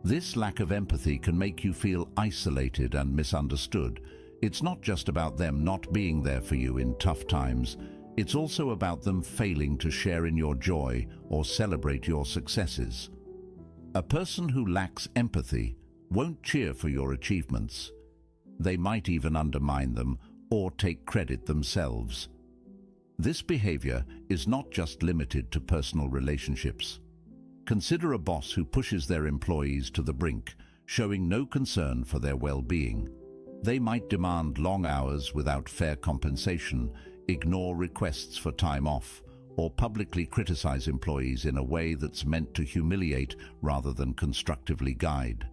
S1: This lack of empathy can make you feel isolated and misunderstood. It's not just about them not being there for you in tough times. It's also about them failing to share in your joy or celebrate your successes. A person who lacks empathy won't cheer for your achievements. They might even undermine them or take credit themselves. This behavior is not just limited to personal relationships. Consider a boss who pushes their employees to the brink, showing no concern for their well-being. They might demand long hours without fair compensation, ignore requests for time off, or publicly criticize employees in a way that's meant to humiliate rather than constructively guide.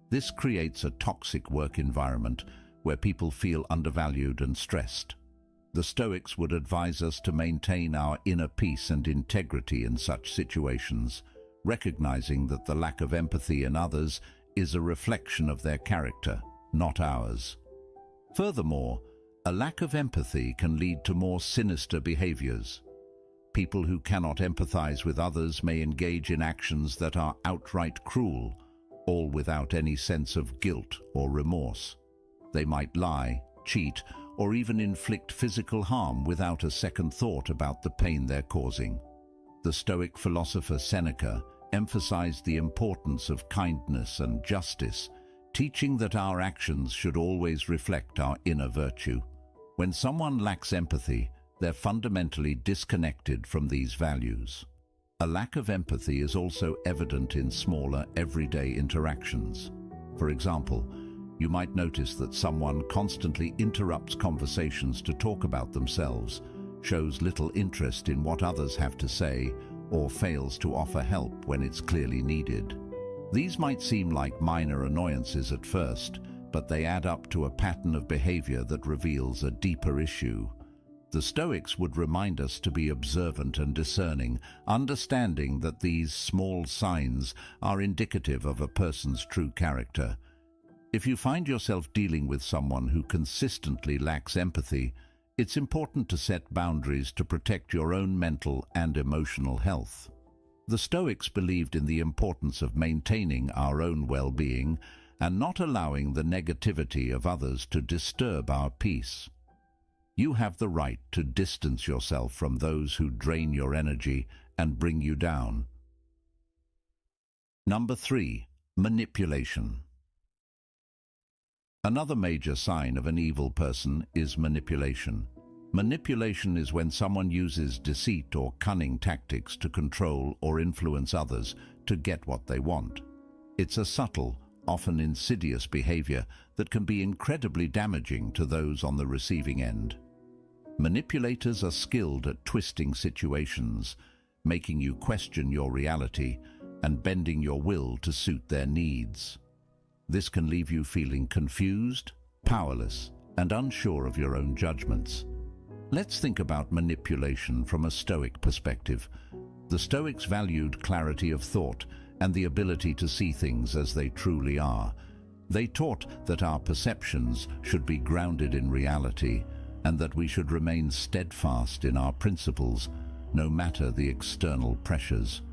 S1: This creates a toxic work environment where people feel undervalued and stressed. The Stoics would advise us to maintain our inner peace and integrity in such situations, recognizing that the lack of empathy in others is a reflection of their character, not ours. Furthermore, a lack of empathy can lead to more sinister behaviors. People who cannot empathize with others may engage in actions that are outright cruel, all without any sense of guilt or remorse. They might lie, cheat, or even inflict physical harm without a second thought about the pain they're causing. The Stoic philosopher Seneca emphasized the importance of kindness and justice, teaching that our actions should always reflect our inner virtue. When someone lacks empathy, they're fundamentally disconnected from these values. A lack of empathy is also evident in smaller, everyday interactions. For example, you might notice that someone constantly interrupts conversations to talk about themselves, shows little interest in what others have to say, or fails to offer help when it's clearly needed. These might seem like minor annoyances at first, but they add up to a pattern of behavior that reveals a deeper issue. The Stoics would remind us to be observant and discerning, understanding that these small signs are indicative of a person's true character. If you find yourself dealing with someone who consistently lacks empathy, It's important to set boundaries to protect your own mental and emotional health. The Stoics believed in the importance of maintaining our own well-being and not allowing the negativity of others to disturb our peace. You have the right to distance yourself from those who drain your energy and bring you down. Number 3. Manipulation. Another major sign of an evil person is manipulation. Manipulation is when someone uses deceit or cunning tactics to control or influence others to get what they want. It's a subtle, often insidious behavior that can be incredibly damaging to those on the receiving end. Manipulators are skilled at twisting situations, making you question your reality and bending your will to suit their needs. This can leave you feeling confused, powerless, and unsure of your own judgments. Let's think about manipulation from a Stoic perspective. The Stoics valued clarity of thought and the ability to see things as they truly are. They taught that our perceptions should be grounded in reality and that we should remain steadfast in our principles, no matter the external pressures.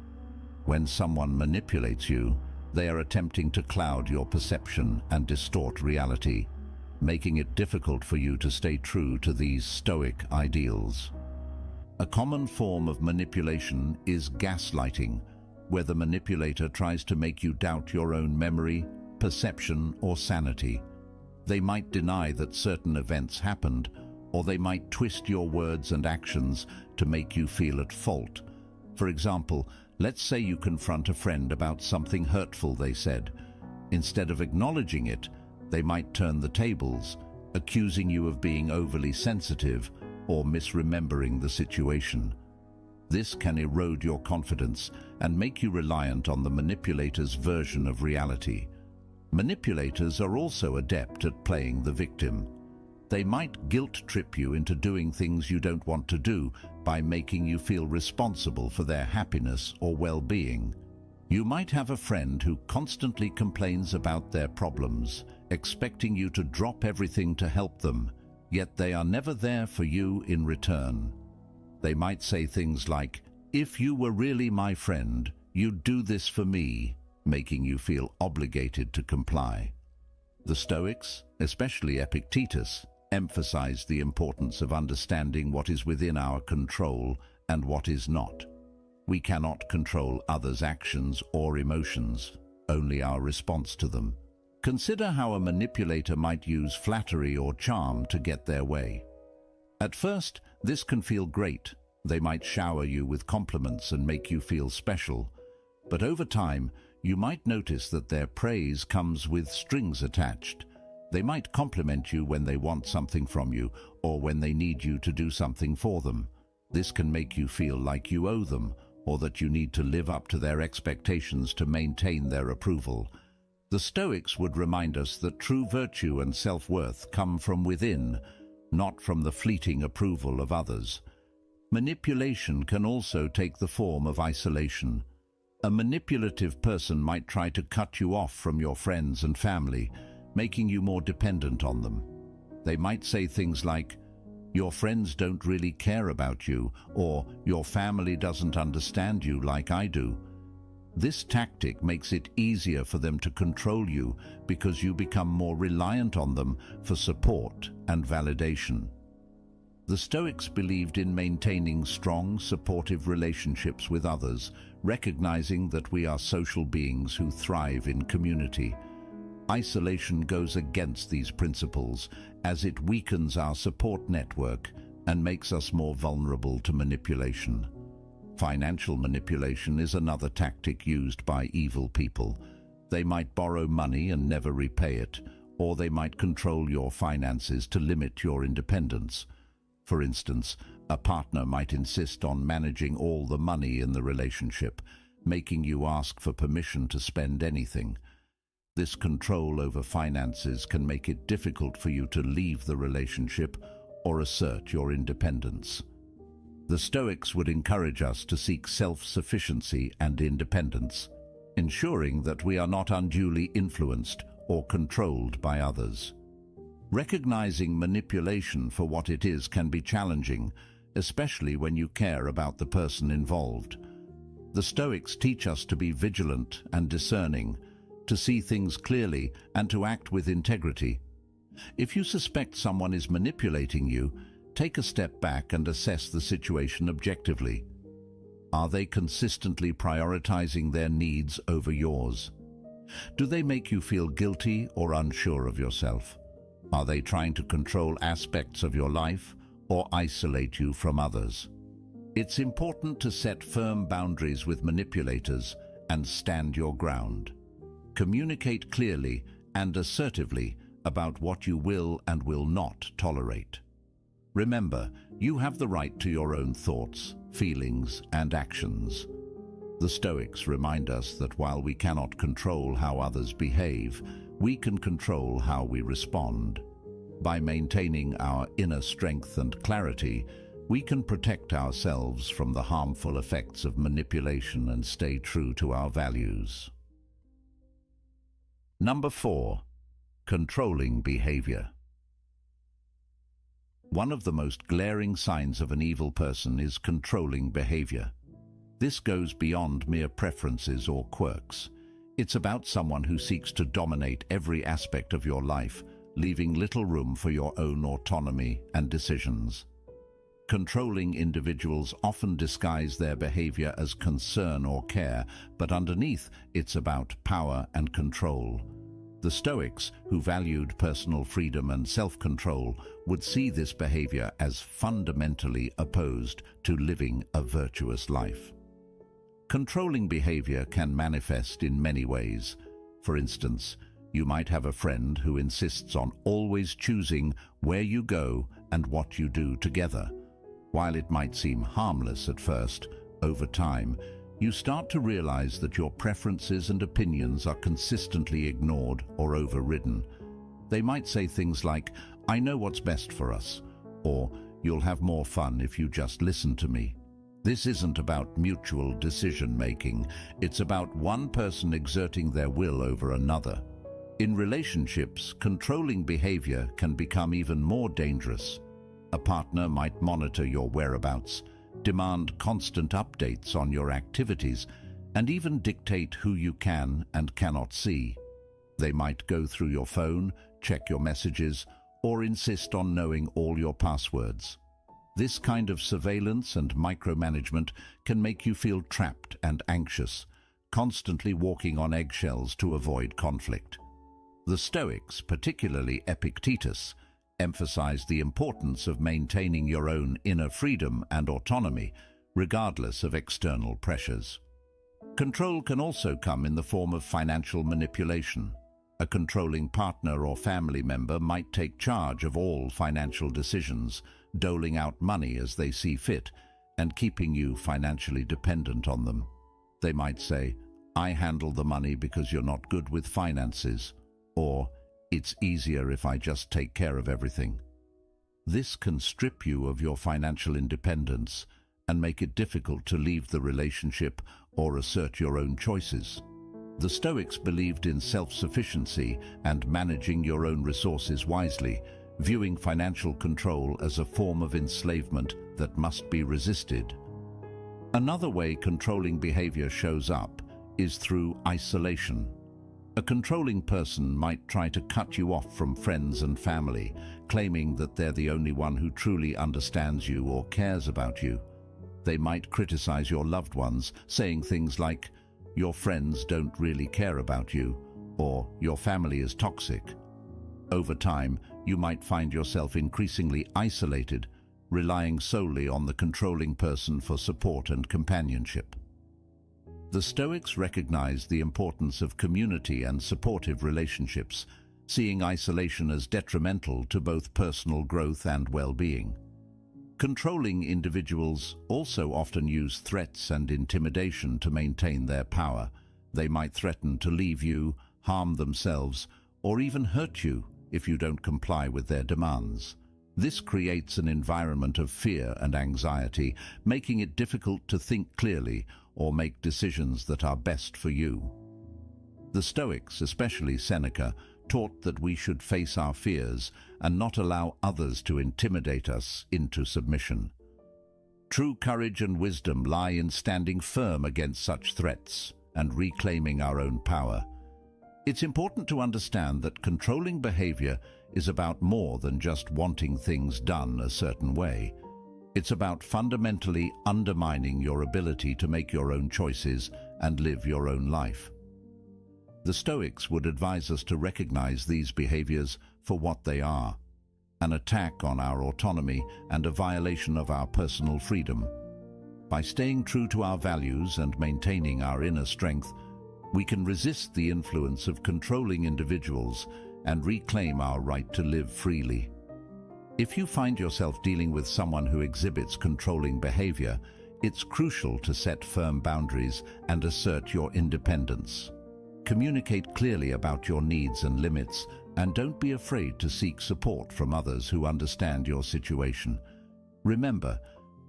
S1: When someone manipulates you, they are attempting to cloud your perception and distort reality, making it difficult for you to stay true to these Stoic ideals. A common form of manipulation is gaslighting, where the manipulator tries to make you doubt your own memory, perception, or sanity. They might deny that certain events happened, or they might twist your words and actions to make you feel at fault. For example, let's say you confront a friend about something hurtful they said. Instead of acknowledging it, they might turn the tables, accusing you of being overly sensitive or misremembering the situation. This can erode your confidence and make you reliant on the manipulator's version of reality. Manipulators are also adept at playing the victim. They might guilt-trip you into doing things you don't want to do by making you feel responsible for their happiness or well-being. You might have a friend who constantly complains about their problems, expecting you to drop everything to help them, yet they are never there for you in return. They might say things like, "If you were really my friend, you'd do this for me," making you feel obligated to comply. The Stoics, especially Epictetus, emphasized the importance of understanding what is within our control and what is not. We cannot control others' actions or emotions, only our response to them. Consider how a manipulator might use flattery or charm to get their way. At first, this can feel great. They might shower you with compliments and make you feel special. But over time, you might notice that their praise comes with strings attached. They might compliment you when they want something from you or when they need you to do something for them. This can make you feel like you owe them or that you need to live up to their expectations to maintain their approval. The Stoics would remind us that true virtue and self-worth come from within, not from the fleeting approval of others. Manipulation can also take the form of isolation. A manipulative person might try to cut you off from your friends and family, making you more dependent on them. They might say things like, "Your friends don't really care about you," or "Your family doesn't understand you like I do." This tactic makes it easier for them to control you because you become more reliant on them for support and validation. The Stoics believed in maintaining strong, supportive relationships with others, recognizing that we are social beings who thrive in community. Isolation goes against these principles as it weakens our support network and makes us more vulnerable to manipulation. Financial manipulation is another tactic used by evil people. They might borrow money and never repay it, or they might control your finances to limit your independence. For instance, a partner might insist on managing all the money in the relationship, making you ask for permission to spend anything. This control over finances can make it difficult for you to leave the relationship or assert your independence. The Stoics would encourage us to seek self-sufficiency and independence, ensuring that we are not unduly influenced or controlled by others. Recognizing manipulation for what it is can be challenging, especially when you care about the person involved. The Stoics teach us to be vigilant and discerning, to see things clearly and to act with integrity. If you suspect someone is manipulating you, take a step back and assess the situation objectively. Are they consistently prioritizing their needs over yours? Do they make you feel guilty or unsure of yourself? Are they trying to control aspects of your life or isolate you from others? It's important to set firm boundaries with manipulators and stand your ground. Communicate clearly and assertively about what you will and will not tolerate. Remember, you have the right to your own thoughts, feelings, and actions. The Stoics remind us that while we cannot control how others behave, we can control how we respond. By maintaining our inner strength and clarity, we can protect ourselves from the harmful effects of manipulation and stay true to our values. Number 4. Controlling behavior. One of the most glaring signs of an evil person is controlling behavior. This goes beyond mere preferences or quirks. It's about someone who seeks to dominate every aspect of your life, leaving little room for your own autonomy and decisions. Controlling individuals often disguise their behavior as concern or care, but underneath it's about power and control. The Stoics, who valued personal freedom and self-control, would see this behavior as fundamentally opposed to living a virtuous life. Controlling behavior can manifest in many ways. For instance, you might have a friend who insists on always choosing where you go and what you do together. While it might seem harmless at first, over time, you start to realize that your preferences and opinions are consistently ignored or overridden. They might say things like, "I know what's best for us," or "You'll have more fun if you just listen to me." This isn't about mutual decision-making. It's about one person exerting their will over another. In relationships, controlling behavior can become even more dangerous. A partner might monitor your whereabouts, demand constant updates on your activities, and even dictate who you can and cannot see. They might go through your phone, check your messages, or insist on knowing all your passwords. This kind of surveillance and micromanagement can make you feel trapped and anxious, constantly walking on eggshells to avoid conflict. The Stoics, particularly Epictetus, emphasized the importance of maintaining your own inner freedom and autonomy, regardless of external pressures. Control can also come in the form of financial manipulation. A controlling partner or family member might take charge of all financial decisions, doling out money as they see fit, and keeping you financially dependent on them. They might say, "I handle the money because you're not good with finances," or "It's easier if I just take care of everything." This can strip you of your financial independence and make it difficult to leave the relationship or assert your own choices. The Stoics believed in self-sufficiency and managing your own resources wisely, viewing financial control as a form of enslavement that must be resisted. Another way controlling behavior shows up is through isolation. A controlling person might try to cut you off from friends and family, claiming that they're the only one who truly understands you or cares about you. They might criticize your loved ones, saying things like, "Your friends don't really care about you," or "Your family is toxic." Over time, you might find yourself increasingly isolated, relying solely on the controlling person for support and companionship. The Stoics recognized the importance of community and supportive relationships, seeing isolation as detrimental to both personal growth and well-being. Controlling individuals also often use threats and intimidation to maintain their power. They might threaten to leave you, harm themselves, or even hurt you if you don't comply with their demands. This creates an environment of fear and anxiety, making it difficult to think clearly or make decisions that are best for you. The Stoics, especially Seneca, taught that we should face our fears and not allow others to intimidate us into submission. True courage and wisdom lie in standing firm against such threats and reclaiming our own power. It's important to understand that controlling behavior is about more than just wanting things done a certain way. It's about fundamentally undermining your ability to make your own choices and live your own life. The Stoics would advise us to recognize these behaviors for what they are: an attack on our autonomy and a violation of our personal freedom. By staying true to our values and maintaining our inner strength, we can resist the influence of controlling individuals and reclaim our right to live freely. If you find yourself dealing with someone who exhibits controlling behavior, it's crucial to set firm boundaries and assert your independence. Communicate clearly about your needs and limits, and don't be afraid to seek support from others who understand your situation. Remember,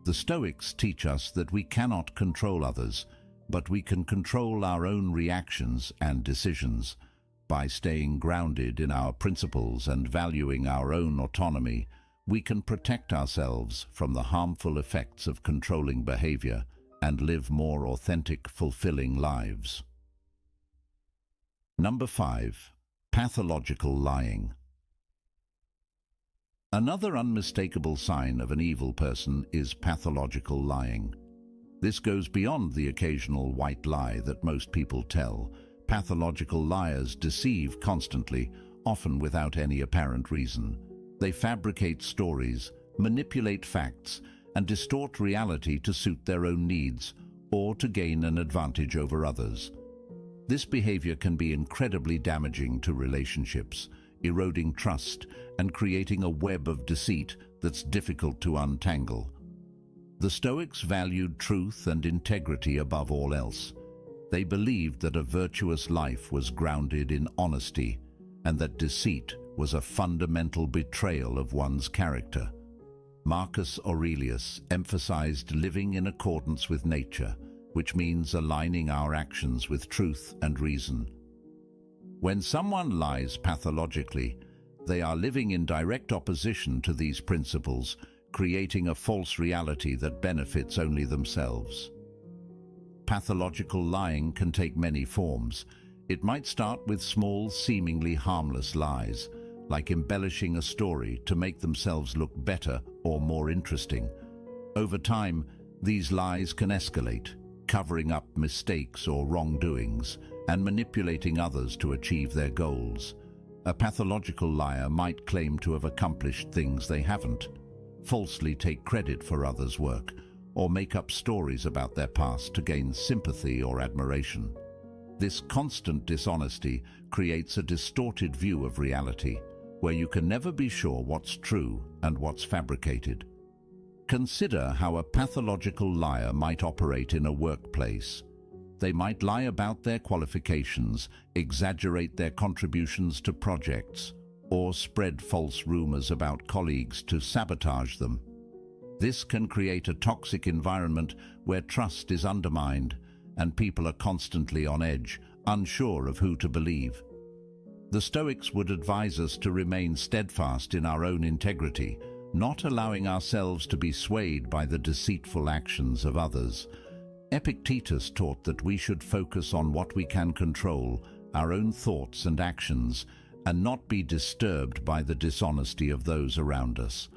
S1: the Stoics teach us that we cannot control others, but we can control our own reactions and decisions. By staying grounded in our principles and valuing our own autonomy, we can protect ourselves from the harmful effects of controlling behavior and live more authentic, fulfilling lives. Number 5. Pathological lying. Another unmistakable sign of an evil person is pathological lying. This goes beyond the occasional white lie that most people tell. Pathological liars deceive constantly, often without any apparent reason. They fabricate stories, manipulate facts, and distort reality to suit their own needs or to gain an advantage over others. This behavior can be incredibly damaging to relationships, eroding trust and creating a web of deceit that's difficult to untangle. The Stoics valued truth and integrity above all else. They believed that a virtuous life was grounded in honesty and that deceit was a fundamental betrayal of one's character. Marcus Aurelius emphasized living in accordance with nature, which means aligning our actions with truth and reason. When someone lies pathologically, they are living in direct opposition to these principles, creating a false reality that benefits only themselves. Pathological lying can take many forms. It might start with small, seemingly harmless lies, like embellishing a story to make themselves look better or more interesting. Over time, these lies can escalate, covering up mistakes or wrongdoings and manipulating others to achieve their goals. A pathological liar might claim to have accomplished things they haven't, falsely take credit for others' work, or make up stories about their past to gain sympathy or admiration. This constant dishonesty creates a distorted view of reality, where you can never be sure what's true and what's fabricated. Consider how a pathological liar might operate in a workplace. They might lie about their qualifications, exaggerate their contributions to projects, or spread false rumors about colleagues to sabotage them. This can create a toxic environment where trust is undermined and people are constantly on edge, unsure of who to believe. The Stoics would advise us to remain steadfast in our own integrity, not allowing ourselves to be swayed by the deceitful actions of others. Epictetus taught that we should focus on what we can control, our own thoughts and actions, and not be disturbed by the dishonesty of those around us.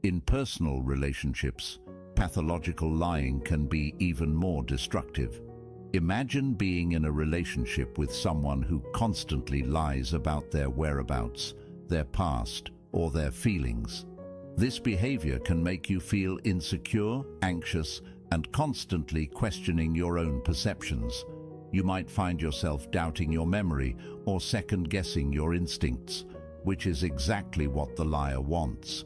S1: In personal relationships, pathological lying can be even more destructive. Imagine being in a relationship with someone who constantly lies about their whereabouts, their past, or their feelings. This behavior can make you feel insecure, anxious, and constantly questioning your own perceptions. You might find yourself doubting your memory or second-guessing your instincts, which is exactly what the liar wants.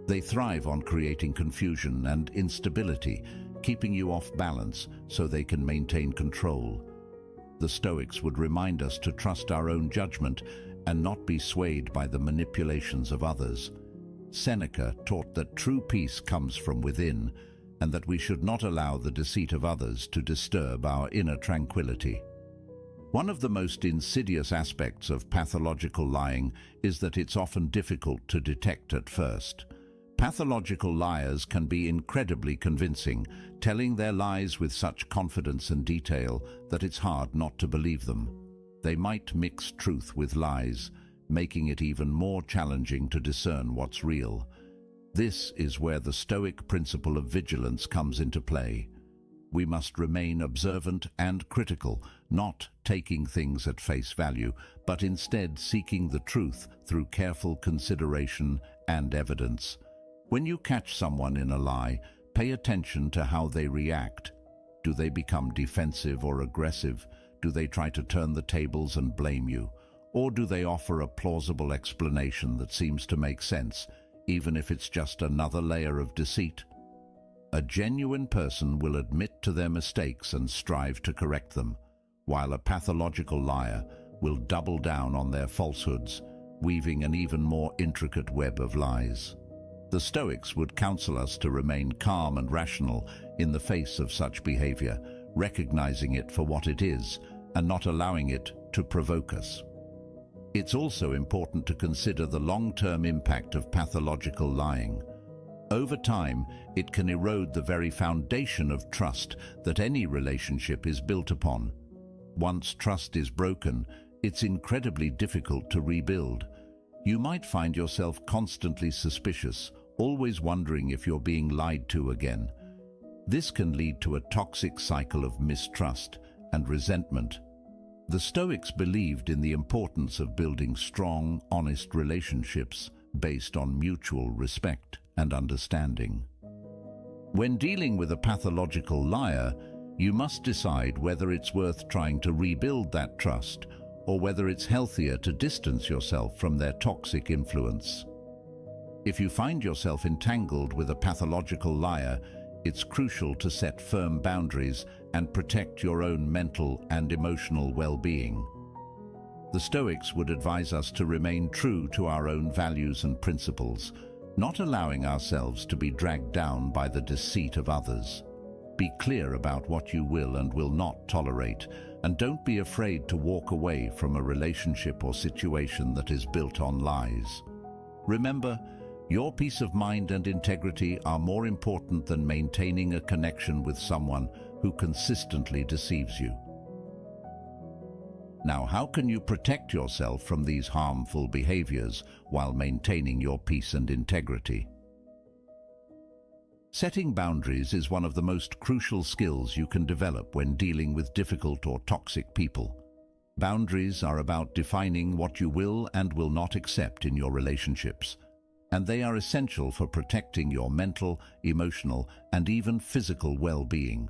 S1: They thrive on creating confusion and instability, keeping you off balance so they can maintain control. The Stoics would remind us to trust our own judgment and not be swayed by the manipulations of others. Seneca taught that true peace comes from within, and that we should not allow the deceit of others to disturb our inner tranquility. One of the most insidious aspects of pathological lying is that it's often difficult to detect at first. Pathological liars can be incredibly convincing, telling their lies with such confidence and detail that it's hard not to believe them. They might mix truth with lies, making it even more challenging to discern what's real. This is where the Stoic principle of vigilance comes into play. We must remain observant and critical, not taking things at face value, but instead seeking the truth through careful consideration and evidence. When you catch someone in a lie, pay attention to how they react. Do they become defensive or aggressive? Do they try to turn the tables and blame you? Or do they offer a plausible explanation that seems to make sense, even if it's just another layer of deceit? A genuine person will admit to their mistakes and strive to correct them, while a pathological liar will double down on their falsehoods, weaving an even more intricate web of lies. The Stoics would counsel us to remain calm and rational in the face of such behavior, recognizing it for what it is and not allowing it to provoke us. It's also important to consider the long-term impact of pathological lying. Over time, it can erode the very foundation of trust that any relationship is built upon. Once trust is broken, it's incredibly difficult to rebuild. You might find yourself constantly suspicious, always wondering if you're being lied to again. This can lead to a toxic cycle of mistrust and resentment. The Stoics believed in the importance of building strong, honest relationships based on mutual respect and understanding. When dealing with a pathological liar, you must decide whether it's worth trying to rebuild that trust or whether it's healthier to distance yourself from their toxic influence. If you find yourself entangled with a pathological liar, it's crucial to set firm boundaries and protect your own mental and emotional well-being. The Stoics would advise us to remain true to our own values and principles, not allowing ourselves to be dragged down by the deceit of others. Be clear about what you will and will not tolerate, and don't be afraid to walk away from a relationship or situation that is built on lies. Remember, your peace of mind and integrity are more important than maintaining a connection with someone who consistently deceives you. Now, how can you protect yourself from these harmful behaviors while maintaining your peace and integrity? Setting boundaries is one of the most crucial skills you can develop when dealing with difficult or toxic people. Boundaries are about defining what you will and will not accept in your relationships, and they are essential for protecting your mental, emotional, and even physical well-being.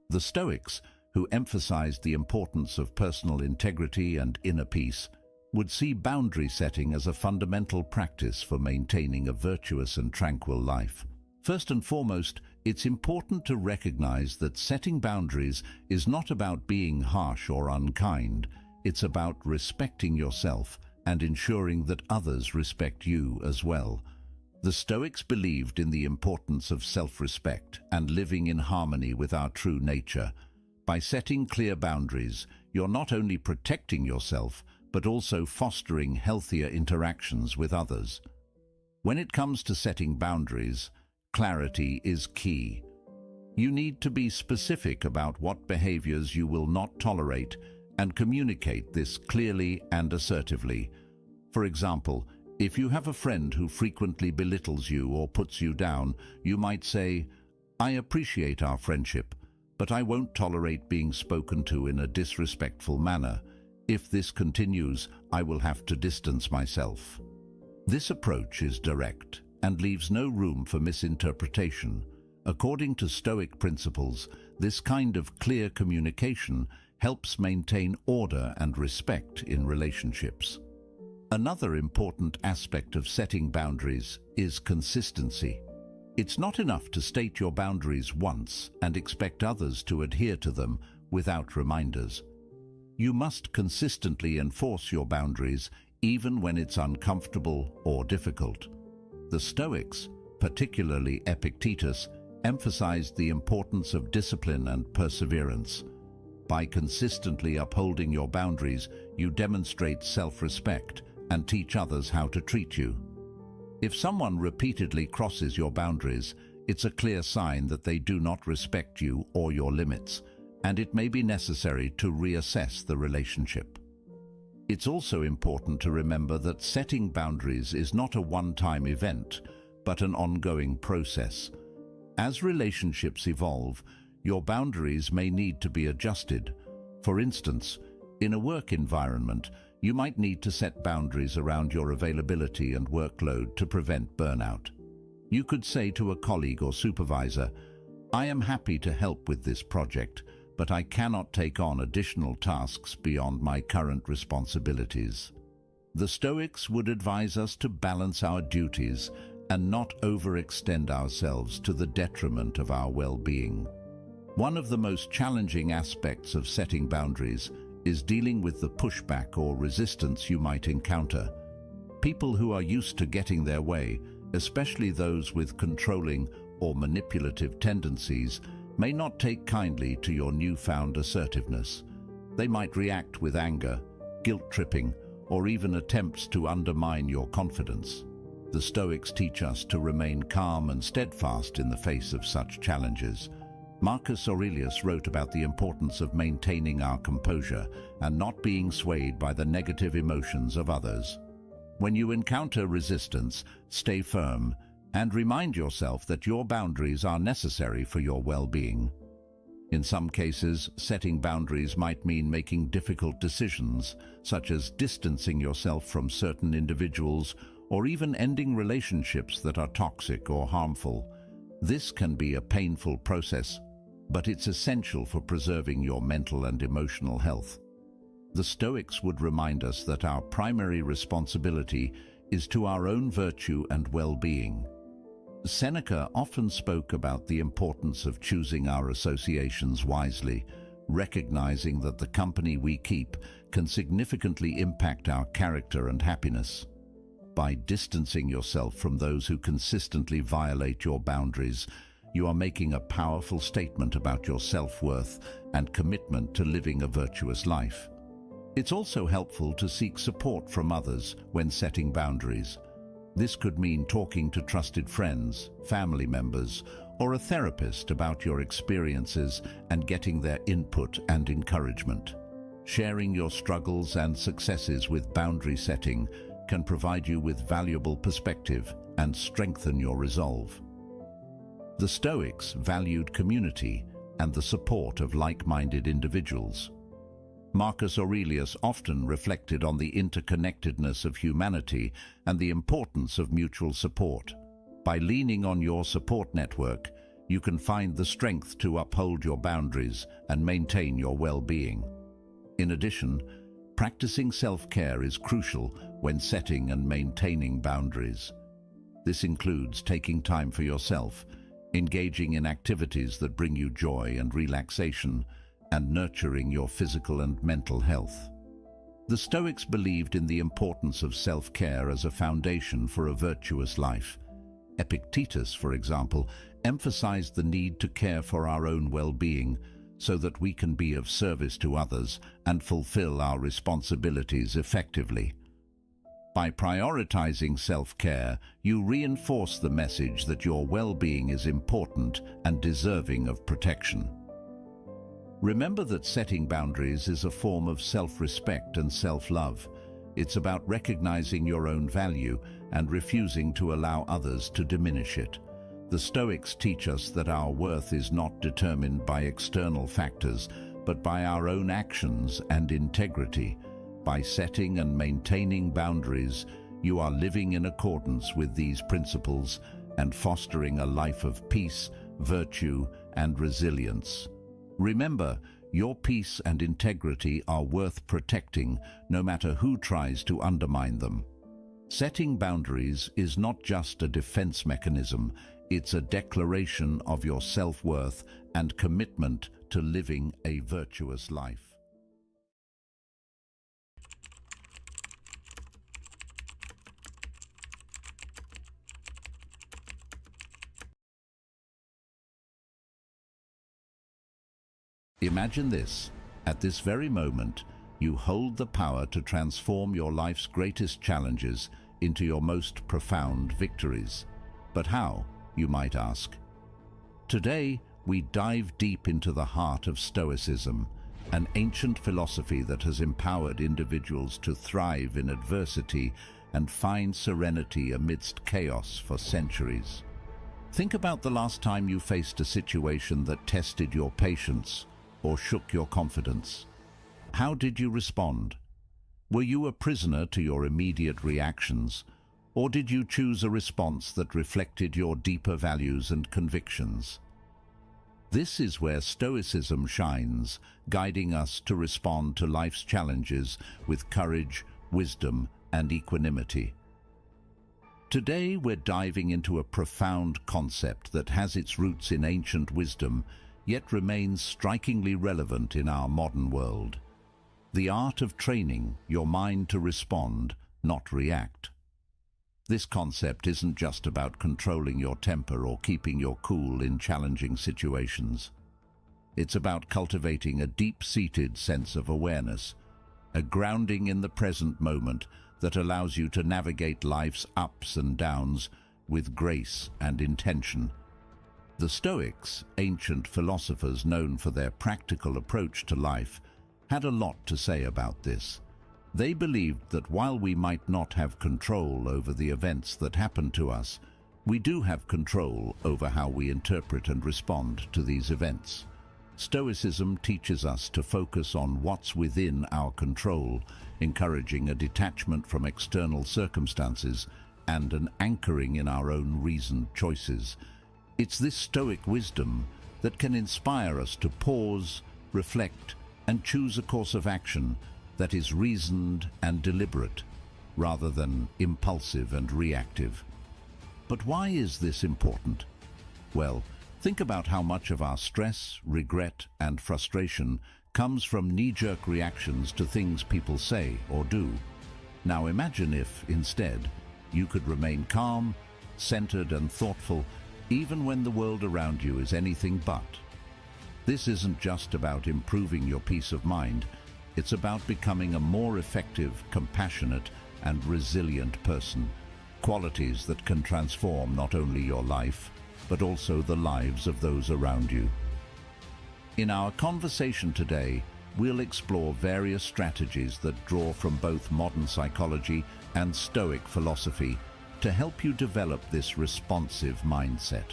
S1: The Stoics, who emphasized the importance of personal integrity and inner peace, would see boundary setting as a fundamental practice for maintaining a virtuous and tranquil life. First and foremost, it's important to recognize that setting boundaries is not about being harsh or unkind. It's about respecting yourself and ensuring that others respect you as well. The Stoics believed in the importance of self-respect and living in harmony with our true nature. By setting clear boundaries, you're not only protecting yourself, but also fostering healthier interactions with others. When it comes to setting boundaries, clarity is key. You need to be specific about what behaviors you will not tolerate and communicate this clearly and assertively. For example, if you have a friend who frequently belittles you or puts you down, you might say, "I appreciate our friendship, but I won't tolerate being spoken to in a disrespectful manner. If this continues, I will have to distance myself." This approach is direct and leaves no room for misinterpretation. According to Stoic principles, this kind of clear communication helps maintain order and respect in relationships. Another important aspect of setting boundaries is consistency. It's not enough to state your boundaries once and expect others to adhere to them without reminders. You must consistently enforce your boundaries even when it's uncomfortable or difficult. The Stoics, particularly Epictetus, emphasized the importance of discipline and perseverance. By consistently upholding your boundaries, you demonstrate self-respect and teach others how to treat you. If someone repeatedly crosses your boundaries, it's a clear sign that they do not respect you or your limits, and it may be necessary to reassess the relationship. It's also important to remember that setting boundaries is not a one-time event, but an ongoing process. As relationships evolve, your boundaries may need to be adjusted. For instance, in a work environment, you might need to set boundaries around your availability and workload to prevent burnout. You could say to a colleague or supervisor, "I am happy to help with this project, but I cannot take on additional tasks beyond my current responsibilities." The Stoics would advise us to balance our duties and not overextend ourselves to the detriment of our well-being. One of the most challenging aspects of setting boundaries is dealing with the pushback or resistance you might encounter. People who are used to getting their way, especially those with controlling or manipulative tendencies, may not take kindly to your newfound assertiveness. They might react with anger, guilt-tripping, or even attempts to undermine your confidence. The Stoics teach us to remain calm and steadfast in the face of such challenges. Marcus Aurelius wrote about the importance of maintaining our composure and not being swayed by the negative emotions of others. When you encounter resistance, stay firm and remind yourself that your boundaries are necessary for your well-being. In some cases, setting boundaries might mean making difficult decisions, such as distancing yourself from certain individuals or even ending relationships that are toxic or harmful. This can be a painful process, but it's essential for preserving your mental and emotional health. The Stoics would remind us that our primary responsibility is to our own virtue and well-being. Seneca often spoke about the importance of choosing our associations wisely, recognizing that the company we keep can significantly impact our character and happiness. By distancing yourself from those who consistently violate your boundaries, you are making a powerful statement about your self-worth and commitment to living a virtuous life. It's also helpful to seek support from others when setting boundaries. This could mean talking to trusted friends, family members, or a therapist about your experiences and getting their input and encouragement. Sharing your struggles and successes with boundary setting can provide you with valuable perspective and strengthen your resolve. The Stoics valued community and the support of like-minded individuals. Marcus Aurelius often reflected on the interconnectedness of humanity and the importance of mutual support. By leaning on your support network, you can find the strength to uphold your boundaries and maintain your well-being. In addition, practicing self-care is crucial when setting and maintaining boundaries. This includes taking time for yourself, engaging in activities that bring you joy and relaxation, and nurturing your physical and mental health. The Stoics believed in the importance of self-care as a foundation for a virtuous life. Epictetus, for example, emphasized the need to care for our own well-being so that we can be of service to others and fulfill our responsibilities effectively. By prioritizing self-care, you reinforce the message that your well-being is important and deserving of protection. Remember that setting boundaries is a form of self-respect and self-love. It's about recognizing your own value and refusing to allow others to diminish it. The Stoics teach us that our worth is not determined by external factors, but by our own actions and integrity. By setting and maintaining boundaries, you are living in accordance with these principles and fostering a life of peace, virtue, and resilience. Remember, your peace and integrity are worth protecting, no matter who tries to undermine them. Setting boundaries is not just a defense mechanism, it's a declaration of your self-worth and commitment to living a virtuous life. Imagine this. At this very moment, you hold the power to transform your life's greatest challenges into your most profound victories. But how, you might ask? Today, we dive deep into the heart of Stoicism, an ancient philosophy that has empowered individuals to thrive in adversity and find serenity amidst chaos for centuries. Think about the last time you faced a situation that tested your patience or shook your confidence. How did you respond? Were you a prisoner to your immediate reactions, or did you choose a response that reflected your deeper values and convictions? This is where Stoicism shines, guiding us to respond to life's challenges with courage, wisdom, and equanimity. Today, we're diving into a profound concept that has its roots in ancient wisdom, yet remains strikingly relevant in our modern world. The art of training your mind to respond, not react. This concept isn't just about controlling your temper or keeping your cool in challenging situations. It's about cultivating a deep-seated sense of awareness, a grounding in the present moment that allows you to navigate life's ups and downs with grace and intention. The Stoics, ancient philosophers known for their practical approach to life, had a lot to say about this. They believed that while we might not have control over the events that happen to us, we do have control over how we interpret and respond to these events. Stoicism teaches us to focus on what's within our control, encouraging a detachment from external circumstances and an anchoring in our own reasoned choices. It's this Stoic wisdom that can inspire us to pause, reflect, and choose a course of action that is reasoned and deliberate, rather than impulsive and reactive. But why is this important? Well, think about how much of our stress, regret, and frustration comes from knee-jerk reactions to things people say or do. Now imagine if, instead, you could remain calm, centered, and thoughtful, even when the world around you is anything but. This isn't just about improving your peace of mind, it's about becoming a more effective, compassionate, and resilient person, qualities that can transform not only your life, but also the lives of those around you. In our conversation today, we'll explore various strategies that draw from both modern psychology and Stoic philosophy to help you develop this responsive mindset.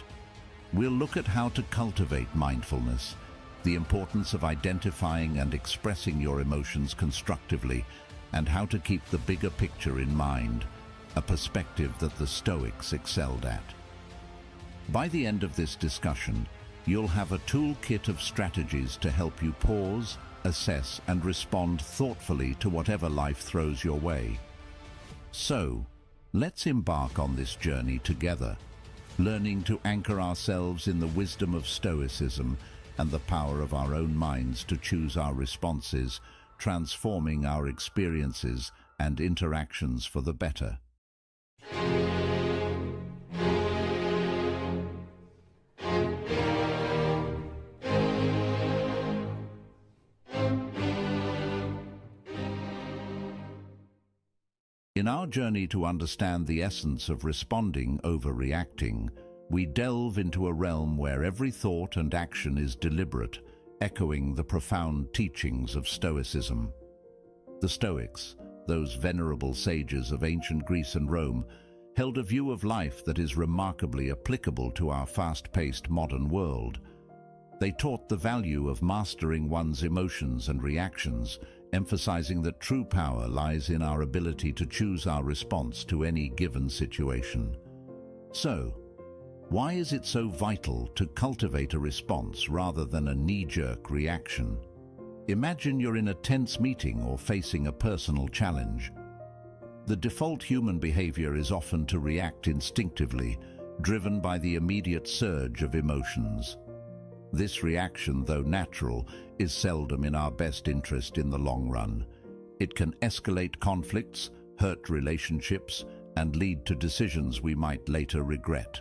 S1: We'll look at how to cultivate mindfulness, the importance of identifying and expressing your emotions constructively, and how to keep the bigger picture in mind, a perspective that the Stoics excelled at. By the end of this discussion, you'll have a toolkit of strategies to help you pause, assess, and respond thoughtfully to whatever life throws your way. So, let's embark on this journey together, learning to anchor ourselves in the wisdom of Stoicism and the power of our own minds to choose our responses, transforming our experiences and interactions for the better. In our journey to understand the essence of responding over reacting, we delve into a realm where every thought and action is deliberate, echoing the profound teachings of Stoicism. The Stoics, those venerable sages of ancient Greece and Rome, held a view of life that is remarkably applicable to our fast-paced modern world. They taught the value of mastering one's emotions and reactions, emphasizing that true power lies in our ability to choose our response to any given situation. So, why is it so vital to cultivate a response rather than a knee-jerk reaction? Imagine you're in a tense meeting or facing a personal challenge. The default human behavior is often to react instinctively, driven by the immediate surge of emotions. This reaction, though natural, is seldom in our best interest in the long run. It can escalate conflicts, hurt relationships, and lead to decisions we might later regret.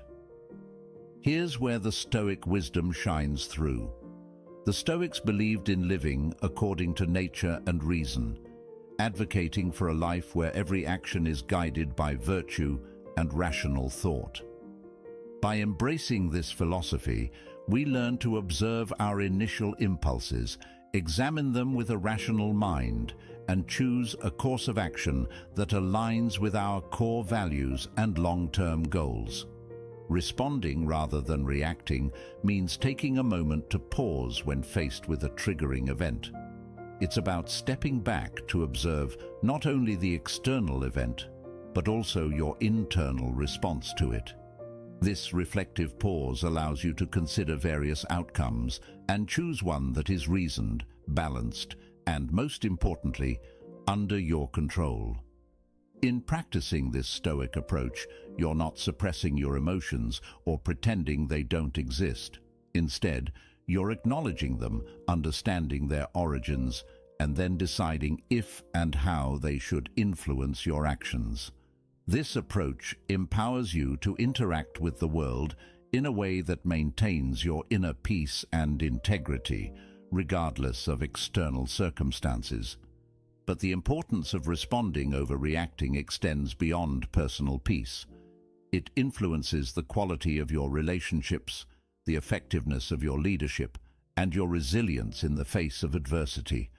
S1: Here's where the Stoic wisdom shines through. The Stoics believed in living according to nature and reason, advocating for a life where every action is guided by virtue and rational thought. By embracing this philosophy, we learn to observe our initial impulses, examine them with a rational mind, and choose a course of action that aligns with our core values and long-term goals. Responding rather than reacting means taking a moment to pause when faced with a triggering event. It's about stepping back to observe not only the external event, but also your internal response to it. This reflective pause allows you to consider various outcomes and choose one that is reasoned, balanced, and most importantly, under your control. In practicing this Stoic approach, you're not suppressing your emotions or pretending they don't exist. Instead, you're acknowledging them, understanding their origins, and then deciding if and how they should influence your actions. This approach empowers you to interact with the world in a way that maintains your inner peace and integrity, regardless of external circumstances. But the importance of responding over reacting extends beyond personal peace. It influences the quality of your relationships, the effectiveness of your leadership, and your resilience in the face of adversity.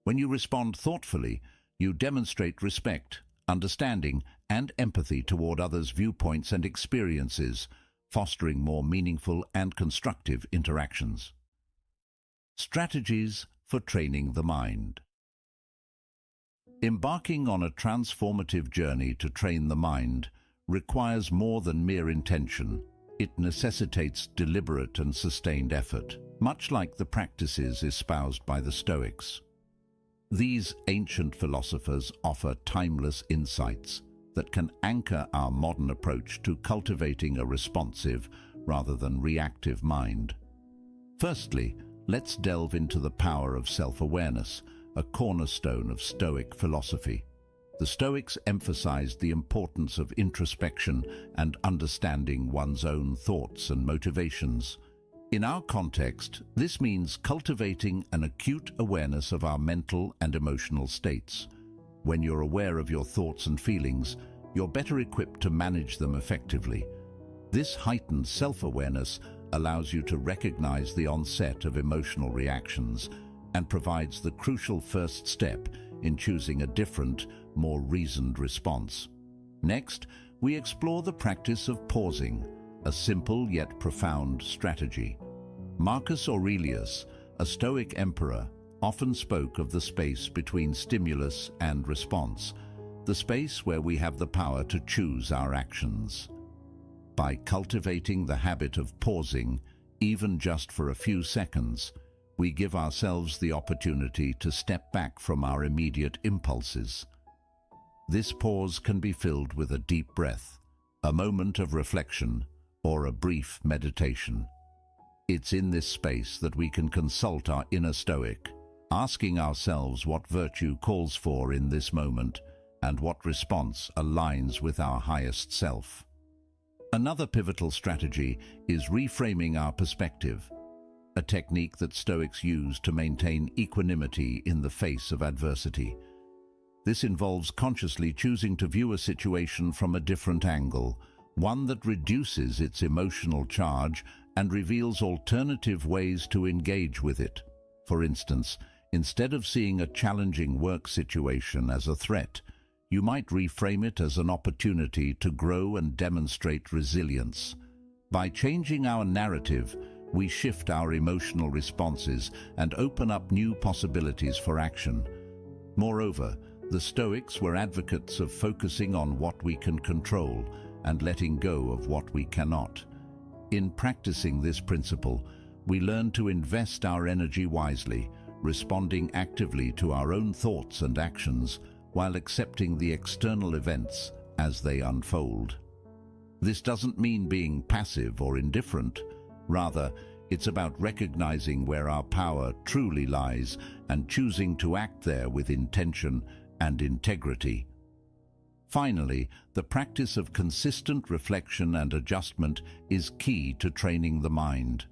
S1: When you respond thoughtfully, you demonstrate respect, understanding, and empathy toward others' viewpoints and experiences, fostering more meaningful and constructive interactions. Strategies for training the mind. Embarking on a transformative journey to train the mind requires more than mere intention. It necessitates deliberate and sustained effort, much like the practices espoused by the Stoics. These ancient philosophers offer timeless insights that can anchor our modern approach to cultivating a responsive rather than reactive mind. Firstly, let's delve into the power of self-awareness, a cornerstone of Stoic philosophy. The Stoics emphasized the importance of introspection and understanding one's own thoughts and motivations. In our context, this means cultivating an acute awareness of our mental and emotional states. When you're aware of your thoughts and feelings, you're better equipped to manage them effectively. This heightened self-awareness allows you to recognize the onset of emotional reactions and provides the crucial first step in choosing a different, more reasoned response. Next, we explore the practice of pausing, a simple yet profound strategy. Marcus Aurelius, a Stoic emperor, often spoke of the space between stimulus and response, the space where we have the power to choose our actions. By cultivating the habit of pausing, even just for a few seconds, we give ourselves the opportunity to step back from our immediate impulses. This pause can be filled with a deep breath, a moment of reflection, or a brief meditation. It's in this space that we can consult our inner Stoic, asking ourselves what virtue calls for in this moment and what response aligns with our highest self. Another pivotal strategy is reframing our perspective, a technique that Stoics use to maintain equanimity in the face of adversity. This involves consciously choosing to view a situation from a different angle, one that reduces its emotional charge and reveals alternative ways to engage with it. For instance, instead of seeing a challenging work situation as a threat, you might reframe it as an opportunity to grow and demonstrate resilience. By changing our narrative, we shift our emotional responses and open up new possibilities for action. Moreover, the Stoics were advocates of focusing on what we can control and letting go of what we cannot. In practicing this principle, we learn to invest our energy wisely, responding actively to our own thoughts and actions while accepting the external events as they unfold. This doesn't mean being passive or indifferent. Rather, it's about recognizing where our power truly lies and choosing to act there with intention and integrity. Finally, the practice of consistent reflection and adjustment is key to training the mind.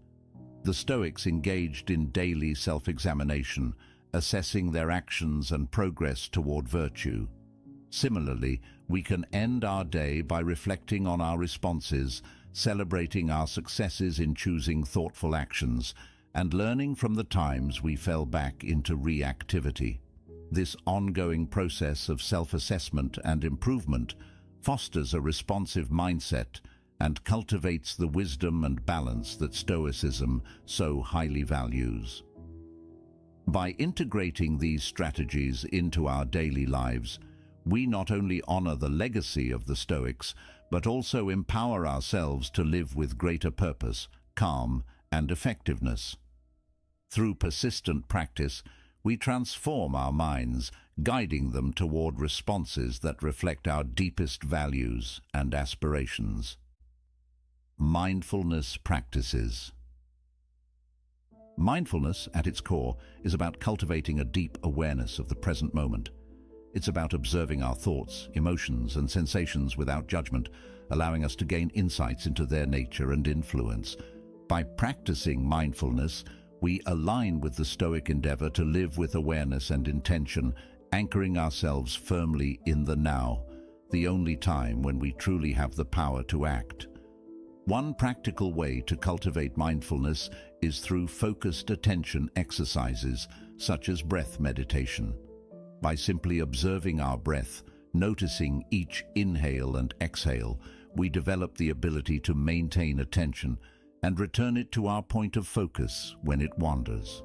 S1: The Stoics engaged in daily self-examination, assessing their actions and progress toward virtue. Similarly, we can end our day by reflecting on our responses, celebrating our successes in choosing thoughtful actions, and learning from the times we fell back into reactivity. This ongoing process of self-assessment and improvement fosters a responsive mindset and cultivates the wisdom and balance that Stoicism so highly values. By integrating these strategies into our daily lives, we not only honor the legacy of the Stoics, but also empower ourselves to live with greater purpose, calm, and effectiveness. Through persistent practice, we transform our minds, guiding them toward responses that reflect our deepest values and aspirations. Mindfulness practices. Mindfulness, at its core, is about cultivating a deep awareness of the present moment. It's about observing our thoughts, emotions, and sensations without judgment, allowing us to gain insights into their nature and influence. By practicing mindfulness, we align with the Stoic endeavor to live with awareness and intention, anchoring ourselves firmly in the now, the only time when we truly have the power to act. One practical way to cultivate mindfulness is through focused attention exercises, such as breath meditation. By simply observing our breath, noticing each inhale and exhale, we develop the ability to maintain attention and return it to our point of focus when it wanders.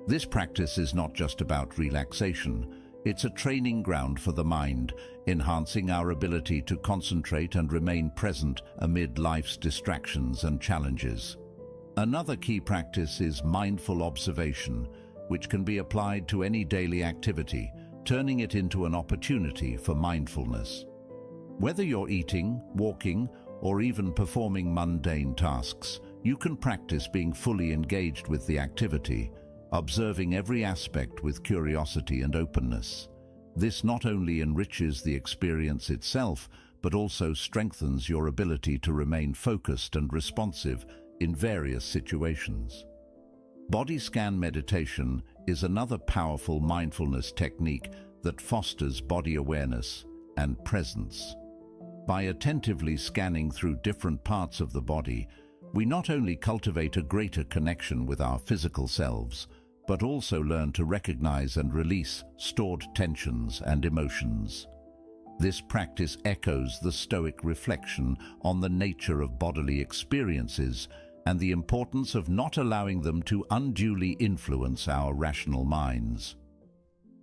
S1: This practice is not just about relaxation, it's a training ground for the mind, enhancing our ability to concentrate and remain present amid life's distractions and challenges. Another key practice is mindful observation, which can be applied to any daily activity, turning it into an opportunity for mindfulness. Whether you're eating, walking, or even performing mundane tasks, you can practice being fully engaged with the activity, observing every aspect with curiosity and openness. This not only enriches the experience itself, but also strengthens your ability to remain focused and responsive in various situations. Body scan meditation is another powerful mindfulness technique that fosters body awareness and presence. By attentively scanning through different parts of the body, we not only cultivate a greater connection with our physical selves, but also learn to recognize and release stored tensions and emotions. This practice echoes the Stoic reflection on the nature of bodily experiences and the importance of not allowing them to unduly influence our rational minds.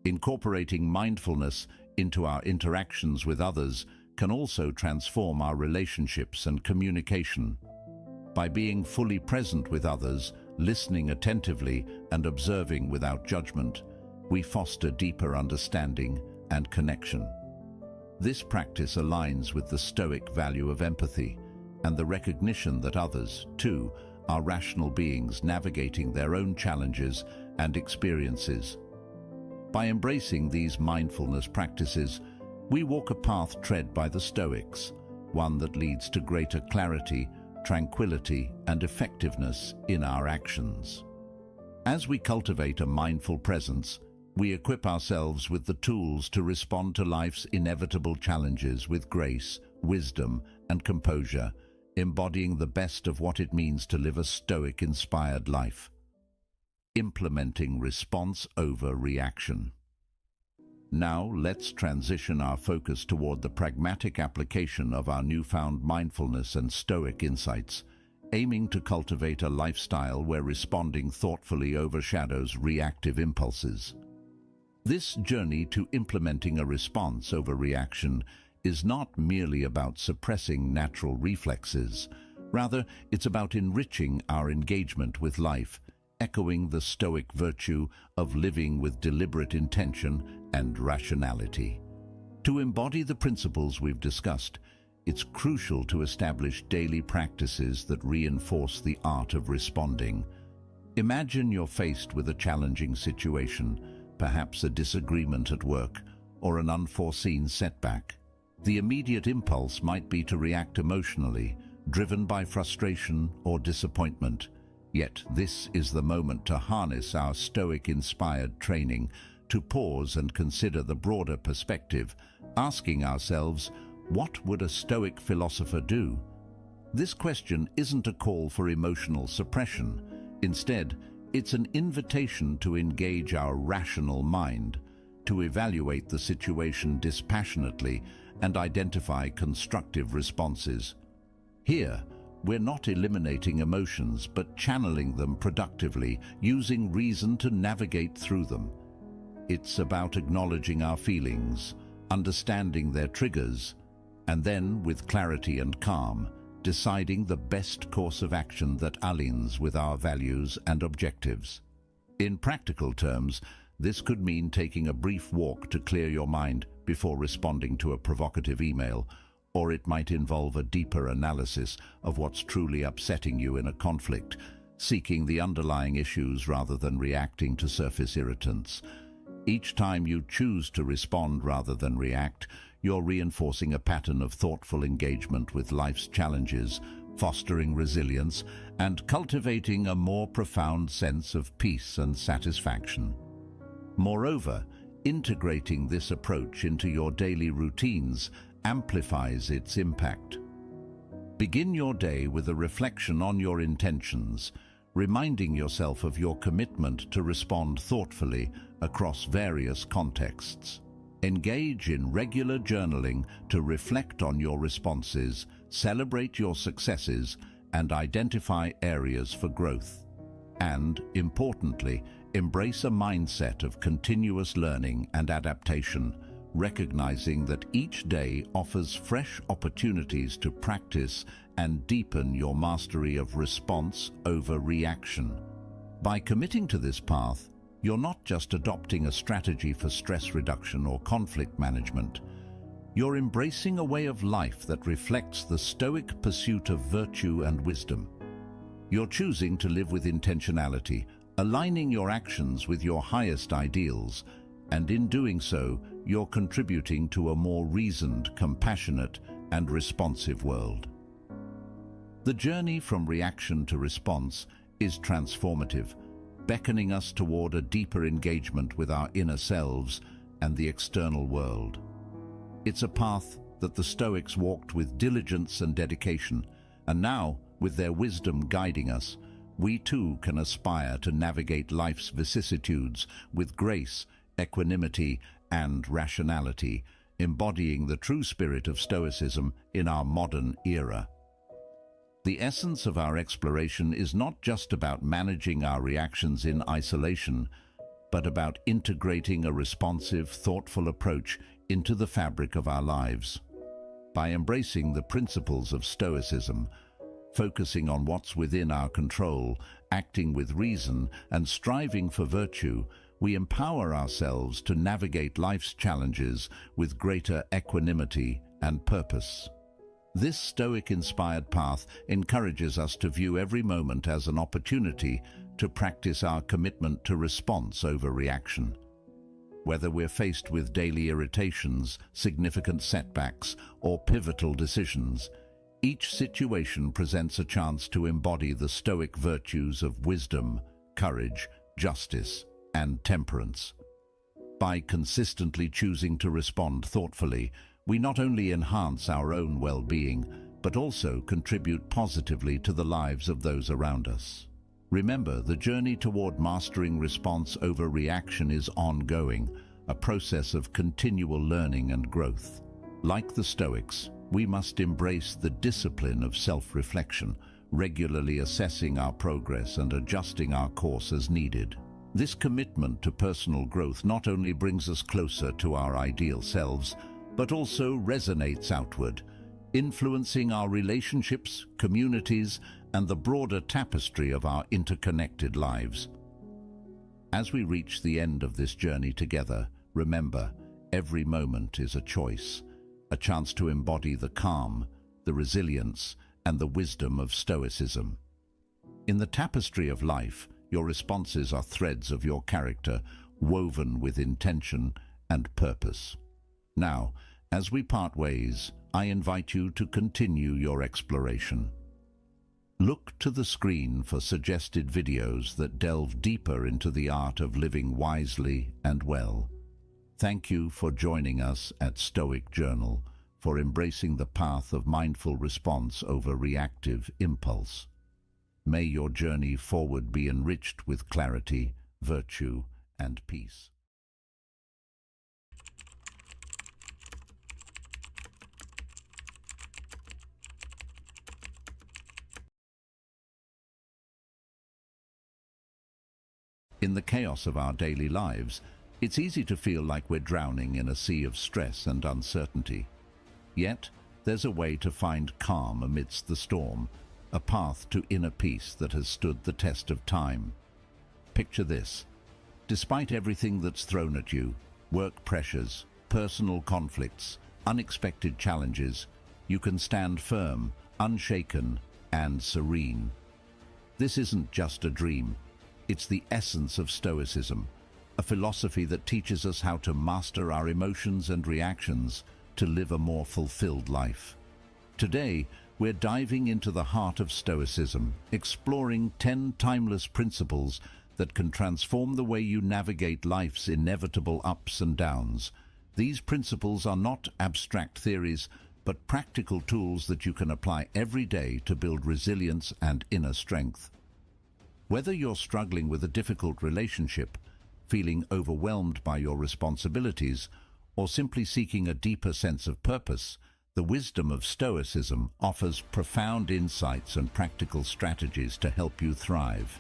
S1: Incorporating mindfulness into our interactions with others can also transform our relationships and communication. By being fully present with others, listening attentively, and observing without judgment, we foster deeper understanding and connection. This practice aligns with the Stoic value of empathy and the recognition that others, too, are rational beings navigating their own challenges and experiences. By embracing these mindfulness practices, we walk a path tread by the Stoics, one that leads to greater clarity, tranquility, and effectiveness in our actions. As we cultivate a mindful presence, we equip ourselves with the tools to respond to life's inevitable challenges with grace, wisdom, and composure, embodying the best of what it means to live a Stoic-inspired life. Implementing response over reaction. Now let's transition our focus toward the pragmatic application of our newfound mindfulness and Stoic insights, aiming to cultivate a lifestyle where responding thoughtfully overshadows reactive impulses. This journey to implementing a response over reaction is not merely about suppressing natural reflexes. Rather, it's about enriching our engagement with life, echoing the Stoic virtue of living with deliberate intention and rationality. To embody the principles we've discussed, it's crucial to establish daily practices that reinforce the art of responding. Imagine you're faced with a challenging situation, perhaps a disagreement at work or an unforeseen setback. The immediate impulse might be to react emotionally, driven by frustration or disappointment. Yet this is the moment to harness our Stoic-inspired training, to pause and consider the broader perspective, asking ourselves, what would a Stoic philosopher do? This question isn't a call for emotional suppression. Instead, it's an invitation to engage our rational mind, to evaluate the situation dispassionately and identify constructive responses. Here, we're not eliminating emotions but channeling them productively, using reason to navigate through them. It's about acknowledging our feelings, understanding their triggers, and then, with clarity and calm, deciding the best course of action that aligns with our values and objectives. In practical terms, this could mean taking a brief walk to clear your mind before responding to a provocative email, or it might involve a deeper analysis of what's truly upsetting you in a conflict, seeking the underlying issues rather than reacting to surface irritants. Each time you choose to respond rather than react, you're reinforcing a pattern of thoughtful engagement with life's challenges, fostering resilience, and cultivating a more profound sense of peace and satisfaction. Moreover, integrating this approach into your daily routines amplifies its impact. Begin your day with a reflection on your intentions, reminding yourself of your commitment to respond thoughtfully across various contexts. Engage in regular journaling to reflect on your responses, celebrate your successes, and identify areas for growth. And, importantly, embrace a mindset of continuous learning and adaptation, recognizing that each day offers fresh opportunities to practice and deepen your mastery of response over reaction. By committing to this path, you're not just adopting a strategy for stress reduction or conflict management. You're embracing a way of life that reflects the Stoic pursuit of virtue and wisdom. You're choosing to live with intentionality, aligning your actions with your highest ideals, and in doing so, you're contributing to a more reasoned, compassionate, and responsive world. The journey from reaction to response is transformative, beckoning us toward a deeper engagement with our inner selves and the external world. It's a path that the Stoics walked with diligence and dedication, and now, with their wisdom guiding us, we too can aspire to navigate life's vicissitudes with grace, equanimity, and rationality, embodying the true spirit of Stoicism in our modern era. The essence of our exploration is not just about managing our reactions in isolation, but about integrating a responsive, thoughtful approach into the fabric of our lives. By embracing the principles of Stoicism, focusing on what's within our control, acting with reason, and striving for virtue, we empower ourselves to navigate life's challenges with greater equanimity and purpose. This Stoic-inspired path encourages us to view every moment as an opportunity to practice our commitment to response over reaction. Whether we're faced with daily irritations, significant setbacks, or pivotal decisions, each situation presents a chance to embody the Stoic virtues of wisdom, courage, justice, and temperance. By consistently choosing to respond thoughtfully, we not only enhance our own well-being, but also contribute positively to the lives of those around us. Remember, the journey toward mastering response over reaction is ongoing, a process of continual learning and growth. Like the Stoics, we must embrace the discipline of self-reflection, regularly assessing our progress and adjusting our course as needed. This commitment to personal growth not only brings us closer to our ideal selves, but also resonates outward, influencing our relationships, communities, and the broader tapestry of our interconnected lives. As we reach the end of this journey together, remember, every moment is a choice, a chance to embody the calm, the resilience, and the wisdom of Stoicism. In the tapestry of life, your responses are threads of your character, woven with intention and purpose. Now, as we part ways, I invite you to continue your exploration. Look to the screen for suggested videos that delve deeper into the art of living wisely and well. Thank you for joining us at Stoic Journal, for embracing the path of mindful response over reactive impulse. May your journey forward be enriched with clarity, virtue, and peace. In the chaos of our daily lives, it's easy to feel like we're drowning in a sea of stress and uncertainty. Yet, there's a way to find calm amidst the storm, a path to inner peace that has stood the test of time. Picture this. Despite everything that's thrown at you, work pressures, personal conflicts, unexpected challenges, you can stand firm, unshaken, and serene. This isn't just a dream. It's the essence of Stoicism, a philosophy that teaches us how to master our emotions and reactions to live a more fulfilled life. Today, we're diving into the heart of Stoicism, exploring 10 timeless principles that can transform the way you navigate life's inevitable ups and downs. These principles are not abstract theories, but practical tools that you can apply every day to build resilience and inner strength. Whether you're struggling with a difficult relationship, feeling overwhelmed by your responsibilities, or simply seeking a deeper sense of purpose, the wisdom of Stoicism offers profound insights and practical strategies to help you thrive.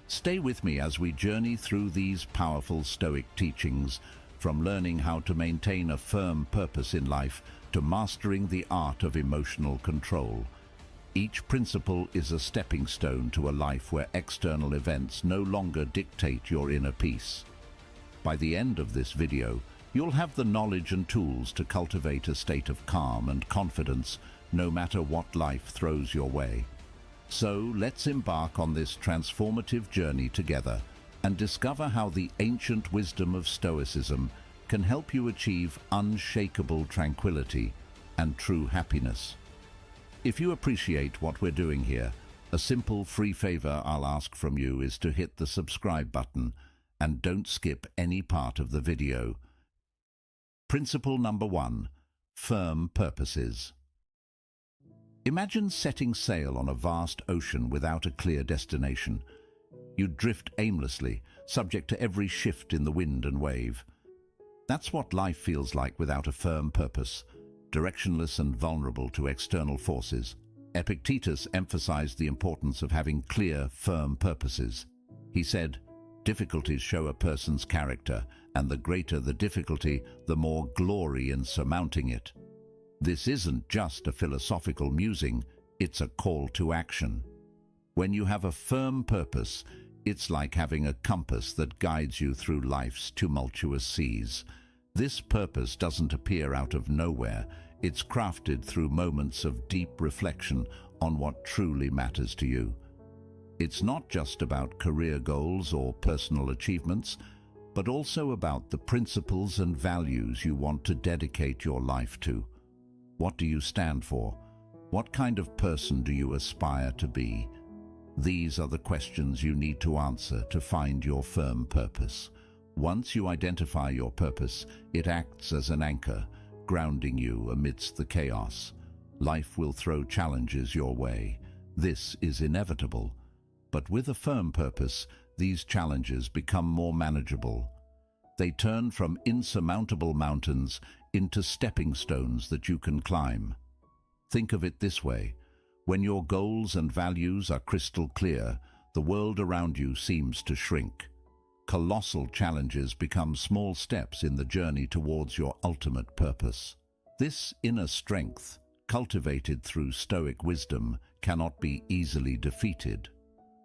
S1: Stay with me as we journey through these powerful Stoic teachings, from learning how to maintain a firm purpose in life to mastering the art of emotional control. Each principle is a stepping stone to a life where external events no longer dictate your inner peace. By the end of this video, you'll have the knowledge and tools to cultivate a state of calm and confidence no matter what life throws your way. So let's embark on this transformative journey together and discover how the ancient wisdom of Stoicism can help you achieve unshakable tranquility and true happiness. If you appreciate what we're doing here, a simple free favor I'll ask from you is to hit the subscribe button and don't skip any part of the video. Principle number 1: firm purposes. Imagine setting sail on a vast ocean without a clear destination. You'd drift aimlessly, subject to every shift in the wind and wave. That's what life feels like without a firm purpose, directionless and vulnerable to external forces. Epictetus emphasized the importance of having clear, firm purposes. He said, "Difficulties show a person's character, and the greater the difficulty, the more glory in surmounting it." This isn't just a philosophical musing, it's a call to action. When you have a firm purpose, it's like having a compass that guides you through life's tumultuous seas. This purpose doesn't appear out of nowhere. It's crafted through moments of deep reflection on what truly matters to you. It's not just about career goals or personal achievements, but also about the principles and values you want to dedicate your life to. What do you stand for? What kind of person do you aspire to be? These are the questions you need to answer to find your firm purpose. Once you identify your purpose, it acts as an anchor, grounding you amidst the chaos. Life will throw challenges your way. This is inevitable. But with a firm purpose, these challenges become more manageable. They turn from insurmountable mountains into stepping stones that you can climb. Think of it this way. When your goals and values are crystal clear, the world around you seems to shrink. Colossal challenges become small steps in the journey towards your ultimate purpose. This inner strength, cultivated through Stoic wisdom, cannot be easily defeated.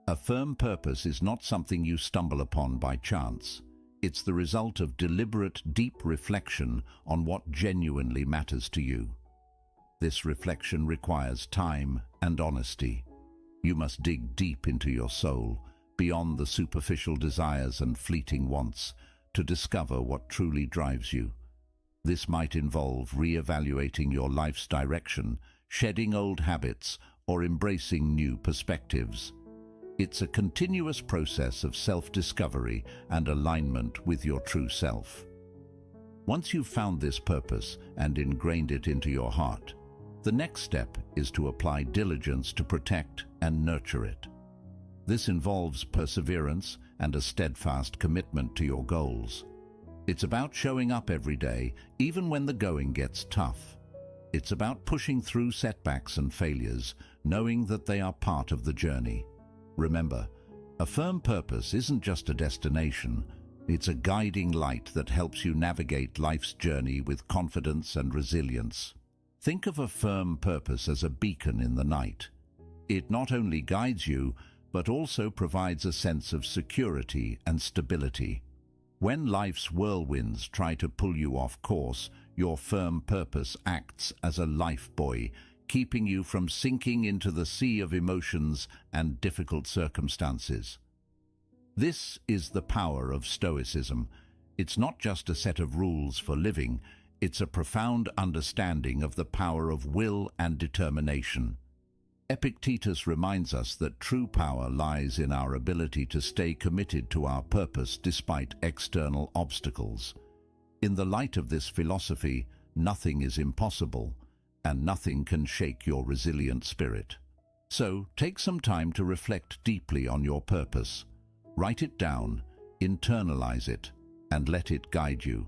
S1: A firm purpose is not something you stumble upon by chance. It's the result of deliberate, deep reflection on what genuinely matters to you. This reflection requires time and honesty. You must dig deep into your soul, beyond the superficial desires and fleeting wants, to discover what truly drives you. This might involve re-evaluating your life's direction, shedding old habits, or embracing new perspectives. It's a continuous process of self-discovery and alignment with your true self. Once you've found this purpose and ingrained it into your heart, the next step is to apply diligence to protect and nurture it. This involves perseverance and a steadfast commitment to your goals. It's about showing up every day, even when the going gets tough. It's about pushing through setbacks and failures, knowing that they are part of the journey. Remember, a firm purpose isn't just a destination, it's a guiding light that helps you navigate life's journey with confidence and resilience. Think of a firm purpose as a beacon in the night. It not only guides you, but also provides a sense of security and stability. When life's whirlwinds try to pull you off course, your firm purpose acts as a lifebuoy, keeping you from sinking into the sea of emotions and difficult circumstances. This is the power of Stoicism. It's not just a set of rules for living, it's a profound understanding of the power of will and determination. Epictetus reminds us that true power lies in our ability to stay committed to our purpose despite external obstacles. In the light of this philosophy, nothing is impossible, and nothing can shake your resilient spirit. So, take some time to reflect deeply on your purpose. Write it down, internalize it, and let it guide you.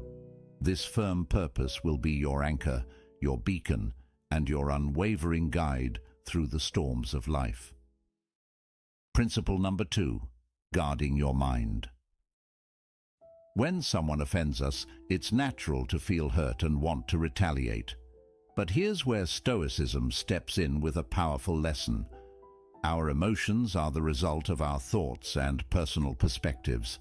S1: This firm purpose will be your anchor, your beacon, and your unwavering guide through the storms of life. Principle number 2, guarding your mind. When someone offends us, it's natural to feel hurt and want to retaliate. But here's where Stoicism steps in with a powerful lesson. Our emotions are the result of our thoughts and personal perspectives.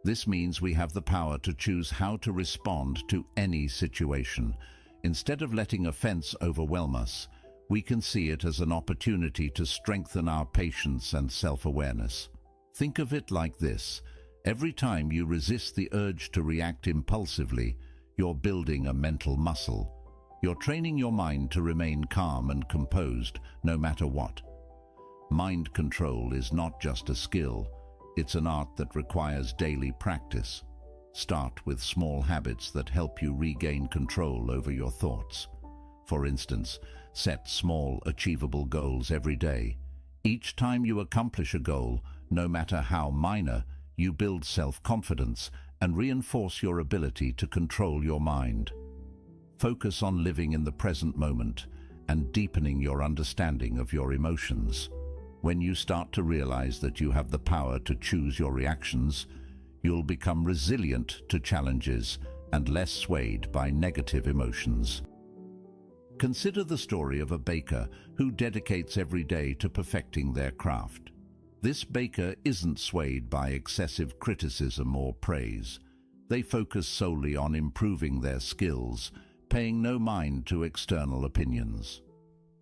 S1: This means we have the power to choose how to respond to any situation. Instead of letting offense overwhelm us, we can see it as an opportunity to strengthen our patience and self-awareness. Think of it like this. Every time you resist the urge to react impulsively, you're building a mental muscle. You're training your mind to remain calm and composed, no matter what. Mind control is not just a skill, it's an art that requires daily practice. Start with small habits that help you regain control over your thoughts. For instance, set small, achievable goals every day. Each time you accomplish a goal, no matter how minor, you build self-confidence and reinforce your ability to control your mind. Focus on living in the present moment and deepening your understanding of your emotions. When you start to realize that you have the power to choose your reactions, you'll become resilient to challenges and less swayed by negative emotions. Consider the story of a baker who dedicates every day to perfecting their craft. This baker isn't swayed by excessive criticism or praise. They focus solely on improving their skills, paying no mind to external opinions.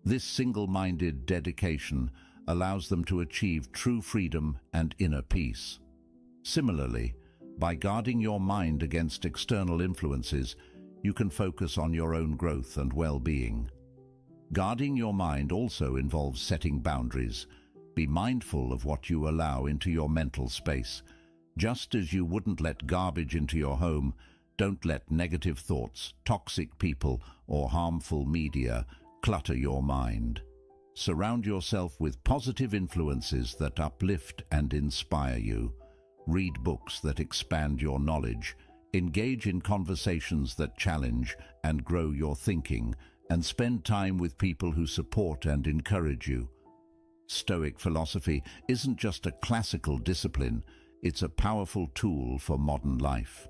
S1: This single-minded dedication allows them to achieve true freedom and inner peace. Similarly, by guarding your mind against external influences, you can focus on your own growth and well-being. Guarding your mind also involves setting boundaries. Be mindful of what you allow into your mental space. Just as you wouldn't let garbage into your home, don't let negative thoughts, toxic people, or harmful media clutter your mind. Surround yourself with positive influences that uplift and inspire you. Read books that expand your knowledge. Engage in conversations that challenge and grow your thinking, and spend time with people who support and encourage you. Stoic philosophy isn't just a classical discipline, it's a powerful tool for modern life.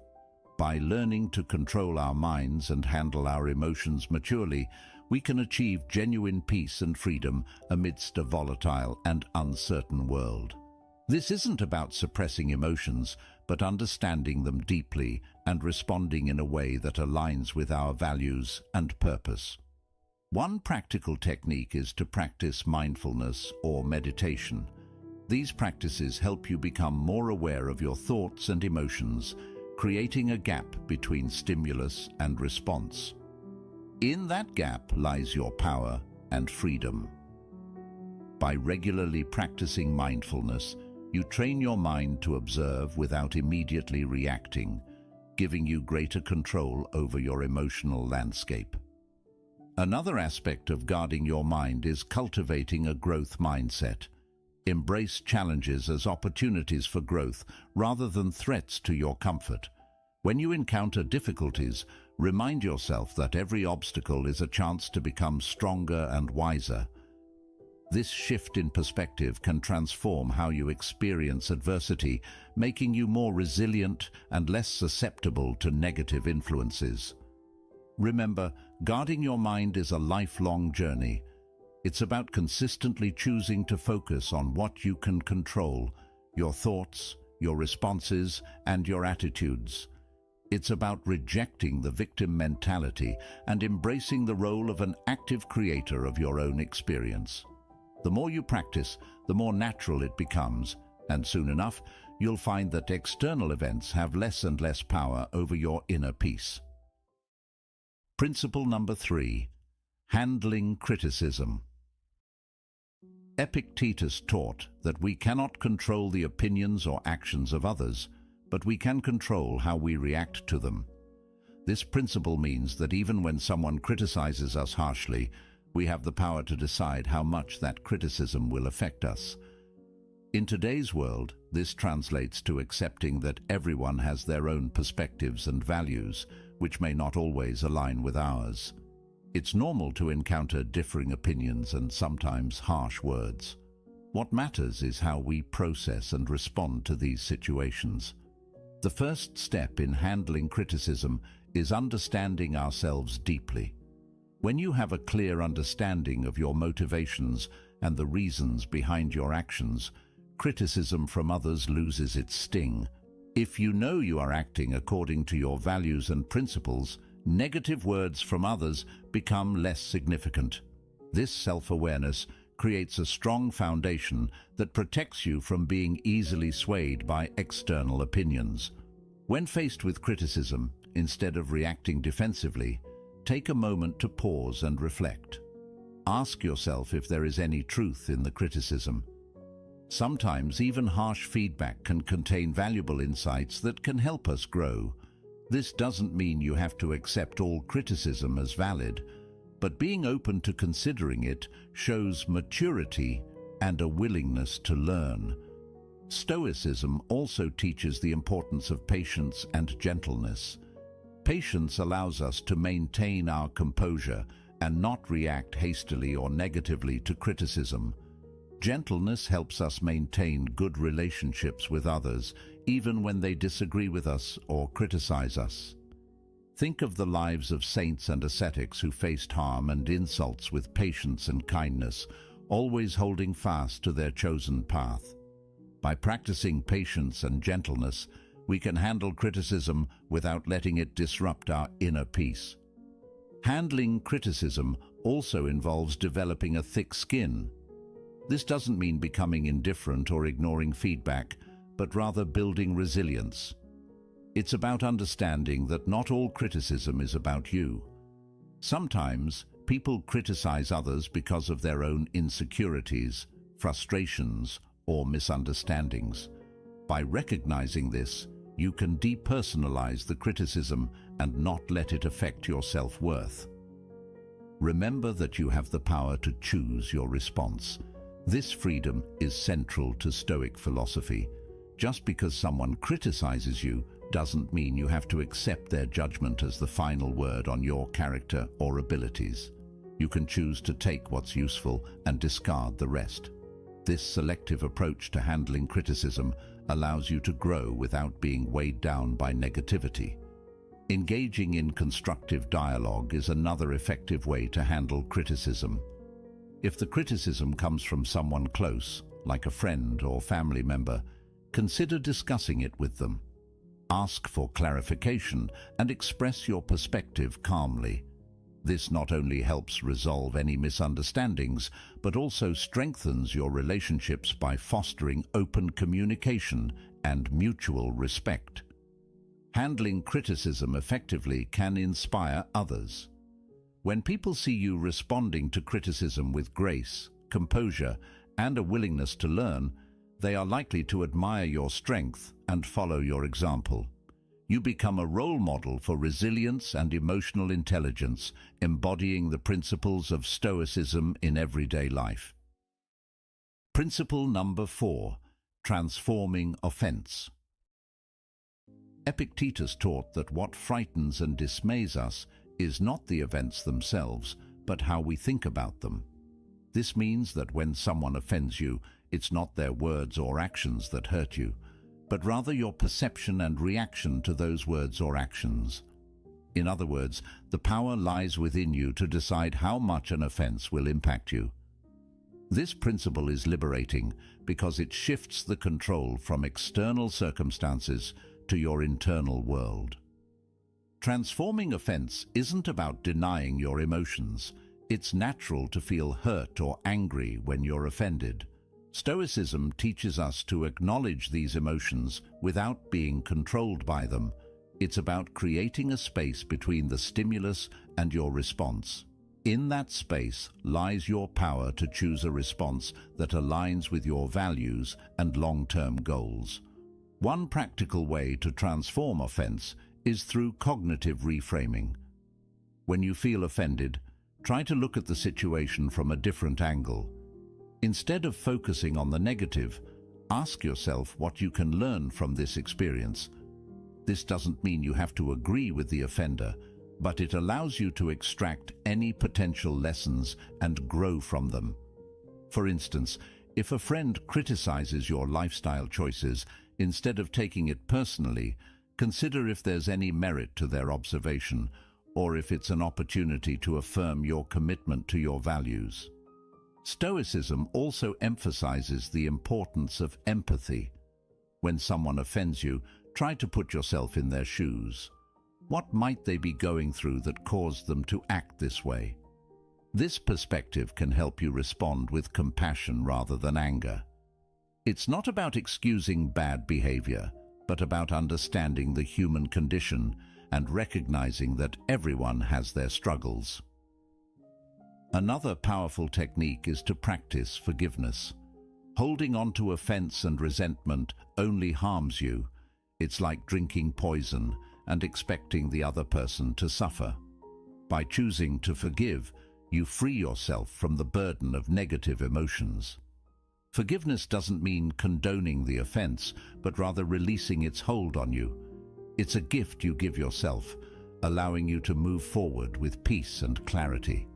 S1: By learning to control our minds and handle our emotions maturely, we can achieve genuine peace and freedom amidst a volatile and uncertain world. This isn't about suppressing emotions, but understanding them deeply and responding in a way that aligns with our values and purpose. One practical technique is to practice mindfulness or meditation. These practices help you become more aware of your thoughts and emotions, creating a gap between stimulus and response. In that gap lies your power and freedom. By regularly practicing mindfulness, you train your mind to observe without immediately reacting, giving you greater control over your emotional landscape. Another aspect of guarding your mind is cultivating a growth mindset. Embrace challenges as opportunities for growth rather than threats to your comfort. When you encounter difficulties, remind yourself that every obstacle is a chance to become stronger and wiser. This shift in perspective can transform how you experience adversity, making you more resilient and less susceptible to negative influences. Remember, guarding your mind is a lifelong journey. It's about consistently choosing to focus on what you can control, your thoughts, your responses, and your attitudes. It's about rejecting the victim mentality and embracing the role of an active creator of your own experience. The more you practice, the more natural it becomes, and soon enough, you'll find that external events have less and less power over your inner peace. Principle number 3. Handling criticism. Epictetus taught that we cannot control the opinions or actions of others, but we can control how we react to them. This principle means that even when someone criticizes us harshly, we have the power to decide how much that criticism will affect us. In today's world, this translates to accepting that everyone has their own perspectives and values, which may not always align with ours. It's normal to encounter differing opinions and sometimes harsh words. What matters is how we process and respond to these situations. The first step in handling criticism is understanding ourselves deeply. When you have a clear understanding of your motivations and the reasons behind your actions, criticism from others loses its sting. If you know you are acting according to your values and principles, negative words from others become less significant. This self-awareness creates a strong foundation that protects you from being easily swayed by external opinions. When faced with criticism, instead of reacting defensively, take a moment to pause and reflect. Ask yourself if there is any truth in the criticism. Sometimes even harsh feedback can contain valuable insights that can help us grow. This doesn't mean you have to accept all criticism as valid, but being open to considering it shows maturity and a willingness to learn. Stoicism also teaches the importance of patience and gentleness. Patience allows us to maintain our composure and not react hastily or negatively to criticism. Gentleness helps us maintain good relationships with others, even when they disagree with us or criticize us. Think of the lives of saints and ascetics who faced harm and insults with patience and kindness, always holding fast to their chosen path. By practicing patience and gentleness, we can handle criticism without letting it disrupt our inner peace. Handling criticism also involves developing a thick skin. This doesn't mean becoming indifferent or ignoring feedback, but rather building resilience. It's about understanding that not all criticism is about you. Sometimes people criticize others because of their own insecurities, frustrations, or misunderstandings. By recognizing this, you can depersonalize the criticism and not let it affect your self-worth. Remember that you have the power to choose your response. This freedom is central to Stoic philosophy. Just because someone criticizes you doesn't mean you have to accept their judgment as the final word on your character or abilities. You can choose to take what's useful and discard the rest. This selective approach to handling criticism allows you to grow without being weighed down by negativity. Engaging in constructive dialogue is another effective way to handle criticism. If the criticism comes from someone close, like a friend or family member, consider discussing it with them. Ask for clarification and express your perspective calmly. This not only helps resolve any misunderstandings, but also strengthens your relationships by fostering open communication and mutual respect. Handling criticism effectively can inspire others. When people see you responding to criticism with grace, composure, and a willingness to learn, they are likely to admire your strength and follow your example. You become a role model for resilience and emotional intelligence, embodying the principles of Stoicism in everyday life. Principle number 4. Transforming offense. Epictetus taught that what frightens and dismays us is not the events themselves, but how we think about them. This means that when someone offends you, it's not their words or actions that hurt you, but rather your perception and reaction to those words or actions. In other words, the power lies within you to decide how much an offense will impact you. This principle is liberating because it shifts the control from external circumstances to your internal world. Transforming offense isn't about denying your emotions. It's natural to feel hurt or angry when you're offended. Stoicism teaches us to acknowledge these emotions without being controlled by them. It's about creating a space between the stimulus and your response. In that space lies your power to choose a response that aligns with your values and long-term goals. One practical way to transform offense is through cognitive reframing. When you feel offended, try to look at the situation from a different angle. Instead of focusing on the negative, ask yourself what you can learn from this experience. This doesn't mean you have to agree with the offender, but it allows you to extract any potential lessons and grow from them. For instance, if a friend criticizes your lifestyle choices, instead of taking it personally, consider if there's any merit to their observation, or if it's an opportunity to affirm your commitment to your values. Stoicism also emphasizes the importance of empathy. When someone offends you, try to put yourself in their shoes. What might they be going through that caused them to act this way? This perspective can help you respond with compassion rather than anger. It's not about excusing bad behavior, but about understanding the human condition and recognizing that everyone has their struggles. Another powerful technique is to practice forgiveness. Holding on to offense and resentment only harms you. It's like drinking poison and expecting the other person to suffer. By choosing to forgive, you free yourself from the burden of negative emotions. Forgiveness doesn't mean condoning the offense, but rather releasing its hold on you. It's a gift you give yourself, allowing you to move forward with peace and clarity.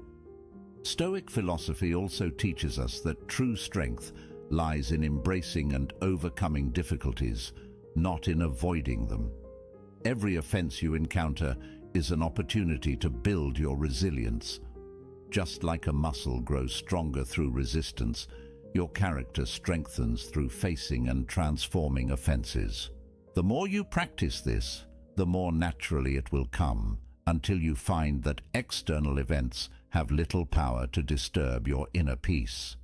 S1: Stoic philosophy also teaches us that true strength lies in embracing and overcoming difficulties, not in avoiding them. Every offense you encounter is an opportunity to build your resilience. Just like a muscle grows stronger through resistance, your character strengthens through facing and transforming offenses. The more you practice this, the more naturally it will come, until you find that external events have little power to disturb your inner peace.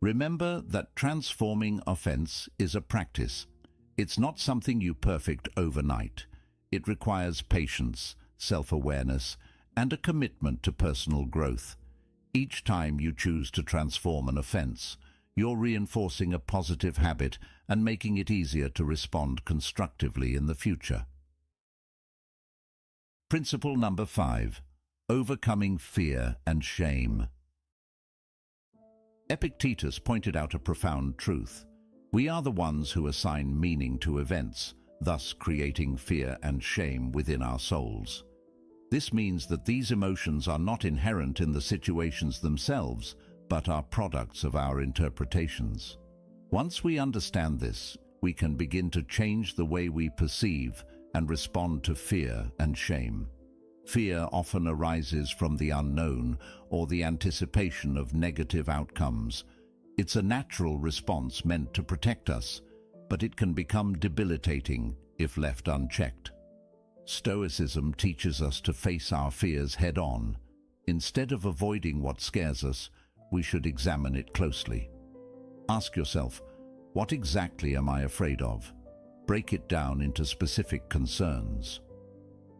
S1: Remember that transforming offense is a practice. It's not something you perfect overnight. It requires patience, self-awareness, and a commitment to personal growth. Each time you choose to transform an offense, you're reinforcing a positive habit and making it easier to respond constructively in the future. Principle number 5. Overcoming fear and shame. Epictetus pointed out a profound truth. We are the ones who assign meaning to events, thus creating fear and shame within our souls. This means that these emotions are not inherent in the situations themselves, but are products of our interpretations. Once we understand this, we can begin to change the way we perceive and respond to fear and shame. Fear often arises from the unknown or the anticipation of negative outcomes. It's a natural response meant to protect us, but it can become debilitating if left unchecked. Stoicism teaches us to face our fears head-on. Instead of avoiding what scares us, we should examine it closely. Ask yourself, what exactly am I afraid of? Break it down into specific concerns.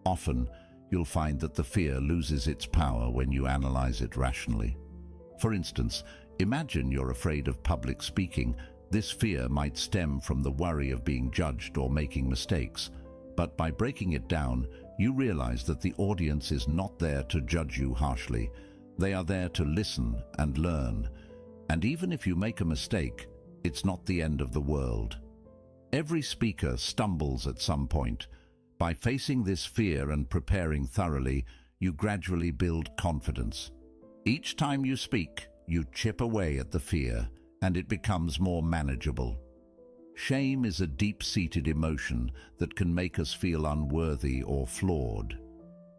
S1: Often, you'll find that the fear loses its power when you analyze it rationally. For instance, Imagine you're afraid of public speaking. This fear might stem from the worry of being judged or making mistakes. But by breaking it down, you realize that the audience is not there to judge you harshly. They are there to listen and learn. And even if you make a mistake, it's not the end of the world. Every speaker stumbles at some point. By facing this fear and preparing thoroughly, you gradually build confidence. Each time you speak, you chip away at the fear, and it becomes more manageable. Shame is a deep-seated emotion that can make us feel unworthy or flawed.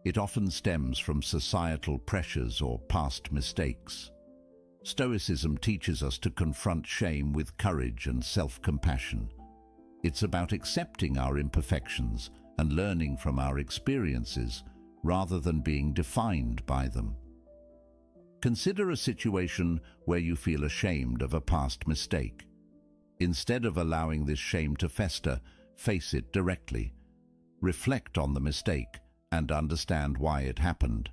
S1: It often stems from societal pressures or past mistakes. Stoicism teaches us to confront shame with courage and self-compassion. It's about accepting our imperfections and learning from our experiences rather than being defined by them. Consider a situation where you feel ashamed of a past mistake. Instead of allowing this shame to fester, face it directly. Reflect on the mistake and understand why it happened.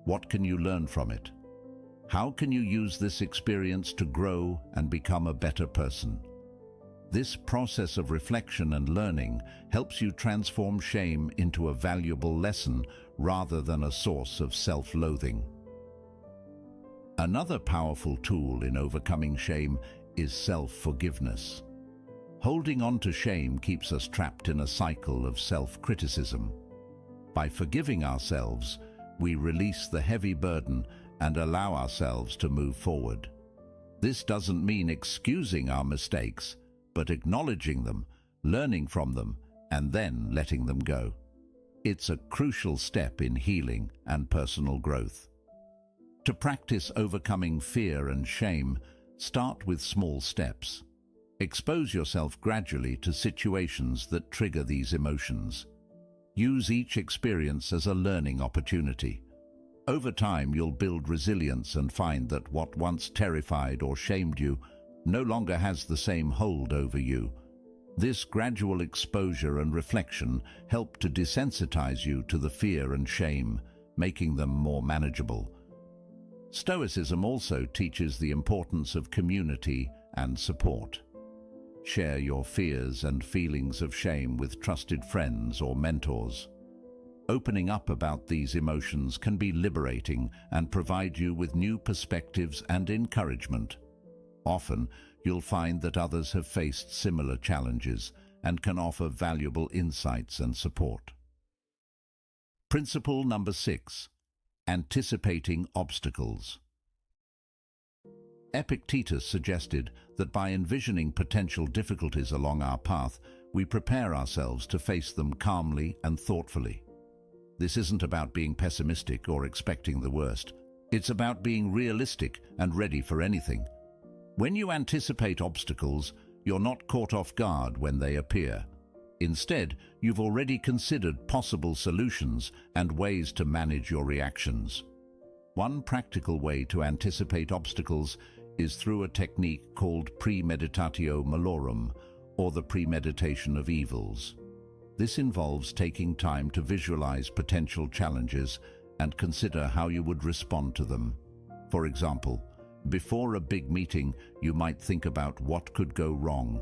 S1: What can you learn from it? How can you use this experience to grow and become a better person? This process of reflection and learning helps you transform shame into a valuable lesson rather than a source of self-loathing. Another powerful tool in overcoming shame is self-forgiveness. Holding on to shame keeps us trapped in a cycle of self-criticism. By forgiving ourselves, we release the heavy burden and allow ourselves to move forward. This doesn't mean excusing our mistakes, but acknowledging them, learning from them, and then letting them go. It's a crucial step in healing and personal growth. To practice overcoming fear and shame, start with small steps. Expose yourself gradually to situations that trigger these emotions. Use each experience as a learning opportunity. Over time, you'll build resilience and find that what once terrified or shamed you no longer has the same hold over you. This gradual exposure and reflection help to desensitize you to the fear and shame, making them more manageable. Stoicism also teaches the importance of community and support. Share your fears and feelings of shame with trusted friends or mentors. Opening up about these emotions can be liberating and provide you with new perspectives and encouragement. Often, you'll find that others have faced similar challenges and can offer valuable insights and support. Principle number 6. Anticipating obstacles. Epictetus suggested that by envisioning potential difficulties along our path, we prepare ourselves to face them calmly and thoughtfully. This isn't about being pessimistic or expecting the worst. It's about being realistic and ready for anything. When you anticipate obstacles, you're not caught off guard when they appear. Instead, you've already considered possible solutions and ways to manage your reactions. One practical way to anticipate obstacles is through a technique called premeditatio malorum, or the premeditation of evils. This involves taking time to visualize potential challenges and consider how you would respond to them. For example, before a big meeting, you might think about what could go wrong: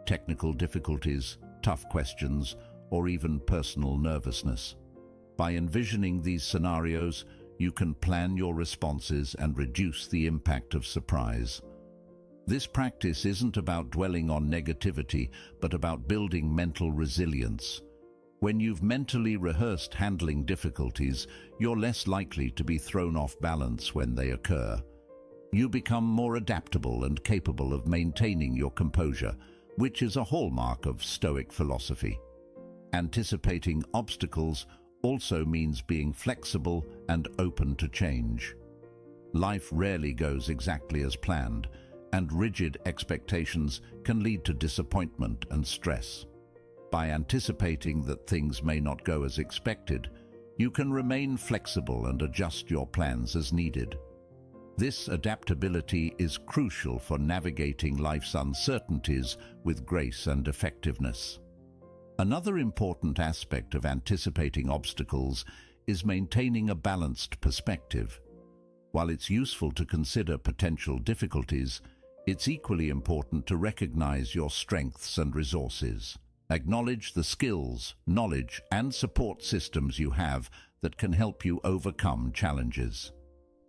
S1: technical difficulties, tough questions, or even personal nervousness. By envisioning these scenarios, you can plan your responses and reduce the impact of surprise. This practice isn't about dwelling on negativity, but about building mental resilience. When you've mentally rehearsed handling difficulties, you're less likely to be thrown off balance when they occur. You become more adaptable and capable of maintaining your composure, which is a hallmark of Stoic philosophy. Anticipating obstacles also means being flexible and open to change. Life rarely goes exactly as planned, and rigid expectations can lead to disappointment and stress. By anticipating that things may not go as expected, you can remain flexible and adjust your plans as needed. This adaptability is crucial for navigating life's uncertainties with grace and effectiveness. Another important aspect of anticipating obstacles is maintaining a balanced perspective. While it's useful to consider potential difficulties, it's equally important to recognize your strengths and resources. Acknowledge the skills, knowledge, and support systems you have that can help you overcome challenges.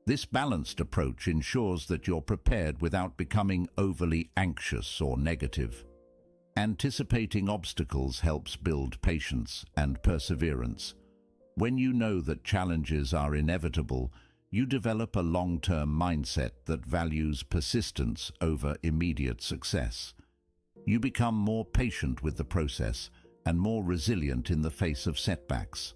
S1: This balanced approach ensures that you're prepared without becoming overly anxious or negative. Anticipating obstacles helps build patience and perseverance. When you know that challenges are inevitable, you develop a long-term mindset that values persistence over immediate success. You become more patient with the process and more resilient in the face of setbacks.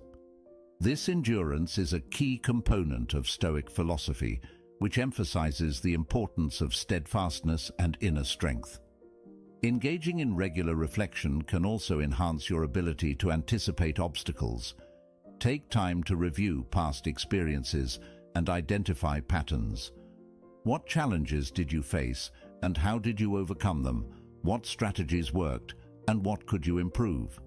S1: This endurance is a key component of Stoic philosophy, which emphasizes the importance of steadfastness and inner strength. Engaging in regular reflection can also enhance your ability to anticipate obstacles. Take time to review past experiences and identify patterns. What challenges did you face, and how did you overcome them? What strategies worked, and what could you improve?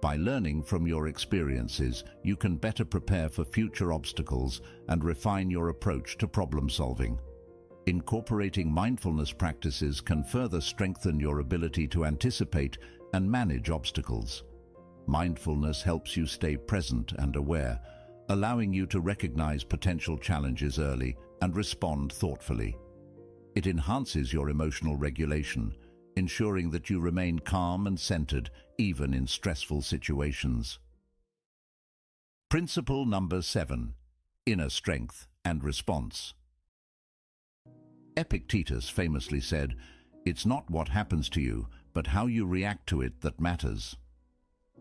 S1: By learning from your experiences, you can better prepare for future obstacles and refine your approach to problem solving. Incorporating mindfulness practices can further strengthen your ability to anticipate and manage obstacles. Mindfulness helps you stay present and aware, allowing you to recognize potential challenges early and respond thoughtfully. It enhances your emotional regulation, ensuring that you remain calm and centered even in stressful situations. Principle number 7: Inner strength and response. Epictetus famously said, "It's not what happens to you, but how you react to it that matters."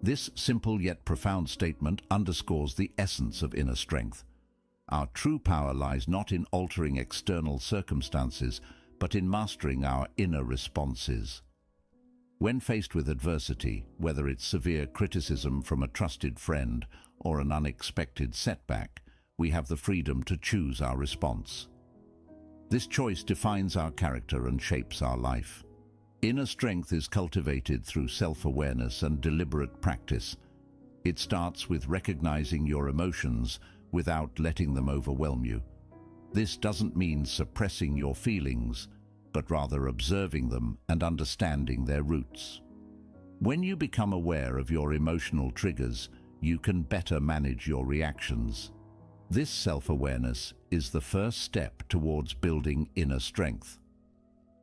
S1: This simple yet profound statement underscores the essence of inner strength. Our true power lies not in altering external circumstances, but in mastering our inner responses. When faced with adversity, whether it's severe criticism from a trusted friend or an unexpected setback, we have the freedom to choose our response. This choice defines our character and shapes our life. Inner strength is cultivated through self-awareness and deliberate practice. It starts with recognizing your emotions without letting them overwhelm you. This doesn't mean suppressing your feelings, but rather observing them and understanding their roots. When you become aware of your emotional triggers, you can better manage your reactions. This self-awareness is the first step towards building inner strength.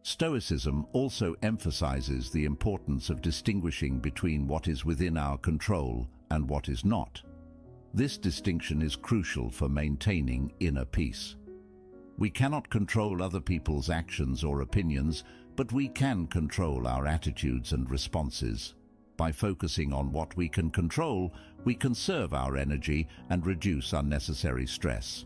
S1: Stoicism also emphasizes the importance of distinguishing between what is within our control and what is not. This distinction is crucial for maintaining inner peace. We cannot control other people's actions or opinions, but we can control our attitudes and responses. By focusing on what we can control, we conserve our energy and reduce unnecessary stress.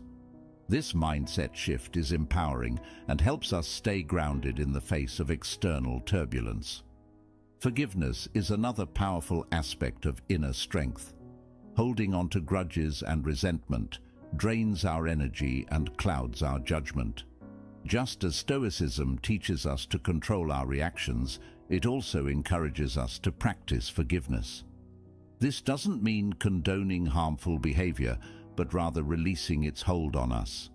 S1: This mindset shift is empowering and helps us stay grounded in the face of external turbulence. Forgiveness is another powerful aspect of inner strength. Holding on to grudges and resentment drains our energy and clouds our judgment. Just as Stoicism teaches us to control our reactions, it also encourages us to practice forgiveness. This doesn't mean condoning harmful behavior, but rather releasing its hold on us.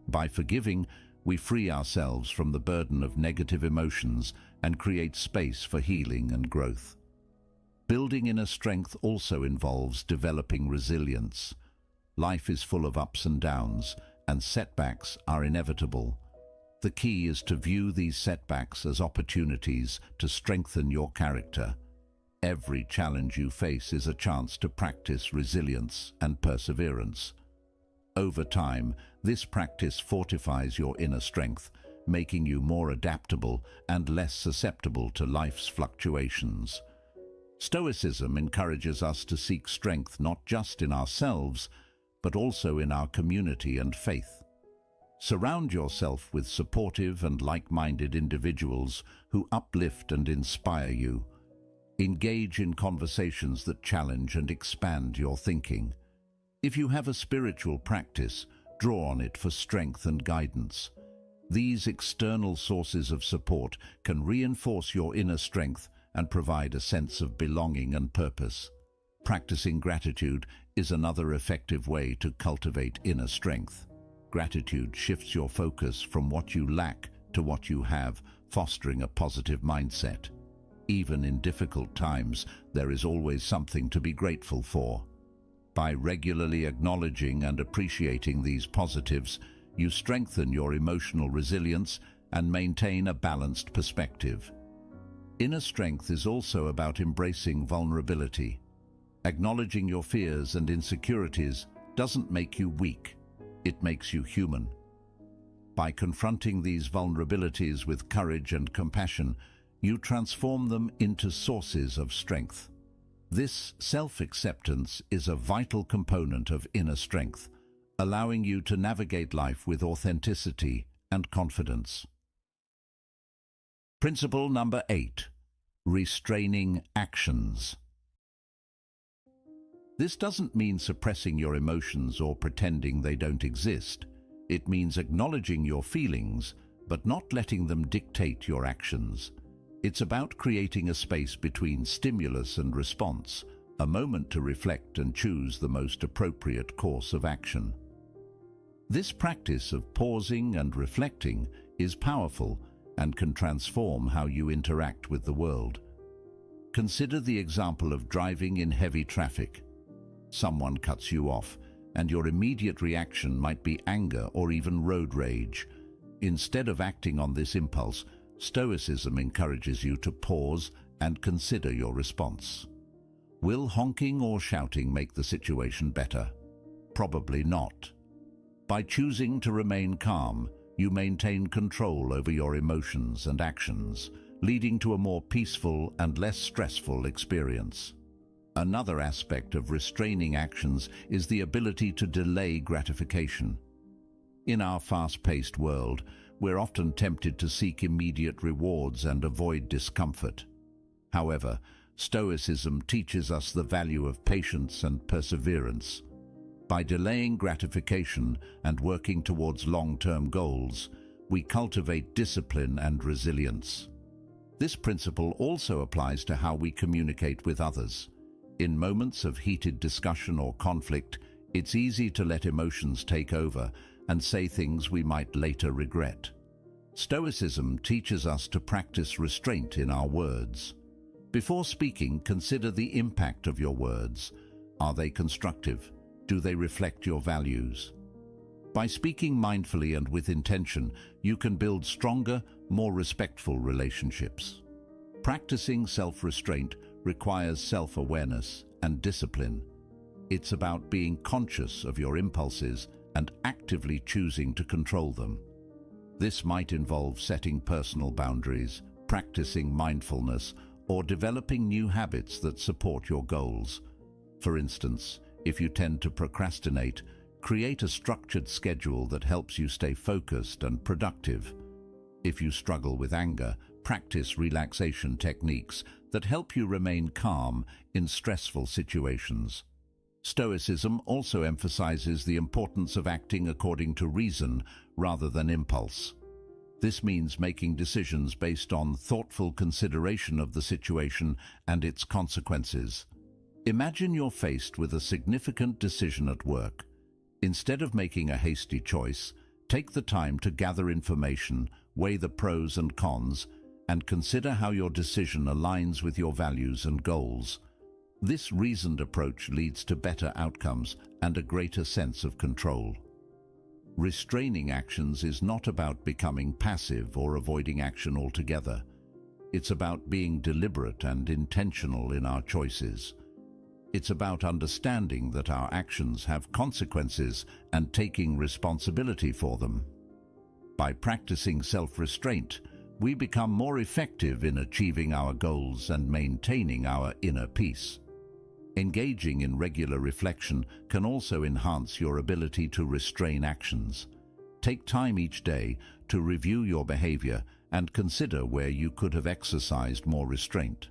S1: By forgiving, we free ourselves from the burden of negative emotions and create space for healing and growth. Building inner strength also involves developing resilience. Life is full of ups and downs, and setbacks are inevitable. The key is to view these setbacks as opportunities to strengthen your character. Every challenge you face is a chance to practice resilience and perseverance. Over time, this practice fortifies your inner strength, making you more adaptable and less susceptible to life's fluctuations. Stoicism encourages us to seek strength not just in ourselves, but also in our community and faith. Surround yourself with supportive and like-minded individuals who uplift and inspire you. Engage in conversations that challenge and expand your thinking. If you have a spiritual practice, draw on it for strength and guidance. These external sources of support can reinforce your inner strength and provide a sense of belonging and purpose. Practicing gratitude is another effective way to cultivate inner strength. Gratitude shifts your focus from what you lack to what you have, fostering a positive mindset. Even in difficult times, there is always something to be grateful for. By regularly acknowledging and appreciating these positives, you strengthen your emotional resilience and maintain a balanced perspective. Inner strength is also about embracing vulnerability. Acknowledging your fears and insecurities doesn't make you weak, it makes you human. By confronting these vulnerabilities with courage and compassion, you transform them into sources of strength. This self-acceptance is a vital component of inner strength, allowing you to navigate life with authenticity and confidence. Principle number 8. Restraining actions. This doesn't mean suppressing your emotions or pretending they don't exist. It means acknowledging your feelings, but not letting them dictate your actions. It's about creating a space between stimulus and response, a moment to reflect and choose the most appropriate course of action. This practice of pausing and reflecting is powerful and can transform how you interact with the world. Consider the example of driving in heavy traffic. Someone cuts you off, and your immediate reaction might be anger or even road rage. Instead of acting on this impulse, Stoicism encourages you to pause and consider your response. Will honking or shouting make the situation better? Probably not. By choosing to remain calm, you maintain control over your emotions and actions, leading to a more peaceful and less stressful experience. Another aspect of restraining actions is the ability to delay gratification. In our fast-paced world, we're often tempted to seek immediate rewards and avoid discomfort. However, Stoicism teaches us the value of patience and perseverance. By delaying gratification and working towards long-term goals, we cultivate discipline and resilience. This principle also applies to how we communicate with others. In moments of heated discussion or conflict, it's easy to let emotions take over and say things we might later regret. Stoicism teaches us to practice restraint in our words. Before speaking, consider the impact of your words. Are they constructive? Do they reflect your values? By speaking mindfully and with intention, you can build stronger, more respectful relationships. Practicing self-restraint requires self-awareness and discipline. It's about being conscious of your impulses and actively choosing to control them. This might involve setting personal boundaries, practicing mindfulness, or developing new habits that support your goals. For instance, if you tend to procrastinate, create a structured schedule that helps you stay focused and productive. If you struggle with anger, practice relaxation techniques that help you remain calm in stressful situations. Stoicism also emphasizes the importance of acting according to reason rather than impulse. This means making decisions based on thoughtful consideration of the situation and its consequences. Imagine you're faced with a significant decision at work. Instead of making a hasty choice, take the time to gather information, weigh the pros and cons, and consider how your decision aligns with your values and goals. This reasoned approach leads to better outcomes and a greater sense of control. Restraining actions is not about becoming passive or avoiding action altogether. It's about being deliberate and intentional in our choices. It's about understanding that our actions have consequences and taking responsibility for them. By practicing self-restraint, we become more effective in achieving our goals and maintaining our inner peace. Engaging in regular reflection can also enhance your ability to restrain actions. Take time each day to review your behavior and consider where you could have exercised more restraint.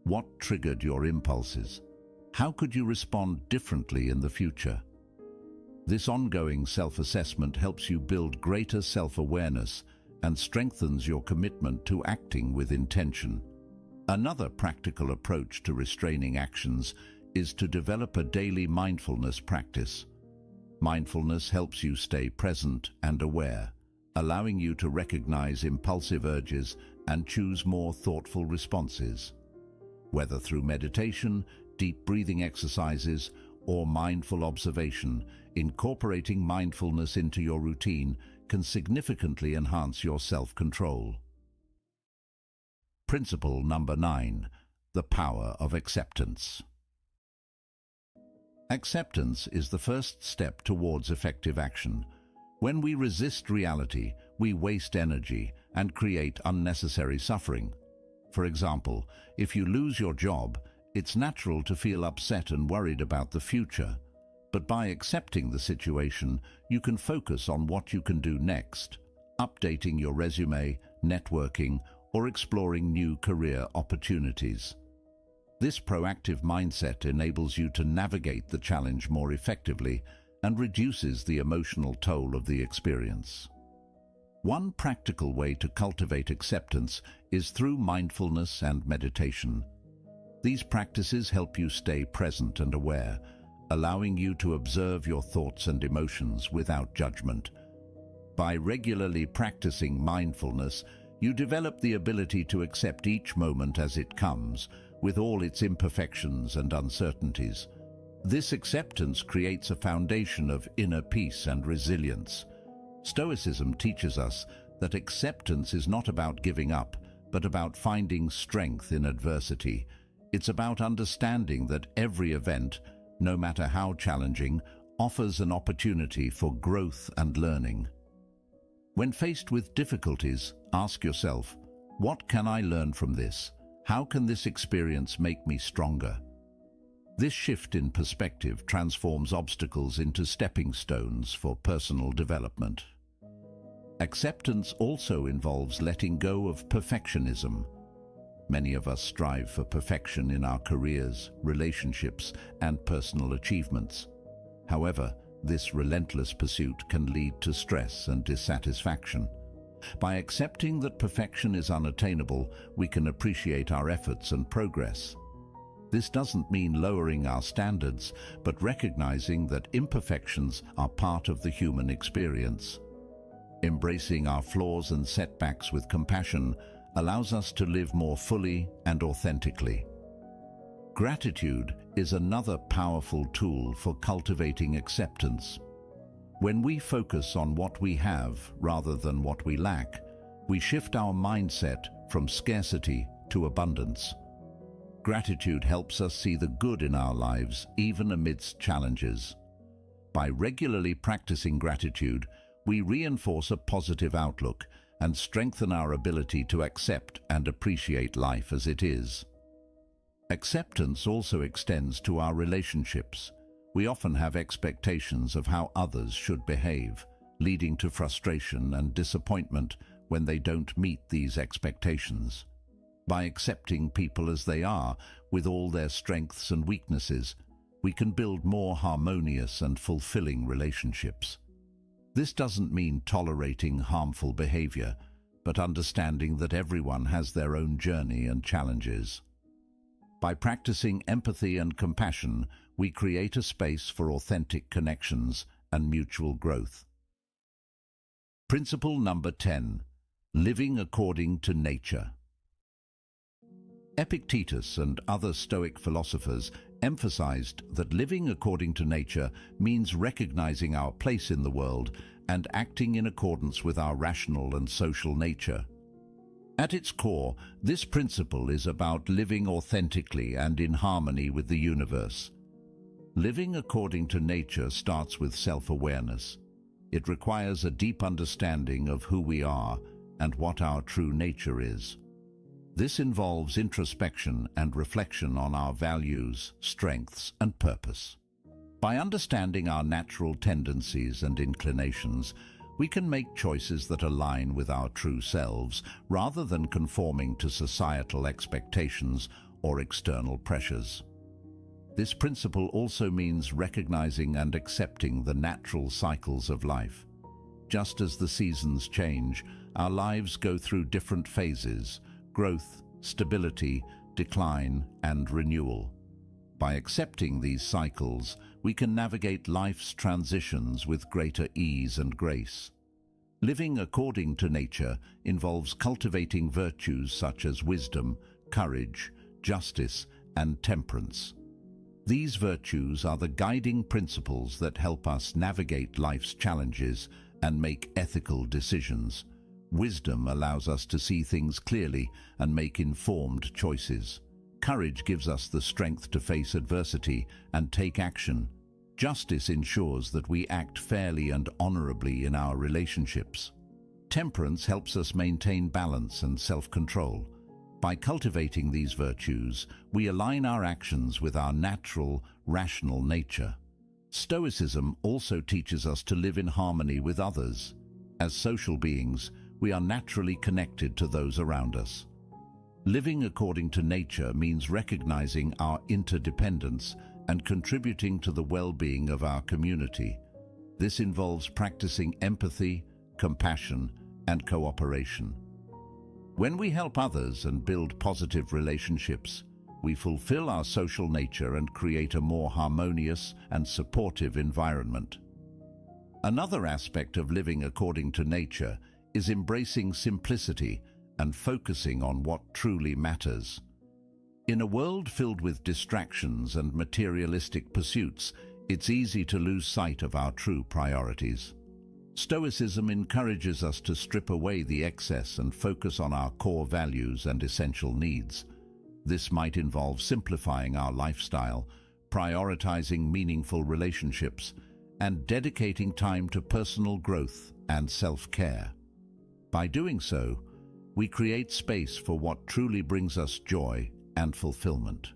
S1: What triggered your impulses? How could you respond differently in the future? This ongoing self-assessment helps you build greater self-awareness and strengthens your commitment to acting with intention. Another practical approach to restraining actions is to develop a daily mindfulness practice. Mindfulness helps you stay present and aware, allowing you to recognize impulsive urges and choose more thoughtful responses. Whether through meditation, deep breathing exercises, or mindful observation, incorporating mindfulness into your routine can significantly enhance your self-control. Principle number 9, the power of acceptance. Acceptance is the first step towards effective action. When we resist reality, we waste energy and create unnecessary suffering. For example, if you lose your job, it's natural to feel upset and worried about the future. But by accepting the situation, you can focus on what you can do next, updating your resume, networking, or exploring new career opportunities. This proactive mindset enables you to navigate the challenge more effectively and reduces the emotional toll of the experience. One practical way to cultivate acceptance is through mindfulness and meditation. These practices help you stay present and aware, allowing you to observe your thoughts and emotions without judgment. By regularly practicing mindfulness, you develop the ability to accept each moment as it comes, with all its imperfections and uncertainties. This acceptance creates a foundation of inner peace and resilience. Stoicism teaches us that acceptance is not about giving up, but about finding strength in adversity. It's about understanding that every event, no matter how challenging, offers an opportunity for growth and learning. When faced with difficulties, ask yourself, what can I learn from this? How can this experience make me stronger? This shift in perspective transforms obstacles into stepping stones for personal development. Acceptance also involves letting go of perfectionism. Many of us strive for perfection in our careers, relationships, and personal achievements. However, this relentless pursuit can lead to stress and dissatisfaction. By accepting that perfection is unattainable, we can appreciate our efforts and progress. This doesn't mean lowering our standards, but recognizing that imperfections are part of the human experience. Embracing our flaws and setbacks with compassion allows us to live more fully and authentically. Gratitude is another powerful tool for cultivating acceptance. When we focus on what we have rather than what we lack, we shift our mindset from scarcity to abundance. Gratitude helps us see the good in our lives, even amidst challenges. By regularly practicing gratitude, we reinforce a positive outlook and strengthen our ability to accept and appreciate life as it is. Acceptance also extends to our relationships. We often have expectations of how others should behave, leading to frustration and disappointment when they don't meet these expectations. By accepting people as they are, with all their strengths and weaknesses, we can build more harmonious and fulfilling relationships. This doesn't mean tolerating harmful behavior, but understanding that everyone has their own journey and challenges. By practicing empathy and compassion, we create a space for authentic connections and mutual growth. Principle number 10. Living according to nature. Epictetus and other Stoic philosophers emphasized that living according to nature means recognizing our place in the world and acting in accordance with our rational and social nature. At its core, this principle is about living authentically and in harmony with the universe. Living according to nature starts with self-awareness. It requires a deep understanding of who we are and what our true nature is. This involves introspection and reflection on our values, strengths, and purpose. By understanding our natural tendencies and inclinations, we can make choices that align with our true selves rather than conforming to societal expectations or external pressures. This principle also means recognizing and accepting the natural cycles of life. Just as the seasons change, our lives go through different phases: growth, stability, decline, and renewal. By accepting these cycles, we can navigate life's transitions with greater ease and grace. Living according to nature involves cultivating virtues such as wisdom, courage, justice, and temperance. These virtues are the guiding principles that help us navigate life's challenges and make ethical decisions. Wisdom allows us to see things clearly and make informed choices. Courage gives us the strength to face adversity and take action. Justice ensures that we act fairly and honorably in our relationships. Temperance helps us maintain balance and self-control. By cultivating these virtues, we align our actions with our natural, rational nature. Stoicism also teaches us to live in harmony with others. As social beings, we are naturally connected to those around us. Living according to nature means recognizing our interdependence and contributing to the well-being of our community. This involves practicing empathy, compassion, and cooperation. When we help others and build positive relationships, we fulfill our social nature and create a more harmonious and supportive environment. Another aspect of living according to nature is embracing simplicity and focusing on what truly matters. In a world filled with distractions and materialistic pursuits, it's easy to lose sight of our true priorities. Stoicism encourages us to strip away the excess and focus on our core values and essential needs. This might involve simplifying our lifestyle, prioritizing meaningful relationships, and dedicating time to personal growth and self-care. By doing so, we create space for what truly brings us joy and fulfillment.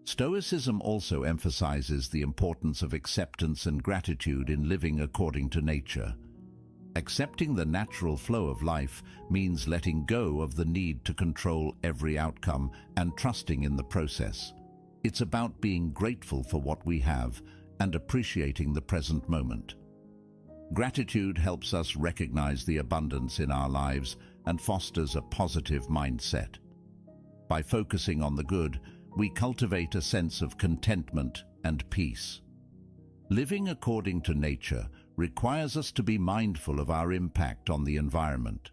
S1: Stoicism also emphasizes the importance of acceptance and gratitude in living according to nature. Accepting the natural flow of life means letting go of the need to control every outcome and trusting in the process. It's about being grateful for what we have and appreciating the present moment. Gratitude helps us recognize the abundance in our lives and fosters a positive mindset. By focusing on the good, we cultivate a sense of contentment and peace. Living according to nature requires us to be mindful of our impact on the environment.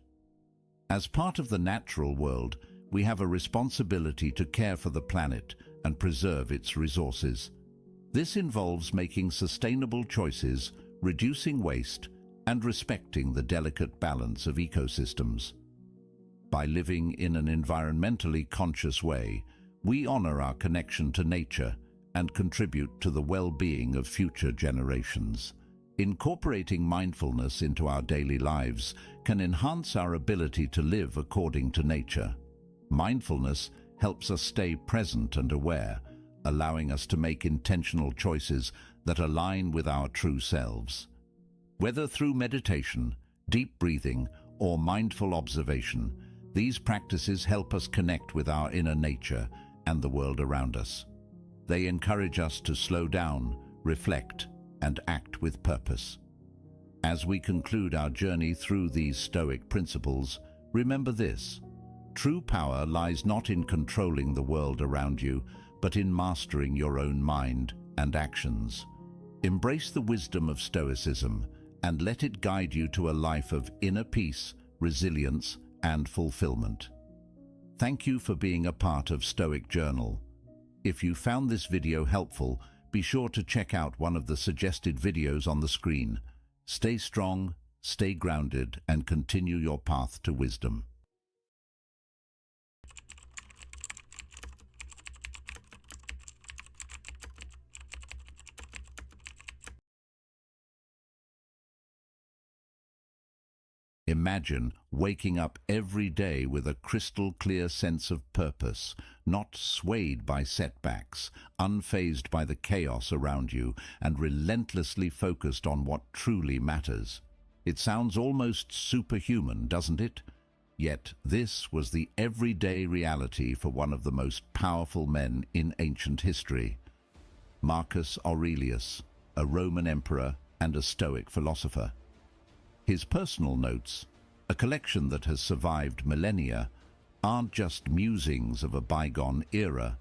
S1: As part of the natural world, we have a responsibility to care for the planet and preserve its resources. This involves making sustainable choices, reducing waste, and respecting the delicate balance of ecosystems. By living in an environmentally conscious way, we honor our connection to nature and contribute to the well-being of future generations. Incorporating mindfulness into our daily lives can enhance our ability to live according to nature. Mindfulness helps us stay present and aware, allowing us to make intentional choices that align with our true selves. Whether through meditation, deep breathing, or mindful observation, these practices help us connect with our inner nature and the world around us. They encourage us to slow down, reflect, and act with purpose. As we conclude our journey through these Stoic principles, remember this: true power lies not in controlling the world around you, but in mastering your own mind and actions. Embrace the wisdom of Stoicism and let it guide you to a life of inner peace, resilience, and fulfillment. Thank you for being a part of Stoic Journal. If you found this video helpful, be sure to check out one of the suggested videos on the screen. Stay strong, stay grounded, and continue your path to wisdom. Imagine waking up every day with a crystal-clear sense of purpose, not swayed by setbacks, unfazed by the chaos around you, and relentlessly focused on what truly matters. It sounds almost superhuman, doesn't it? Yet this was the everyday reality for one of the most powerful men in ancient history, Marcus Aurelius, a Roman emperor and a Stoic philosopher. His personal notes, a collection that has survived millennia, aren't just musings of a bygone era.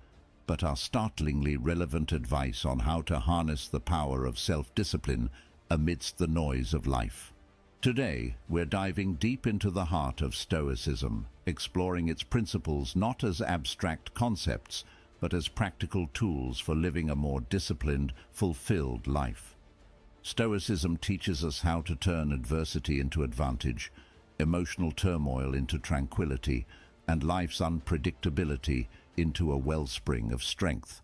S1: but are startlingly relevant advice on how to harness the power of self-discipline amidst the noise of life. Today, we're diving deep into the heart of Stoicism, exploring its principles not as abstract concepts, but as practical tools for living a more disciplined, fulfilled life. Stoicism teaches us how to turn adversity into advantage, emotional turmoil into tranquility, and life's unpredictability into a wellspring of strength.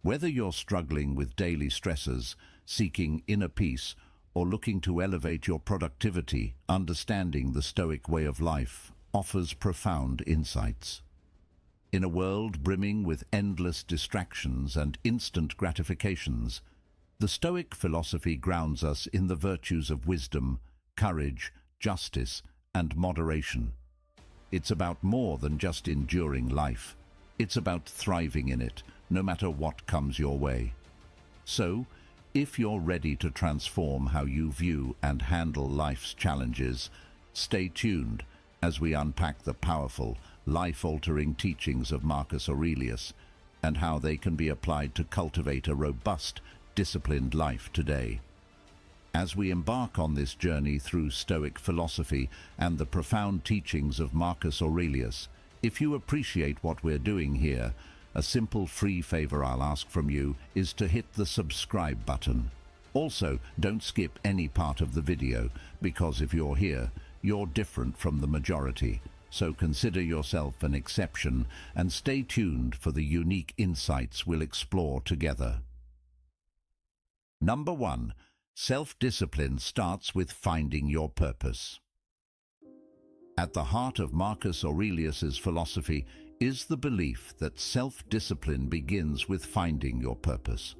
S1: Whether you're struggling with daily stresses, seeking inner peace, or looking to elevate your productivity, understanding the Stoic way of life offers profound insights. In a world brimming with endless distractions and instant gratifications, the Stoic philosophy grounds us in the virtues of wisdom, courage, justice, and moderation. It's about more than just enduring life. It's about thriving in it, no matter what comes your way. So, if you're ready to transform how you view and handle life's challenges, stay tuned as we unpack the powerful, life-altering teachings of Marcus Aurelius and how they can be applied to cultivate a robust, disciplined life today. As we embark on this journey through Stoic philosophy and the profound teachings of Marcus Aurelius, if you appreciate what we're doing here, a simple free favor I'll ask from you is to hit the subscribe button. Also, don't skip any part of the video, because if you're here, you're different from the majority. So consider yourself an exception and stay tuned for the unique insights we'll explore together. Number 1. Self-discipline starts with finding your purpose. At the heart of Marcus Aurelius's philosophy is the belief that self-discipline begins with finding your purpose.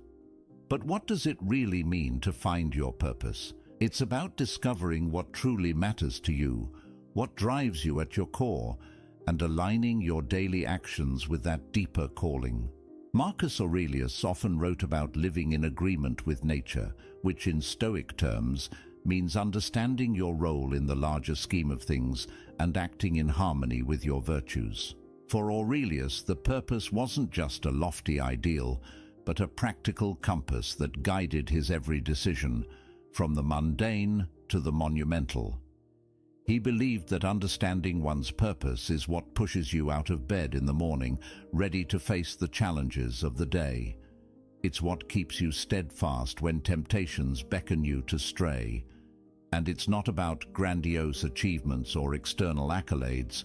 S1: But what does it really mean to find your purpose? It's about discovering what truly matters to you, what drives you at your core, and aligning your daily actions with that deeper calling. Marcus Aurelius often wrote about living in agreement with nature, which in Stoic terms means understanding your role in the larger scheme of things and acting in harmony with your virtues. For Aurelius, the purpose wasn't just a lofty ideal, but a practical compass that guided his every decision, from the mundane to the monumental. He believed that understanding one's purpose is what pushes you out of bed in the morning, ready to face the challenges of the day. It's what keeps you steadfast when temptations beckon you to stray. And it's not about grandiose achievements or external accolades,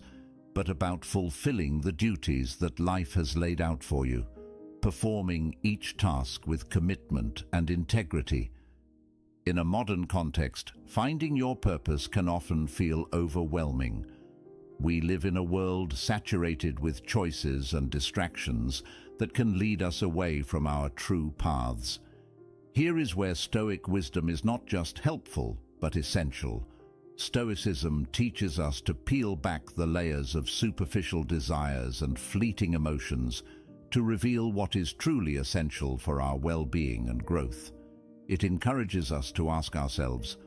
S1: but about fulfilling the duties that life has laid out for you, performing each task with commitment and integrity. In a modern context, finding your purpose can often feel overwhelming. We live in a world saturated with choices and distractions that can lead us away from our true paths. Here is where Stoic wisdom is not just helpful, but essential. Stoicism teaches us to peel back the layers of superficial desires and fleeting emotions to reveal what is truly essential for our well-being and growth. It encourages us to ask ourselves,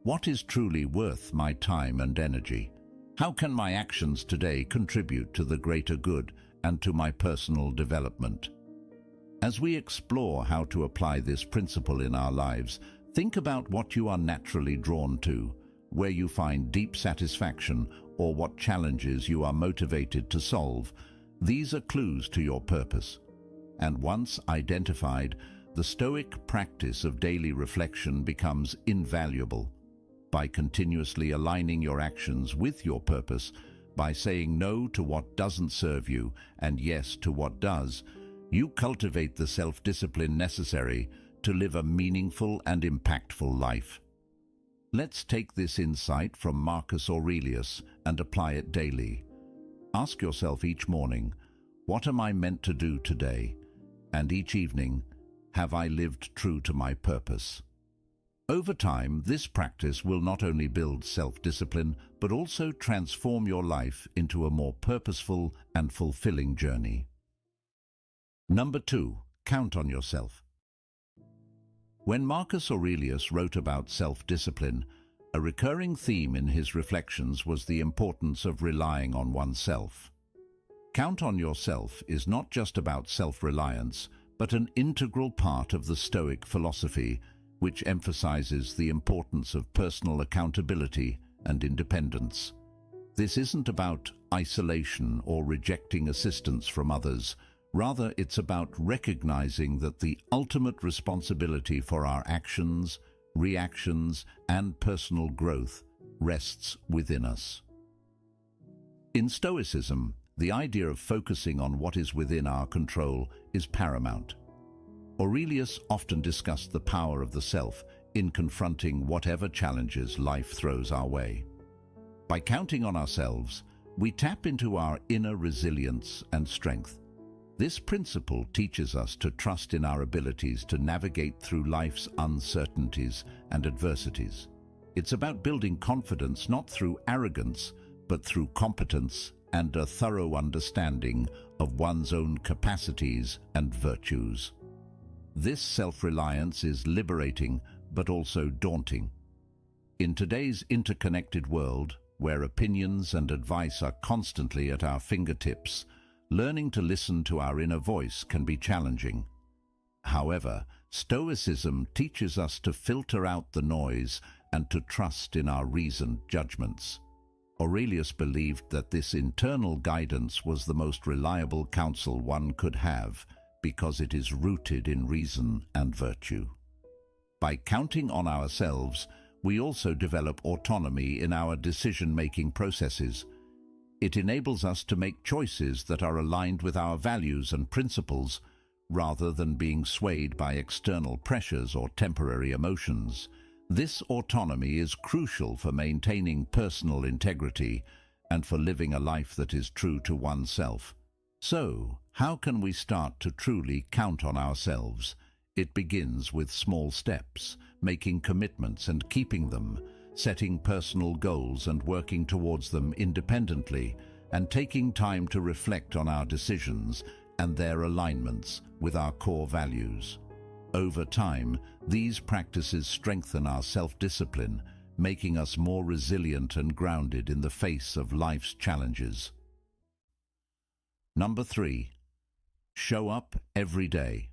S1: what is truly worth my time and energy? How can my actions today contribute to the greater good and to my personal development? As we explore how to apply this principle in our lives, think about what you are naturally drawn to, where you find deep satisfaction, or what challenges you are motivated to solve. These are clues to your purpose. And once identified, the Stoic practice of daily reflection becomes invaluable. By continuously aligning your actions with your purpose, by saying no to what doesn't serve you and yes to what does, you cultivate the self-discipline necessary to live a meaningful and impactful life. Let's take this insight from Marcus Aurelius and apply it daily. Ask yourself each morning, what am I meant to do today? And each evening, have I lived true to my purpose? Over time, this practice will not only build self-discipline, but also transform your life into a more purposeful and fulfilling journey. Number 2, count on yourself. When Marcus Aurelius wrote about self-discipline, a recurring theme in his reflections was the importance of relying on oneself. Count on yourself is not just about self-reliance, but an integral part of the Stoic philosophy, which emphasizes the importance of personal accountability and independence. This isn't about isolation or rejecting assistance from others. Rather, it's about recognizing that the ultimate responsibility for our actions, reactions, and personal growth rests within us. In Stoicism, the idea of focusing on what is within our control is paramount. Aurelius often discussed the power of the self in confronting whatever challenges life throws our way. By counting on ourselves, we tap into our inner resilience and strength. This principle teaches us to trust in our abilities to navigate through life's uncertainties and adversities. It's about building confidence not through arrogance, but through competence and a thorough understanding of one's own capacities and virtues. This self-reliance is liberating, but also daunting. In today's interconnected world, where opinions and advice are constantly at our fingertips, learning to listen to our inner voice can be challenging. However, Stoicism teaches us to filter out the noise and to trust in our reasoned judgments. Aurelius believed that this internal guidance was the most reliable counsel one could have, because it is rooted in reason and virtue. By counting on ourselves, we also develop autonomy in our decision-making processes. It enables us to make choices that are aligned with our values and principles, rather than being swayed by external pressures or temporary emotions. This autonomy is crucial for maintaining personal integrity and for living a life that is true to oneself. So, how can we start to truly count on ourselves? It begins with small steps, making commitments and keeping them, setting personal goals and working towards them independently, and taking time to reflect on our decisions and their alignments with our core values. Over time, these practices strengthen our self-discipline, making us more resilient and grounded in the face of life's challenges. Number 3. Show up every day.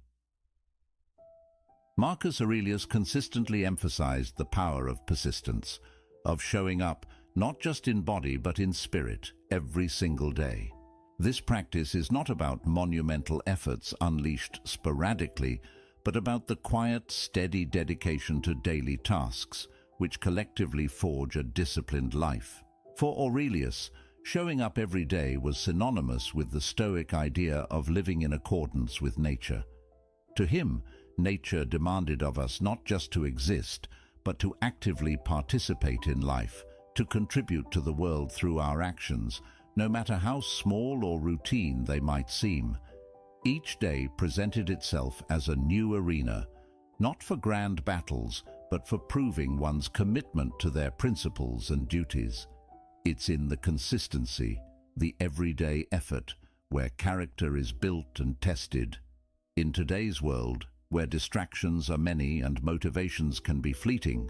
S1: Marcus Aurelius consistently emphasized the power of persistence, of showing up not just in body but in spirit every single day. This practice is not about monumental efforts unleashed sporadically, but about the quiet, steady dedication to daily tasks, which collectively forge a disciplined life. For Aurelius, showing up every day was synonymous with the Stoic idea of living in accordance with nature. To him, nature demanded of us not just to exist, but to actively participate in life, to contribute to the world through our actions, no matter how small or routine they might seem. Each day presented itself as a new arena, not for grand battles, but for proving one's commitment to their principles and duties. It's in the consistency, the everyday effort, where character is built and tested. In today's world, where distractions are many and motivations can be fleeting,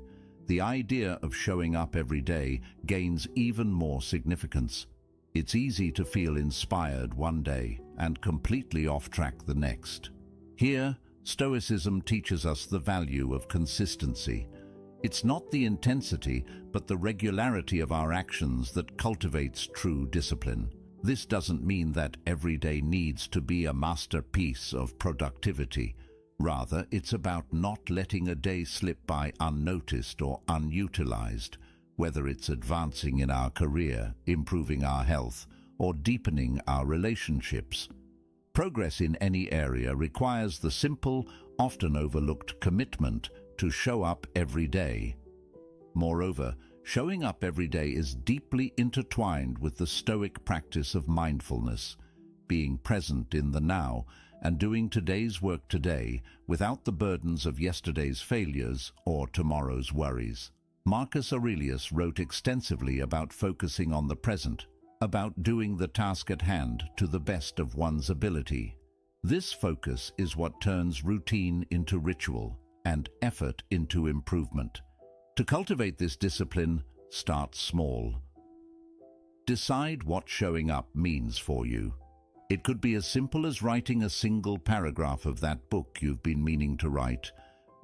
S1: the idea of showing up every day gains even more significance. It's easy to feel inspired one day and completely off track the next. Here, Stoicism teaches us the value of consistency. It's not the intensity, but the regularity of our actions that cultivates true discipline. This doesn't mean that every day needs to be a masterpiece of productivity. Rather, it's about not letting a day slip by unnoticed or unutilized, whether it's advancing in our career, improving our health, or deepening our relationships. Progress in any area requires the simple, often overlooked commitment to show up every day. Moreover, showing up every day is deeply intertwined with the Stoic practice of mindfulness, being present in the now and doing today's work today without the burdens of yesterday's failures or tomorrow's worries. Marcus Aurelius wrote extensively about focusing on the present, about doing the task at hand to the best of one's ability. This focus is what turns routine into ritual and effort into improvement. To cultivate this discipline, start small. Decide what showing up means for you. It could be as simple as writing a single paragraph of that book you've been meaning to write,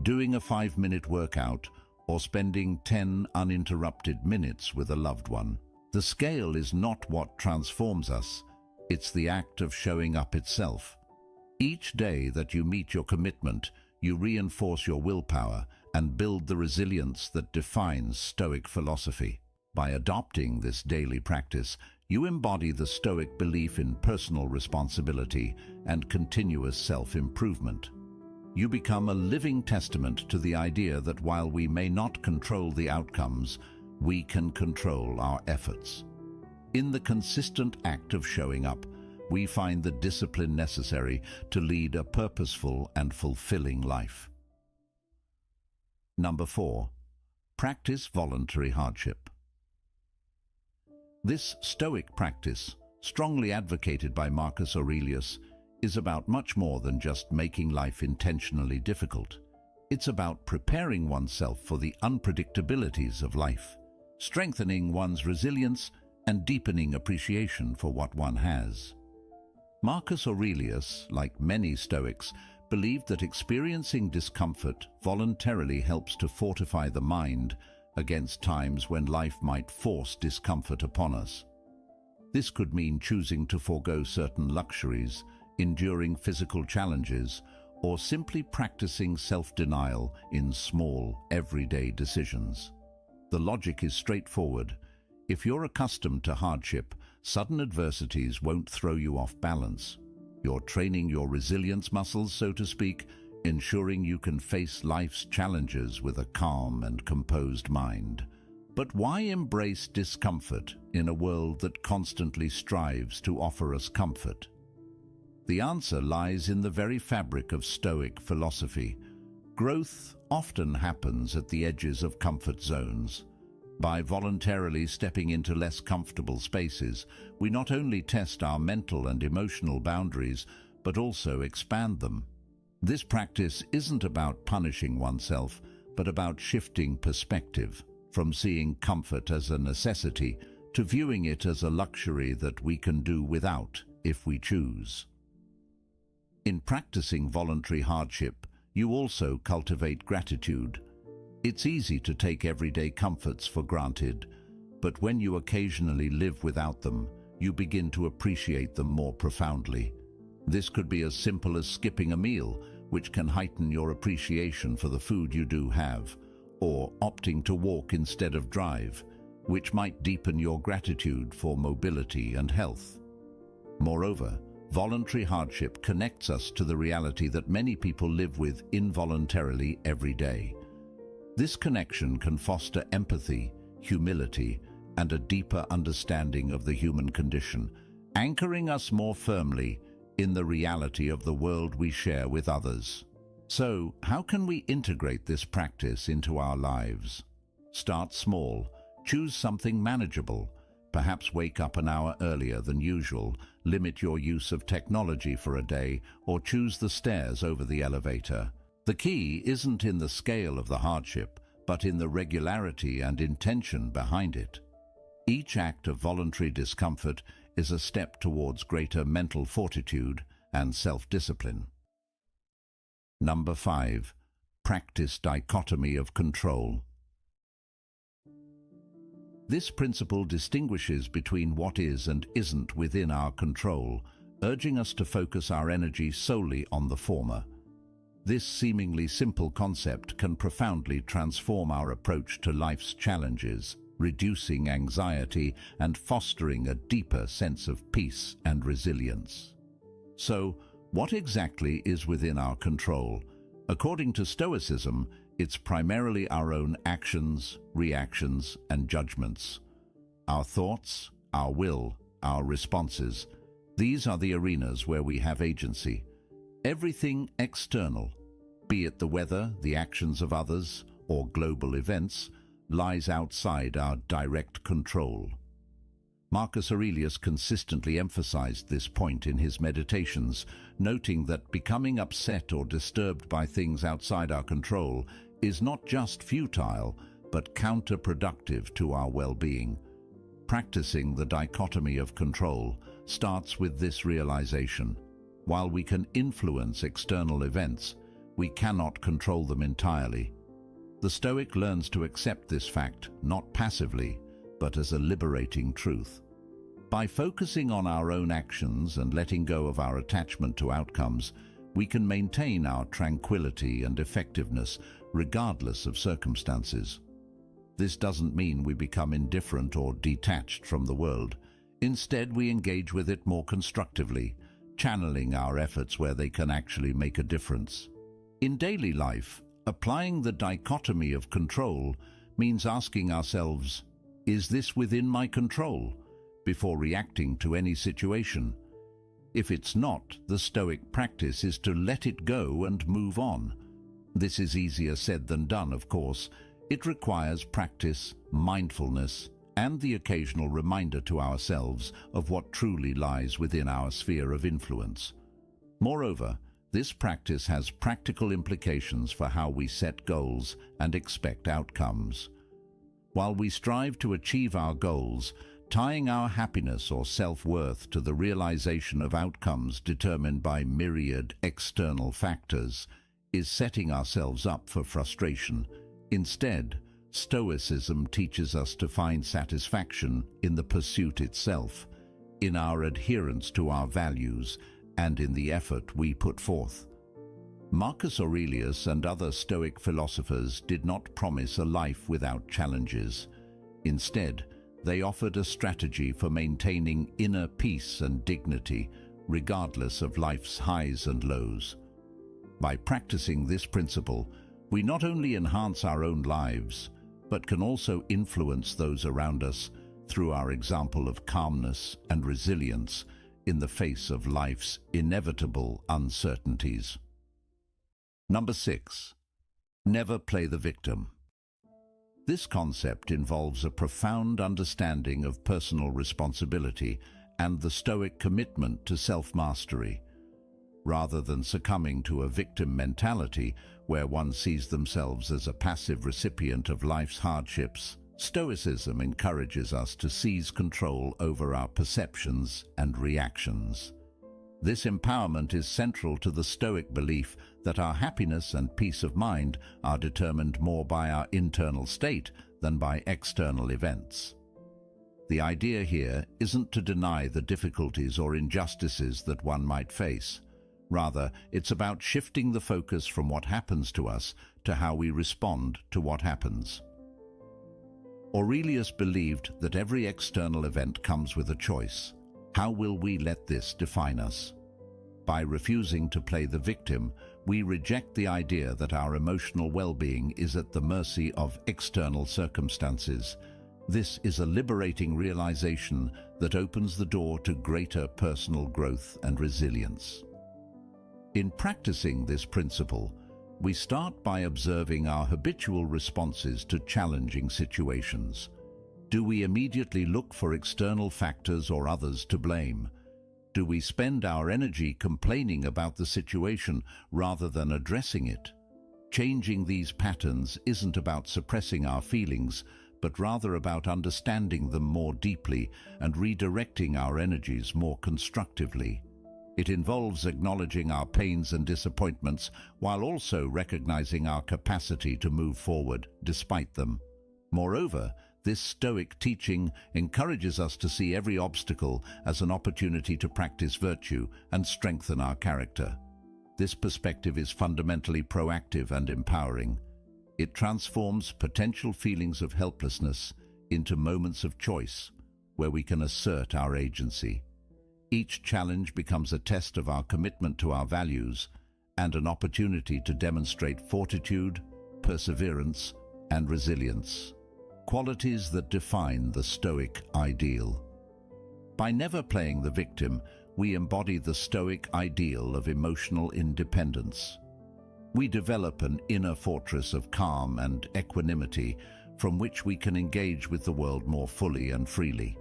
S1: doing a 5-minute workout, or spending 10 uninterrupted minutes with a loved one. The scale is not what transforms us, it's the act of showing up itself. Each day that you meet your commitment, you reinforce your willpower and build the resilience that defines Stoic philosophy. By adopting this daily practice, you embody the Stoic belief in personal responsibility and continuous self-improvement. You become a living testament to the idea that while we may not control the outcomes, we can control our efforts. In the consistent act of showing up, we find the discipline necessary to lead a purposeful and fulfilling life. Number 4. Practice voluntary hardship. This Stoic practice, strongly advocated by Marcus Aurelius, is about much more than just making life intentionally difficult. It's about preparing oneself for the unpredictabilities of life, strengthening one's resilience, and deepening appreciation for what one has. Marcus Aurelius, like many Stoics, believed that experiencing discomfort voluntarily helps to fortify the mind against times when life might force discomfort upon us. This could mean choosing to forego certain luxuries, enduring physical challenges, or simply practicing self-denial in small, everyday decisions. The logic is straightforward. If you're accustomed to hardship, sudden adversities won't throw you off balance. You're training your resilience muscles, so to speak, ensuring you can face life's challenges with a calm and composed mind. But why embrace discomfort in a world that constantly strives to offer us comfort? The answer lies in the very fabric of Stoic philosophy. Growth often happens at the edges of comfort zones. By voluntarily stepping into less comfortable spaces, we not only test our mental and emotional boundaries, but also expand them. This practice isn't about punishing oneself, but about shifting perspective, from seeing comfort as a necessity to viewing it as a luxury that we can do without if we choose. In practicing voluntary hardship, you also cultivate gratitude. It's easy to take everyday comforts for granted, but when you occasionally live without them, you begin to appreciate them more profoundly. This could be as simple as skipping a meal, which can heighten your appreciation for the food you do have, or opting to walk instead of drive, which might deepen your gratitude for mobility and health. Moreover, voluntary hardship connects us to the reality that many people live with involuntarily every day. This connection can foster empathy, humility, and a deeper understanding of the human condition, anchoring us more firmly in the reality of the world we share with others. So, how can we integrate this practice into our lives? Start small. Choose something manageable. Perhaps wake up an hour earlier than usual, limit your use of technology for a day, or choose the stairs over the elevator. The key isn't in the scale of the hardship, but in the regularity and intention behind it. Each act of voluntary discomfort is a step towards greater mental fortitude and self-discipline. Number 5. Practice dichotomy of control. This principle distinguishes between what is and isn't within our control, urging us to focus our energy solely on the former. This seemingly simple concept can profoundly transform our approach to life's challenges, reducing anxiety and fostering a deeper sense of peace and resilience. So, what exactly is within our control? According to Stoicism, it's primarily our own actions, reactions, and judgments. Our thoughts, our will, our responses. These are the arenas where we have agency. Everything external, be it the weather, the actions of others, or global events, lies outside our direct control. Marcus Aurelius consistently emphasized this point in his meditations, noting that becoming upset or disturbed by things outside our control is not just futile, but counterproductive to our well-being. Practicing the dichotomy of control, starts with this realization. While we can influence external events, we cannot control them entirely. The Stoic learns to accept this fact, not passively, but as a liberating truth. By focusing on our own actions and letting go of our attachment to outcomes, we can maintain our tranquility and effectiveness regardless of circumstances. This doesn't mean we become indifferent or detached from the world. Instead, we engage with it more constructively, channeling our efforts where they can actually make a difference. In daily life, applying the dichotomy of control means asking ourselves, is this within my control? Before reacting to any situation. If it's not, the Stoic practice is to let it go and move on. This is easier said than done, of course. It requires practice, mindfulness, and the occasional reminder to ourselves of what truly lies within our sphere of influence. Moreover, this practice has practical implications for how we set goals and expect outcomes. While we strive to achieve our goals, tying our happiness or self-worth to the realization of outcomes determined by myriad external factors is setting ourselves up for frustration. Instead, Stoicism teaches us to find satisfaction in the pursuit itself, in our adherence to our values, and in the effort we put forth. Marcus Aurelius and other Stoic philosophers did not promise a life without challenges. Instead, they offered a strategy for maintaining inner peace and dignity, regardless of life's highs and lows. By practicing this principle, we not only enhance our own lives, but can also influence those around us through our example of calmness and resilience in the face of life's inevitable uncertainties. Number 6. Never play the victim. This concept involves a profound understanding of personal responsibility and the Stoic commitment to self-mastery. Rather than succumbing to a victim mentality where one sees themselves as a passive recipient of life's hardships, Stoicism encourages us to seize control over our perceptions and reactions. This empowerment is central to the Stoic belief that our happiness and peace of mind are determined more by our internal state than by external events. The idea here isn't to deny the difficulties or injustices that one might face. Rather, it's about shifting the focus from what happens to us to how we respond to what happens. Aurelius believed that every external event comes with a choice. How will we let this define us? By refusing to play the victim, we reject the idea that our emotional well-being is at the mercy of external circumstances. This is a liberating realization that opens the door to greater personal growth and resilience. In practicing this principle, we start by observing our habitual responses to challenging situations. Do we immediately look for external factors or others to blame? Do we spend our energy complaining about the situation rather than addressing it? Changing these patterns isn't about suppressing our feelings, but rather about understanding them more deeply and redirecting our energies more constructively. It involves acknowledging our pains and disappointments while also recognizing our capacity to move forward despite them. Moreover, this Stoic teaching encourages us to see every obstacle as an opportunity to practice virtue and strengthen our character. This perspective is fundamentally proactive and empowering. It transforms potential feelings of helplessness into moments of choice, where we can assert our agency. Each challenge becomes a test of our commitment to our values and an opportunity to demonstrate fortitude, perseverance, and resilience, qualities that define the Stoic ideal. By never playing the victim, we embody the Stoic ideal of emotional independence. We develop an inner fortress of calm and equanimity from which we can engage with the world more fully and freely.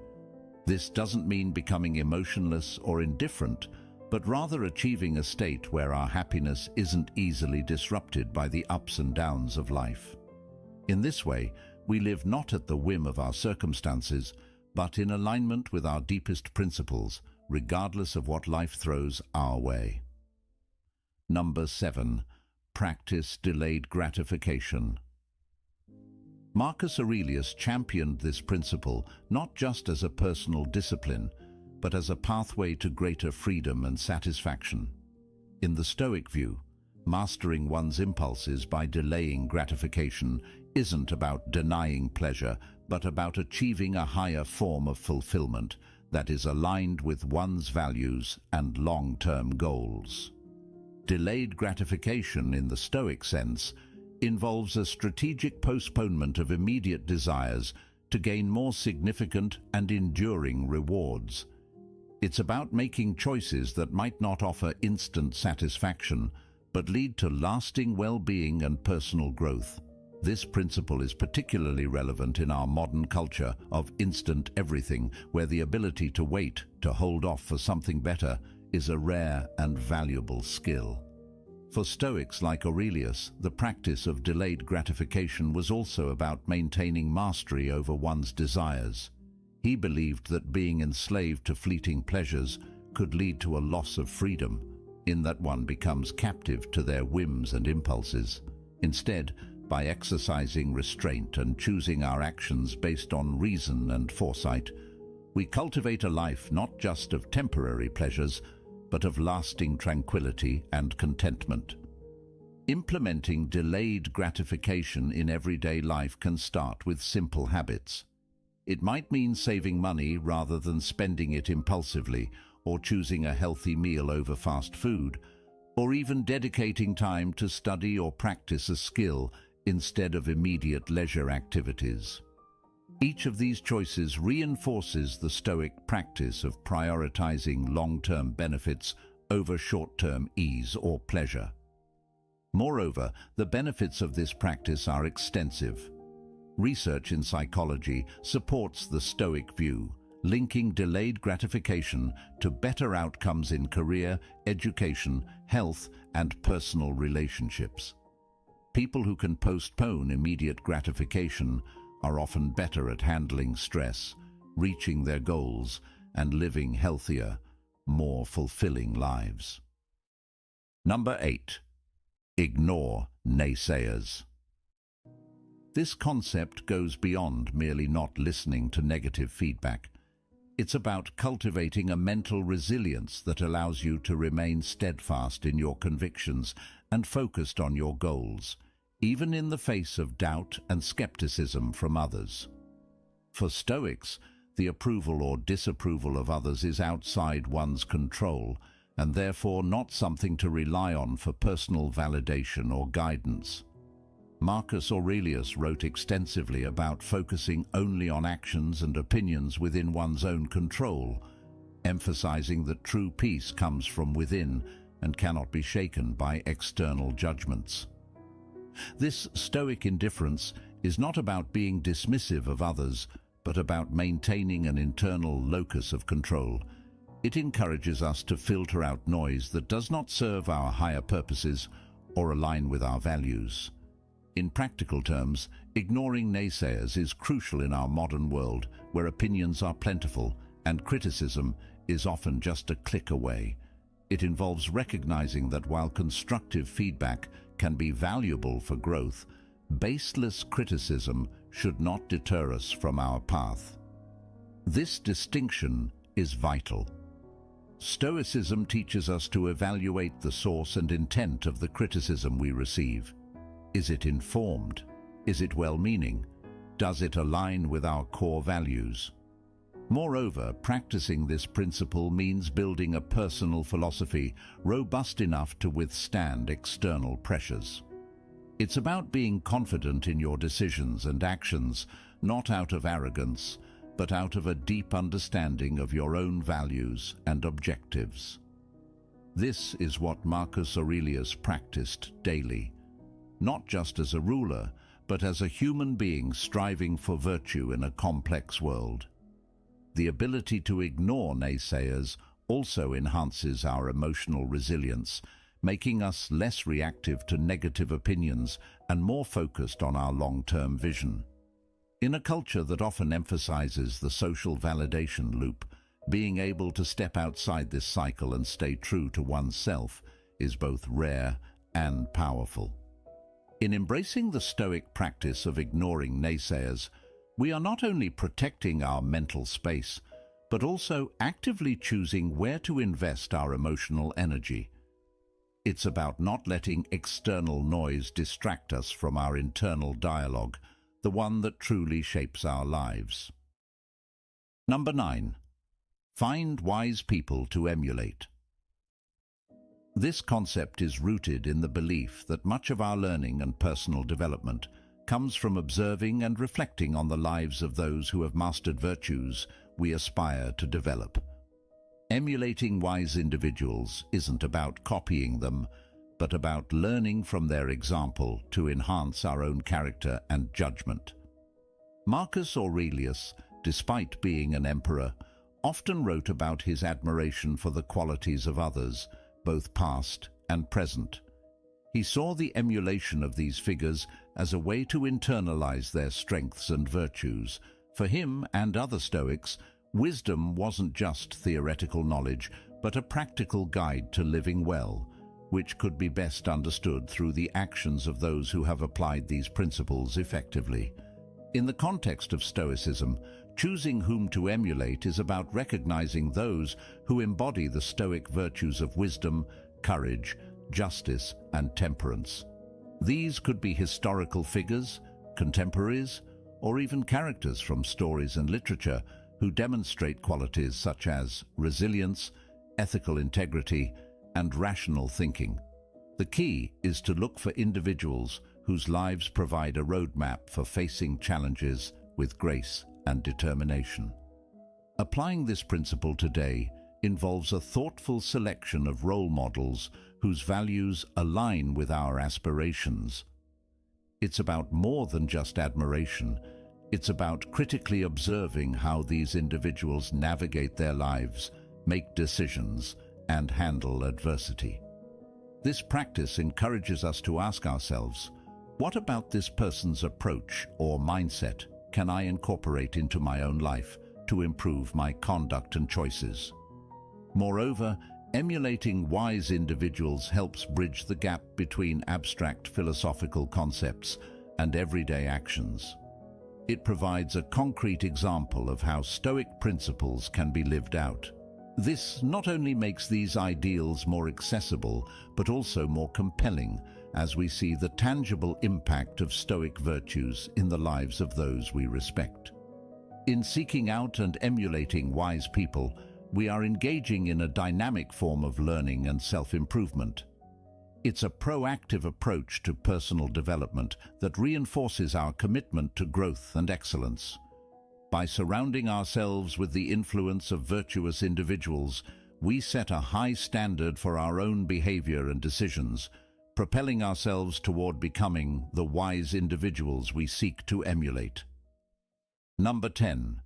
S1: This doesn't mean becoming emotionless or indifferent, but rather achieving a state where our happiness isn't easily disrupted by the ups and downs of life. In this way, we live not at the whim of our circumstances, but in alignment with our deepest principles, regardless of what life throws our way. Number 7. Practice delayed gratification. Marcus Aurelius championed this principle not just as a personal discipline, but as a pathway to greater freedom and satisfaction. In the Stoic view, mastering one's impulses by delaying gratification isn't about denying pleasure, but about achieving a higher form of fulfillment that is aligned with one's values and long-term goals. Delayed gratification, in the Stoic sense, involves a strategic postponement of immediate desires to gain more significant and enduring rewards. It's about making choices that might not offer instant satisfaction, but lead to lasting well-being and personal growth. This principle is particularly relevant in our modern culture of instant everything, where the ability to wait, to hold off for something better, is a rare and valuable skill. For Stoics like Aurelius, the practice of delayed gratification was also about maintaining mastery over one's desires. He believed that being enslaved to fleeting pleasures could lead to a loss of freedom, in that one becomes captive to their whims and impulses. Instead, by exercising restraint and choosing our actions based on reason and foresight, we cultivate a life not just of temporary pleasures, but of lasting tranquility and contentment. Implementing delayed gratification in everyday life can start with simple habits. It might mean saving money rather than spending it impulsively, or choosing a healthy meal over fast food, or even dedicating time to study or practice a skill instead of immediate leisure activities. Each of these choices reinforces the Stoic practice of prioritizing long-term benefits over short-term ease or pleasure. Moreover, the benefits of this practice are extensive. Research in psychology supports the Stoic view, linking delayed gratification to better outcomes in career, education, health, and personal relationships. People who can postpone immediate gratification are often better at handling stress, reaching their goals, and living healthier, more fulfilling lives. Number 8. Ignore naysayers. This concept goes beyond merely not listening to negative feedback. It's about cultivating a mental resilience that allows you to remain steadfast in your convictions and focused on your goals, even in the face of doubt and skepticism from others. For Stoics, the approval or disapproval of others is outside one's control, and therefore not something to rely on for personal validation or guidance. Marcus Aurelius wrote extensively about focusing only on actions and opinions within one's own control, emphasizing that true peace comes from within and cannot be shaken by external judgments. This Stoic indifference is not about being dismissive of others, but about maintaining an internal locus of control. It encourages us to filter out noise that does not serve our higher purposes or align with our values. In practical terms, ignoring naysayers is crucial in our modern world, where opinions are plentiful and criticism is often just a click away. It involves recognizing that while constructive feedback can be valuable for growth, baseless criticism should not deter us from our path. This distinction is vital. Stoicism teaches us to evaluate the source and intent of the criticism we receive. Is it informed? Is it well-meaning? Does it align with our core values? Moreover, practicing this principle means building a personal philosophy robust enough to withstand external pressures. It's about being confident in your decisions and actions, not out of arrogance, but out of a deep understanding of your own values and objectives. This is what Marcus Aurelius practiced daily, not just as a ruler, but as a human being striving for virtue in a complex world. The ability to ignore naysayers also enhances our emotional resilience, making us less reactive to negative opinions and more focused on our long-term vision. In a culture that often emphasizes the social validation loop, Being able to step outside this cycle and stay true to oneself is both rare and powerful. In embracing the Stoic practice of ignoring naysayers, we are not only protecting our mental space, but also actively choosing where to invest our emotional energy. It's about not letting external noise distract us from our internal dialogue, the one that truly shapes our lives. Number 9. Find wise people to emulate. This concept is rooted in the belief that much of our learning and personal development comes from observing and reflecting on the lives of those who have mastered virtues we aspire to develop. Emulating wise individuals isn't about copying them, but about learning from their example to enhance our own character and judgment. Marcus Aurelius, despite being an emperor, often wrote about his admiration for the qualities of others, both past and present. He saw the emulation of these figures as a way to internalize their strengths and virtues. For him and other Stoics, wisdom wasn't just theoretical knowledge, but a practical guide to living well, which could be best understood through the actions of those who have applied these principles effectively. In the context of Stoicism, choosing whom to emulate is about recognizing those who embody the Stoic virtues of wisdom, courage, justice, and temperance. These could be historical figures, contemporaries, or even characters from stories and literature who demonstrate qualities such as resilience, ethical integrity, and rational thinking. The key is to look for individuals whose lives provide a roadmap for facing challenges with grace and determination. Applying this principle today involves a thoughtful selection of role models whose values align with our aspirations. It's about more than just admiration. It's about critically observing how these individuals navigate their lives, make decisions, and handle adversity. This practice encourages us to ask ourselves, what about this person's approach or mindset can I incorporate into my own life to improve my conduct and choices? Moreover, emulating wise individuals helps bridge the gap between abstract philosophical concepts and everyday actions. It provides a concrete example of how Stoic principles can be lived out. This not only makes these ideals more accessible, but also more compelling as we see the tangible impact of Stoic virtues in the lives of those we respect. In seeking out and emulating wise people, we are engaging in a dynamic form of learning and self-improvement. It's a proactive approach to personal development that reinforces our commitment to growth and excellence. By surrounding ourselves with the influence of virtuous individuals, we set a high standard for our own behavior and decisions, propelling ourselves toward becoming the wise individuals we seek to emulate. Number 10.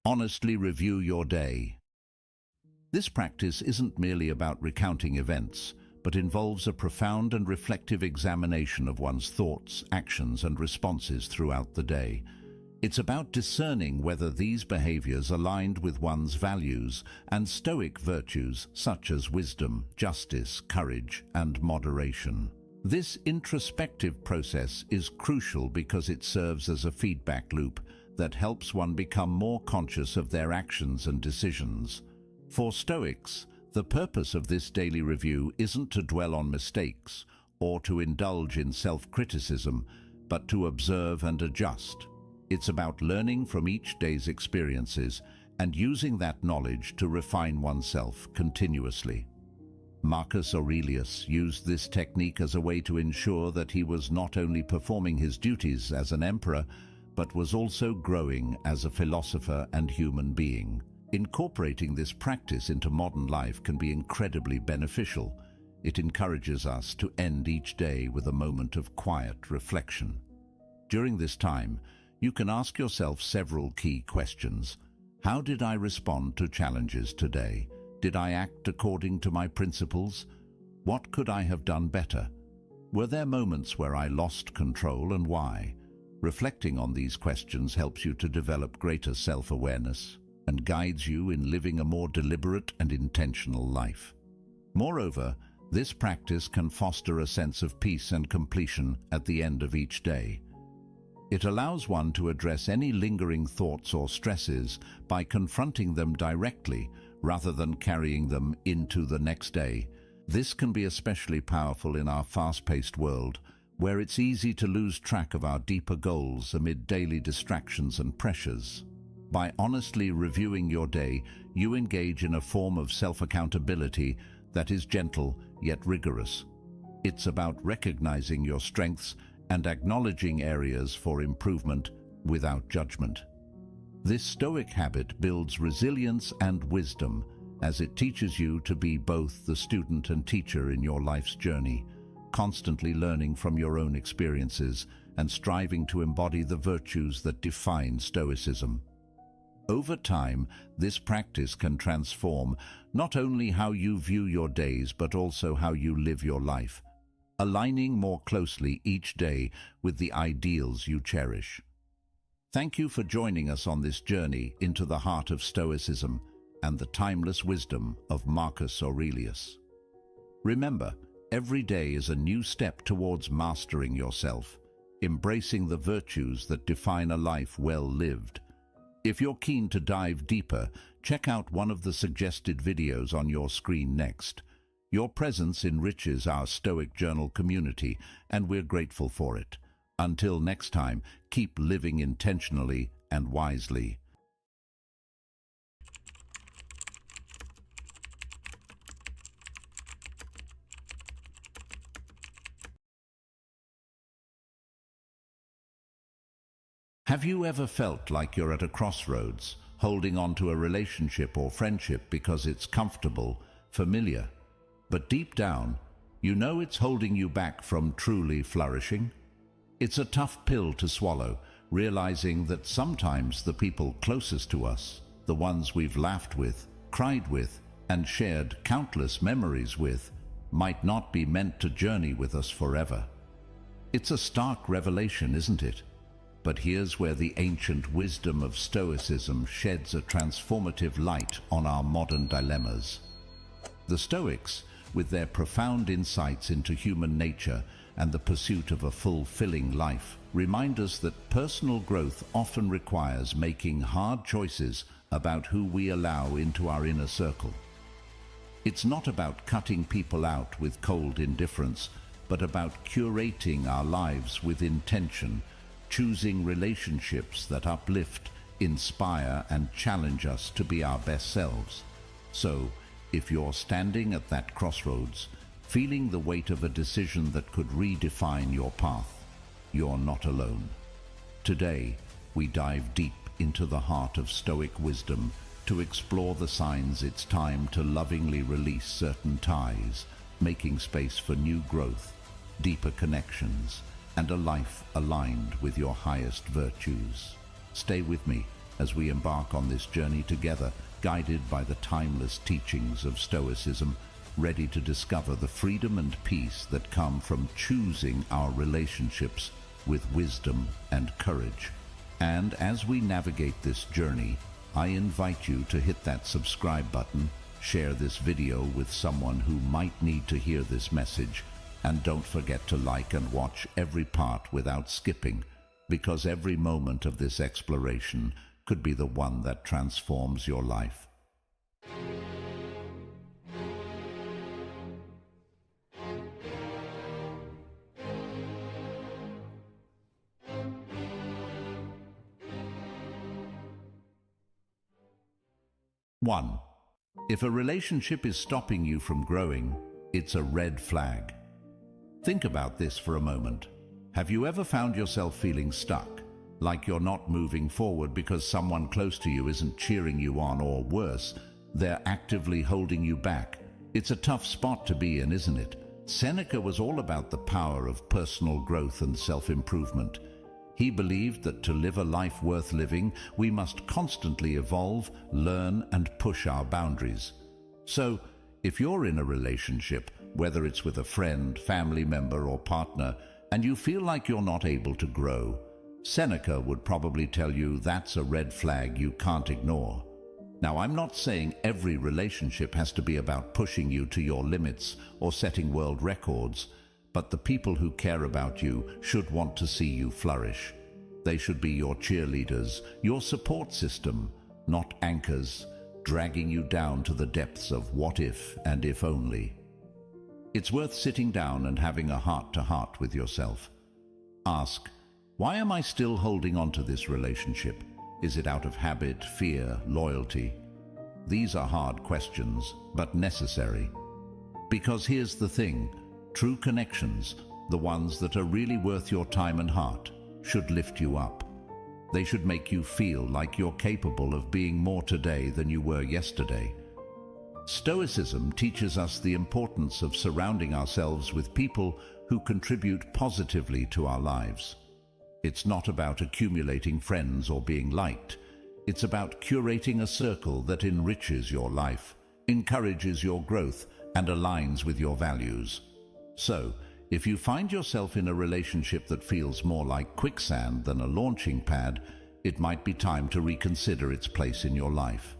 S1: Honestly review your day. This practice isn't merely about recounting events, but involves a profound and reflective examination of one's thoughts, actions, and responses throughout the day. It's about discerning whether these behaviors aligned with one's values and Stoic virtues such as wisdom, justice, courage, and moderation. This introspective process is crucial because it serves as a feedback loop that helps one become more conscious of their actions and decisions. For Stoics, the purpose of this daily review isn't to dwell on mistakes or to indulge in self-criticism, but to observe and adjust. It's about learning from each day's experiences and using that knowledge to refine oneself continuously. Marcus Aurelius used this technique as a way to ensure that he was not only performing his duties as an emperor, but was also growing as a philosopher and human being. Incorporating this practice into modern life can be incredibly beneficial. It encourages us to end each day with a moment of quiet reflection. During this time, you can ask yourself several key questions. How did I respond to challenges today? Did I act according to my principles? What could I have done better? Were there moments where I lost control, and why? Reflecting on these questions helps you to develop greater self-awareness. and guides you in living a more deliberate and intentional life. Moreover, this practice can foster a sense of peace and completion at the end of each day. It allows one to address any lingering thoughts or stresses by confronting them directly rather than carrying them into the next day. This can be especially powerful in our fast-paced world, where it's easy to lose track of our deeper goals amid daily distractions and pressures. By honestly reviewing your day, you engage in a form of self-accountability that is gentle yet rigorous. It's about recognizing your strengths and acknowledging areas for improvement without judgment. This Stoic habit builds resilience and wisdom as it teaches you to be both the student and teacher in your life's journey, constantly learning from your own experiences and striving to embody the virtues that define Stoicism. Over time, this practice can transform not only how you view your days but also how you live your life, aligning more closely each day with the ideals you cherish. Thank you for joining us on this journey into the heart of Stoicism and the timeless wisdom of Marcus Aurelius. Remember, every day is a new step towards mastering yourself, embracing the virtues that define a life well lived. If you're keen to dive deeper, check out one of the suggested videos on your screen next. Your presence enriches our Stoic Journal community, and we're grateful for it. Until next time, keep living intentionally and wisely. Have you ever felt like you're at a crossroads, holding on to a relationship or friendship because it's comfortable, familiar, but deep down, you know it's holding you back from truly flourishing? It's a tough pill to swallow, realizing that sometimes the people closest to us, the ones we've laughed with, cried with, and shared countless memories with, might not be meant to journey with us forever. It's a stark revelation, isn't it? But here's where the ancient wisdom of Stoicism sheds a transformative light on our modern dilemmas. The Stoics, with their profound insights into human nature and the pursuit of a fulfilling life, remind us that personal growth often requires making hard choices about who we allow into our inner circle. It's not about cutting people out with cold indifference, but about curating our lives with intention, choosing relationships that uplift, inspire, and challenge us to be our best selves. So, if you're standing at that crossroads, feeling the weight of a decision that could redefine your path, you're not alone. Today, we dive deep into the heart of Stoic wisdom to explore the signs it's time to lovingly release certain ties, making space for new growth, deeper connections, and a life aligned with your highest virtues. Stay with me as we embark on this journey together, guided by the timeless teachings of Stoicism, ready to discover the freedom and peace that come from choosing our relationships with wisdom and courage. And as we navigate this journey, I invite you to hit that subscribe button, share this video with someone who might need to hear this message, and don't forget to like and watch every part without skipping, because every moment of this exploration could be the one that transforms your life. One, if a relationship is stopping you from growing, it's a red flag. Think about this for a moment. Have you ever found yourself feeling stuck, like you're not moving forward because someone close to you isn't cheering you on, or worse, they're actively holding you back? It's a tough spot to be in, isn't it? Seneca was all about the power of personal growth and self-improvement. He believed that to live a life worth living, we must constantly evolve, learn, and push our boundaries. So, if you're in a relationship, whether it's with a friend, family member, or partner, and you feel like you're not able to grow, Seneca would probably tell you that's a red flag you can't ignore. Now, I'm not saying every relationship has to be about pushing you to your limits or setting world records, but the people who care about you should want to see you flourish. They should be your cheerleaders, your support system, not anchors, dragging you down to the depths of what if and if only. It's worth sitting down and having a heart-to-heart with yourself. Ask, why am I still holding on to this relationship? Is it out of habit, fear, loyalty? These are hard questions, but necessary. Because here's the thing, true connections, the ones that are really worth your time and heart, should lift you up. They should make you feel like you're capable of being more today than you were yesterday. Stoicism teaches us the importance of surrounding ourselves with people who contribute positively to our lives. It's not about accumulating friends or being liked. It's about curating a circle that enriches your life, encourages your growth, and aligns with your values. So, if you find yourself in a relationship that feels more like quicksand than a launching pad, it might be time to reconsider its place in your life.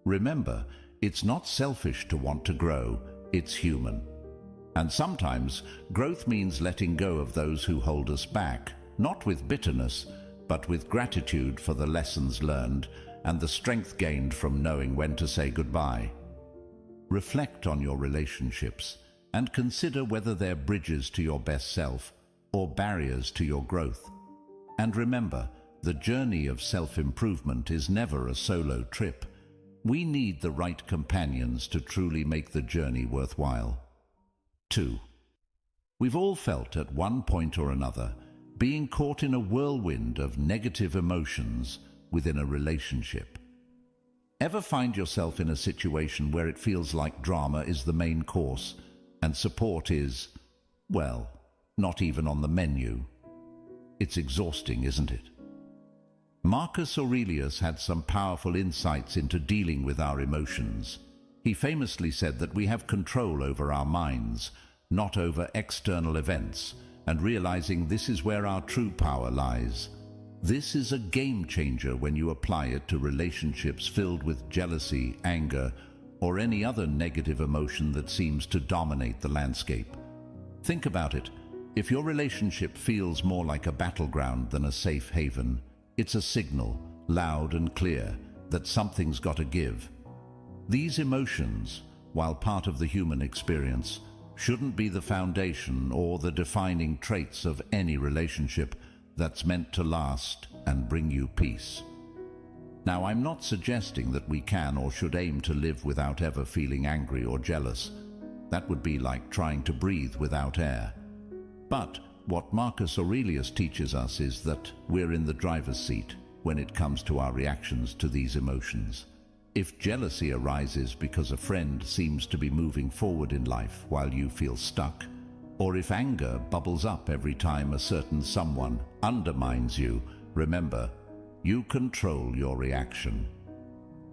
S1: Remember, it's not selfish to want to grow, it's human. And sometimes, growth means letting go of those who hold us back, not with bitterness, but with gratitude for the lessons learned and the strength gained from knowing when to say goodbye. Reflect on your relationships and consider whether they're bridges to your best self or barriers to your growth. And remember, the journey of self-improvement is never a solo trip. We need the right companions to truly make the journey worthwhile. 2. We've all felt at one point or another being caught in a whirlwind of negative emotions within a relationship. Ever find yourself in a situation where it feels like drama is the main course and support is, well, not even on the menu? It's exhausting, isn't it? Marcus Aurelius had some powerful insights into dealing with our emotions. He famously said that we have control over our minds, not over external events, and realizing this is where our true power lies. This is a game changer when you apply it to relationships filled with jealousy, anger, or any other negative emotion that seems to dominate the landscape. Think about it. If your relationship feels more like a battleground than a safe haven, it's a signal, loud and clear, that something's got to give. These emotions, while part of the human experience, shouldn't be the foundation or the defining traits of any relationship that's meant to last and bring you peace. Now, I'm not suggesting that we can or should aim to live without ever feeling angry or jealous. That would be like trying to breathe without air. But what Marcus Aurelius teaches us is that we're in the driver's seat when it comes to our reactions to these emotions. If jealousy arises because a friend seems to be moving forward in life while you feel stuck, or if anger bubbles up every time a certain someone undermines you, remember, you control your reaction.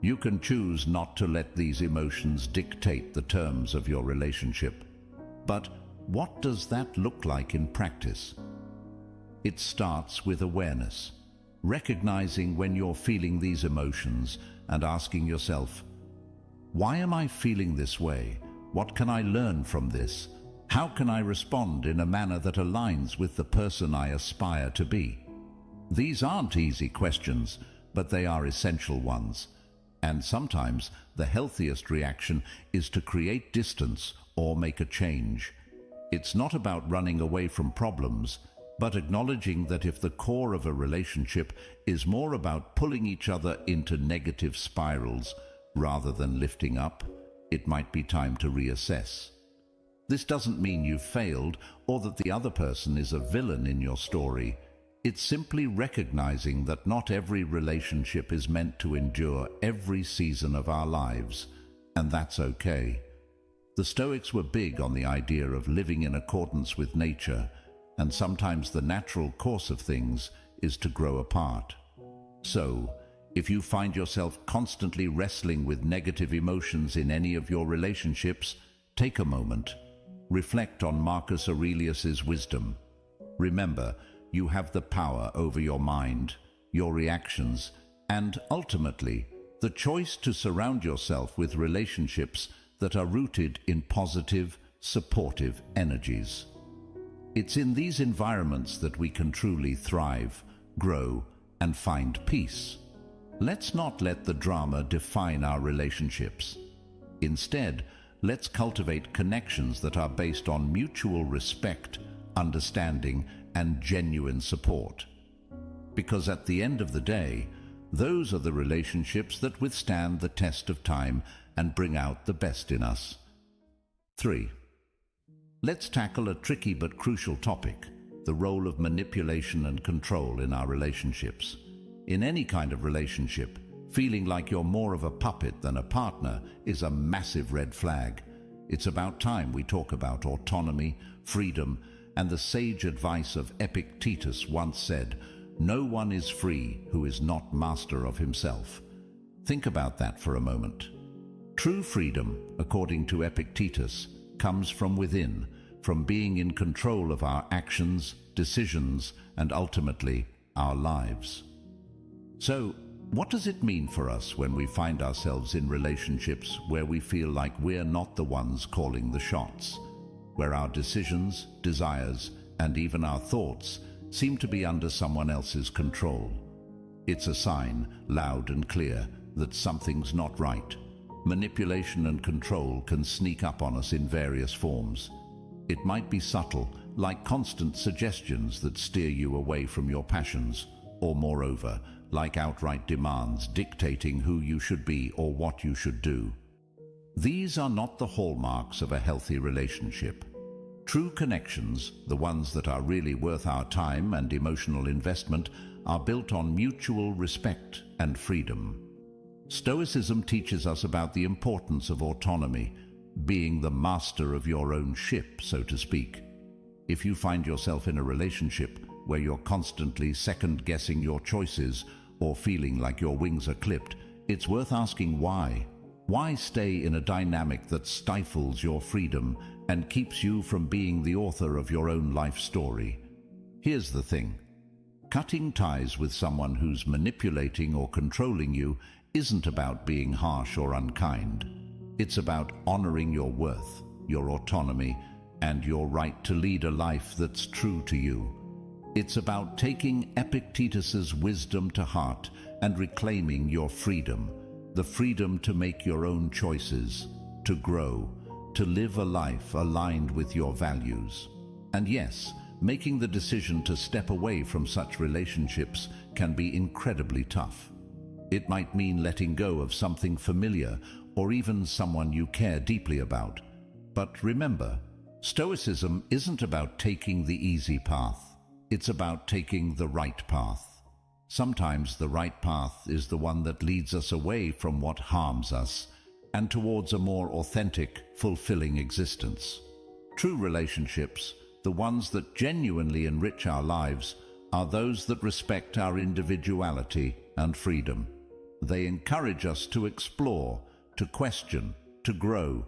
S1: You can choose not to let these emotions dictate the terms of your relationship. But what does that look like in practice? It starts with awareness, recognizing when you're feeling these emotions and asking yourself, why am I feeling this way? What can I learn from this? How can I respond in a manner that aligns with the person I aspire to be? These aren't easy questions, but they are essential ones. And sometimes the healthiest reaction is to create distance or make a change. It's not about running away from problems, but acknowledging that if the core of a relationship is more about pulling each other into negative spirals rather than lifting up, it might be time to reassess. This doesn't mean you've failed or that the other person is a villain in your story. It's simply recognizing that not every relationship is meant to endure every season of our lives, and that's okay. The Stoics were big on the idea of living in accordance with nature, and sometimes the natural course of things is to grow apart. So, if you find yourself constantly wrestling with negative emotions in any of your relationships, take a moment. Reflect on Marcus Aurelius's wisdom. Remember, you have the power over your mind, your reactions, and ultimately, The choice to surround yourself with relationships that are rooted in positive, supportive energies. It's in these environments that we can truly thrive, grow, and find peace. Let's not let the drama define our relationships. Instead, let's cultivate connections that are based on mutual respect, understanding, and genuine support. Because at the end of the day, those are the relationships that withstand the test of time and bring out the best in us. 3. Let's tackle a tricky but crucial topic: the role of manipulation and control in our relationships. In any kind of relationship, feeling like you're more of a puppet than a partner is a massive red flag. It's about time we talk about autonomy, freedom, and the sage advice of Epictetus once said, "No one is free who is not master of himself." Think about that for a moment. True freedom, according to Epictetus, comes from within, from being in control of our actions, decisions, and ultimately, our lives. So, what does it mean for us when we find ourselves in relationships where we feel like we're not the ones calling the shots, where our decisions, desires, and even our thoughts seem to be under someone else's control? It's a sign, loud and clear, that something's not right. Manipulation and control can sneak up on us in various forms. It might be subtle, like constant suggestions that steer you away from your passions, or moreover, like outright demands dictating who you should be or what you should do. These are not the hallmarks of a healthy relationship. True connections, the ones that are really worth our time and emotional investment, are built on mutual respect and freedom. Stoicism teaches us about the importance of autonomy, being the master of your own ship, so to speak. If you find yourself in a relationship where you're constantly second-guessing your choices or feeling like your wings are clipped, it's worth asking why. Why stay in a dynamic that stifles your freedom and keeps you from being the author of your own life story? Here's the thing. Cutting ties with someone who's manipulating or controlling you isn't about being harsh or unkind. It's about honoring your worth, your autonomy, and your right to lead a life that's true to you. It's about taking Epictetus's wisdom to heart and reclaiming your freedom, the freedom to make your own choices, to grow, to live a life aligned with your values. And yes, making the decision to step away from such relationships can be incredibly tough. It might mean letting go of something familiar or even someone you care deeply about. But remember, Stoicism isn't about taking the easy path. It's about taking the right path. Sometimes the right path is the one that leads us away from what harms us and towards a more authentic, fulfilling existence. True relationships, the ones that genuinely enrich our lives, are those that respect our individuality and freedom. They encourage us to explore, to question, to grow.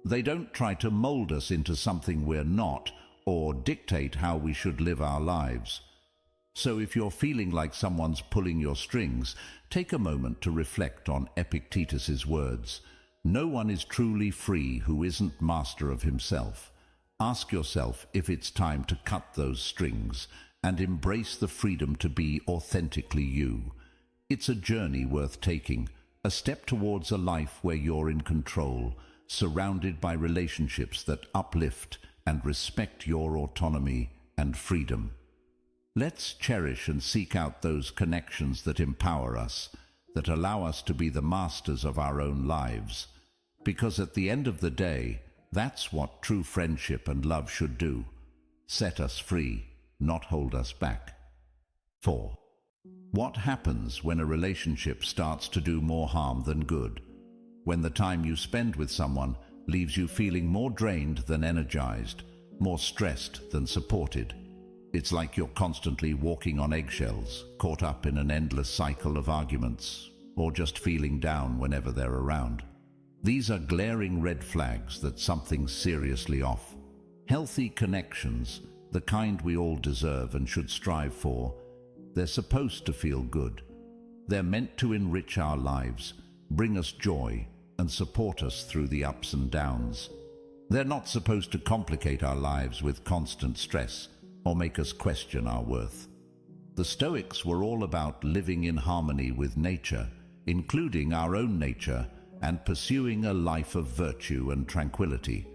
S1: They don't try to mold us into something we're not or dictate how we should live our lives. So if you're feeling like someone's pulling your strings, take a moment to reflect on Epictetus's words. No one is truly free who isn't master of himself. Ask yourself if it's time to cut those strings and embrace the freedom to be authentically you. It's a journey worth taking, a step towards a life where you're in control, surrounded by relationships that uplift and respect your autonomy and freedom. Let's cherish and seek out those connections that empower us, that allow us to be the masters of our own lives. Because at the end of the day, that's what true friendship and love should do. Set us free, not hold us back. 4. What happens when a relationship starts to do more harm than good? When the time you spend with someone leaves you feeling more drained than energized, more stressed than supported. It's like you're constantly walking on eggshells, caught up in an endless cycle of arguments, or just feeling down whenever they're around. These are glaring red flags that something's seriously off. Healthy connections, the kind we all deserve and should strive for, they're supposed to feel good. They're meant to enrich our lives, bring us joy, and support us through the ups and downs. They're not supposed to complicate our lives with constant stress or make us question our worth. The Stoics were all about living in harmony with nature, including our own nature, and pursuing a life of virtue and tranquility.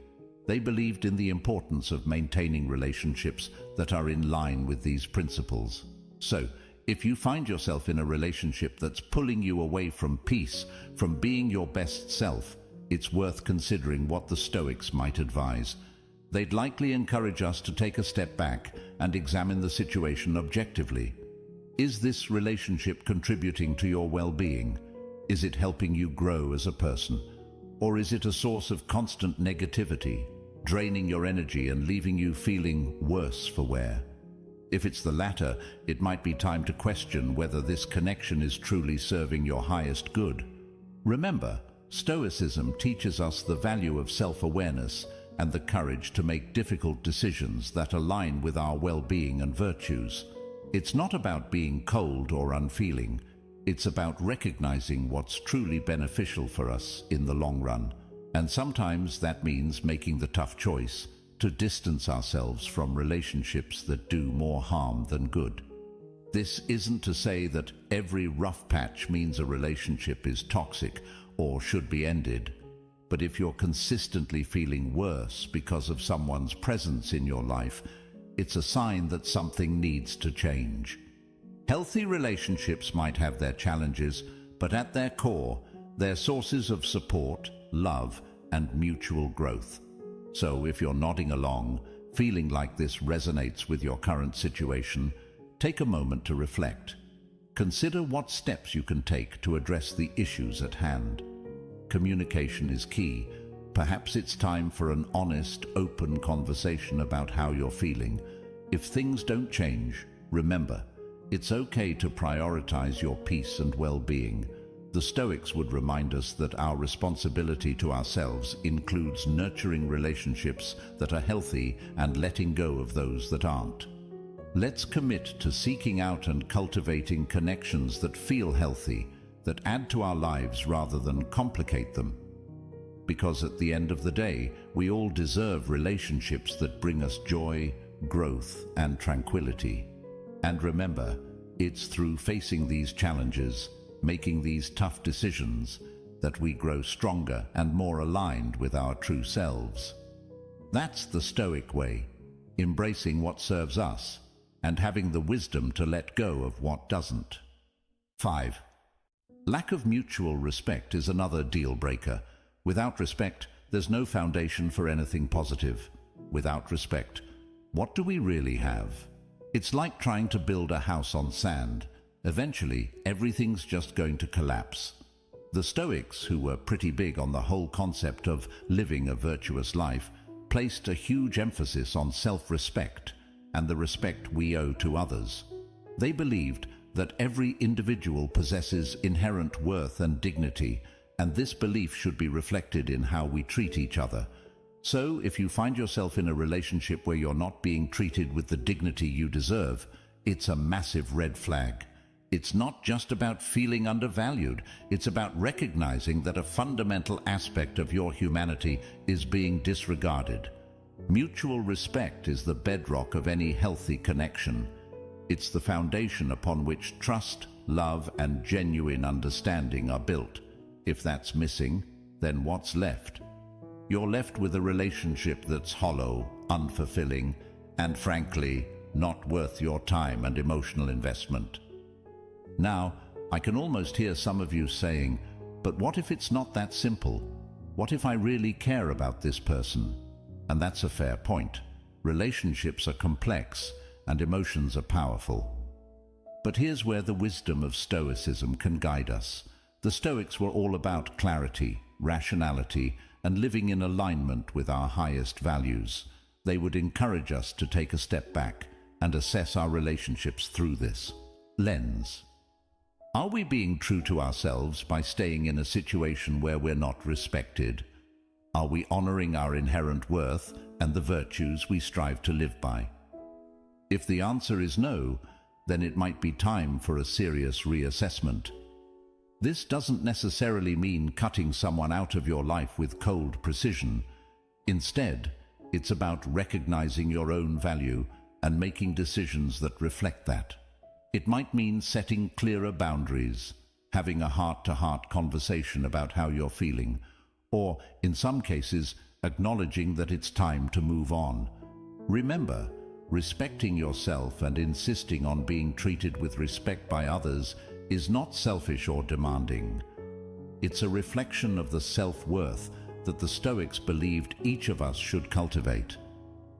S1: They believed in the importance of maintaining relationships that are in line with these principles. So, if you find yourself in a relationship that's pulling you away from peace, from being your best self, it's worth considering what the Stoics might advise. They'd likely encourage us to take a step back and examine the situation objectively. Is this relationship contributing to your well-being? Is it helping you grow as a person? Or is it a source of constant negativity, draining your energy and leaving you feeling worse for wear? If it's the latter, it might be time to question whether this connection is truly serving your highest good. Remember, Stoicism teaches us the value of self-awareness and the courage to make difficult decisions that align with our well-being and virtues. It's not about being cold or unfeeling. It's about recognizing what's truly beneficial for us in the long run. And sometimes that means making the tough choice to distance ourselves from relationships that do more harm than good. This isn't to say that every rough patch means a relationship is toxic or should be ended. But if you're consistently feeling worse because of someone's presence in your life, it's a sign that something needs to change. Healthy relationships might have their challenges, but at their core, they're sources of support, love, and mutual growth. So if you're nodding along, feeling like this resonates with your current situation, take a moment to reflect. Consider what steps you can take to address the issues at hand. Communication is key. Perhaps it's time for an honest, open conversation about how you're feeling. If things don't change, remember, it's okay to prioritize your peace and well-being. The Stoics would remind us that our responsibility to ourselves includes nurturing relationships that are healthy and letting go of those that aren't. Let's commit to seeking out and cultivating connections that feel healthy, that add to our lives rather than complicate them. Because at the end of the day, we all deserve relationships that bring us joy, growth, and tranquility. And remember, it's through facing these challenges, making these tough decisions, that we grow stronger and more aligned with our true selves. That's the Stoic way, embracing what serves us and having the wisdom to let go of what doesn't. 5. Lack of mutual respect is another deal breaker. Without respect, there's no foundation for anything positive. Without respect, what do we really have? It's like trying to build a house on sand. Eventually, everything's just going to collapse. The Stoics, who were pretty big on the whole concept of living a virtuous life, placed a huge emphasis on self-respect and the respect we owe to others. They believed that every individual possesses inherent worth and dignity, and this belief should be reflected in how we treat each other. So, if you find yourself in a relationship where you're not being treated with the dignity you deserve, it's a massive red flag. It's not just about feeling undervalued, it's about recognizing that a fundamental aspect of your humanity is being disregarded. Mutual respect is the bedrock of any healthy connection. It's the foundation upon which trust, love, and genuine understanding are built. If that's missing, then what's left? You're left with a relationship that's hollow, unfulfilling, and frankly, not worth your time and emotional investment. Now, I can almost hear some of you saying, but what if it's not that simple? What if I really care about this person? And that's a fair point. Relationships are complex and emotions are powerful. But here's where the wisdom of Stoicism can guide us. The Stoics were all about clarity, rationality, and living in alignment with our highest values. They would encourage us to take a step back and assess our relationships through this lens. Are we being true to ourselves by staying in a situation where we're not respected? Are we honoring our inherent worth and the virtues we strive to live by? If the answer is no, then it might be time for a serious reassessment. This doesn't necessarily mean cutting someone out of your life with cold precision. Instead, it's about recognizing your own value and making decisions that reflect that. It might mean setting clearer boundaries, having a heart-to-heart conversation about how you're feeling, or, in some cases, acknowledging that it's time to move on. Remember, respecting yourself and insisting on being treated with respect by others is not selfish or demanding. It's a reflection of the self-worth that the Stoics believed each of us should cultivate.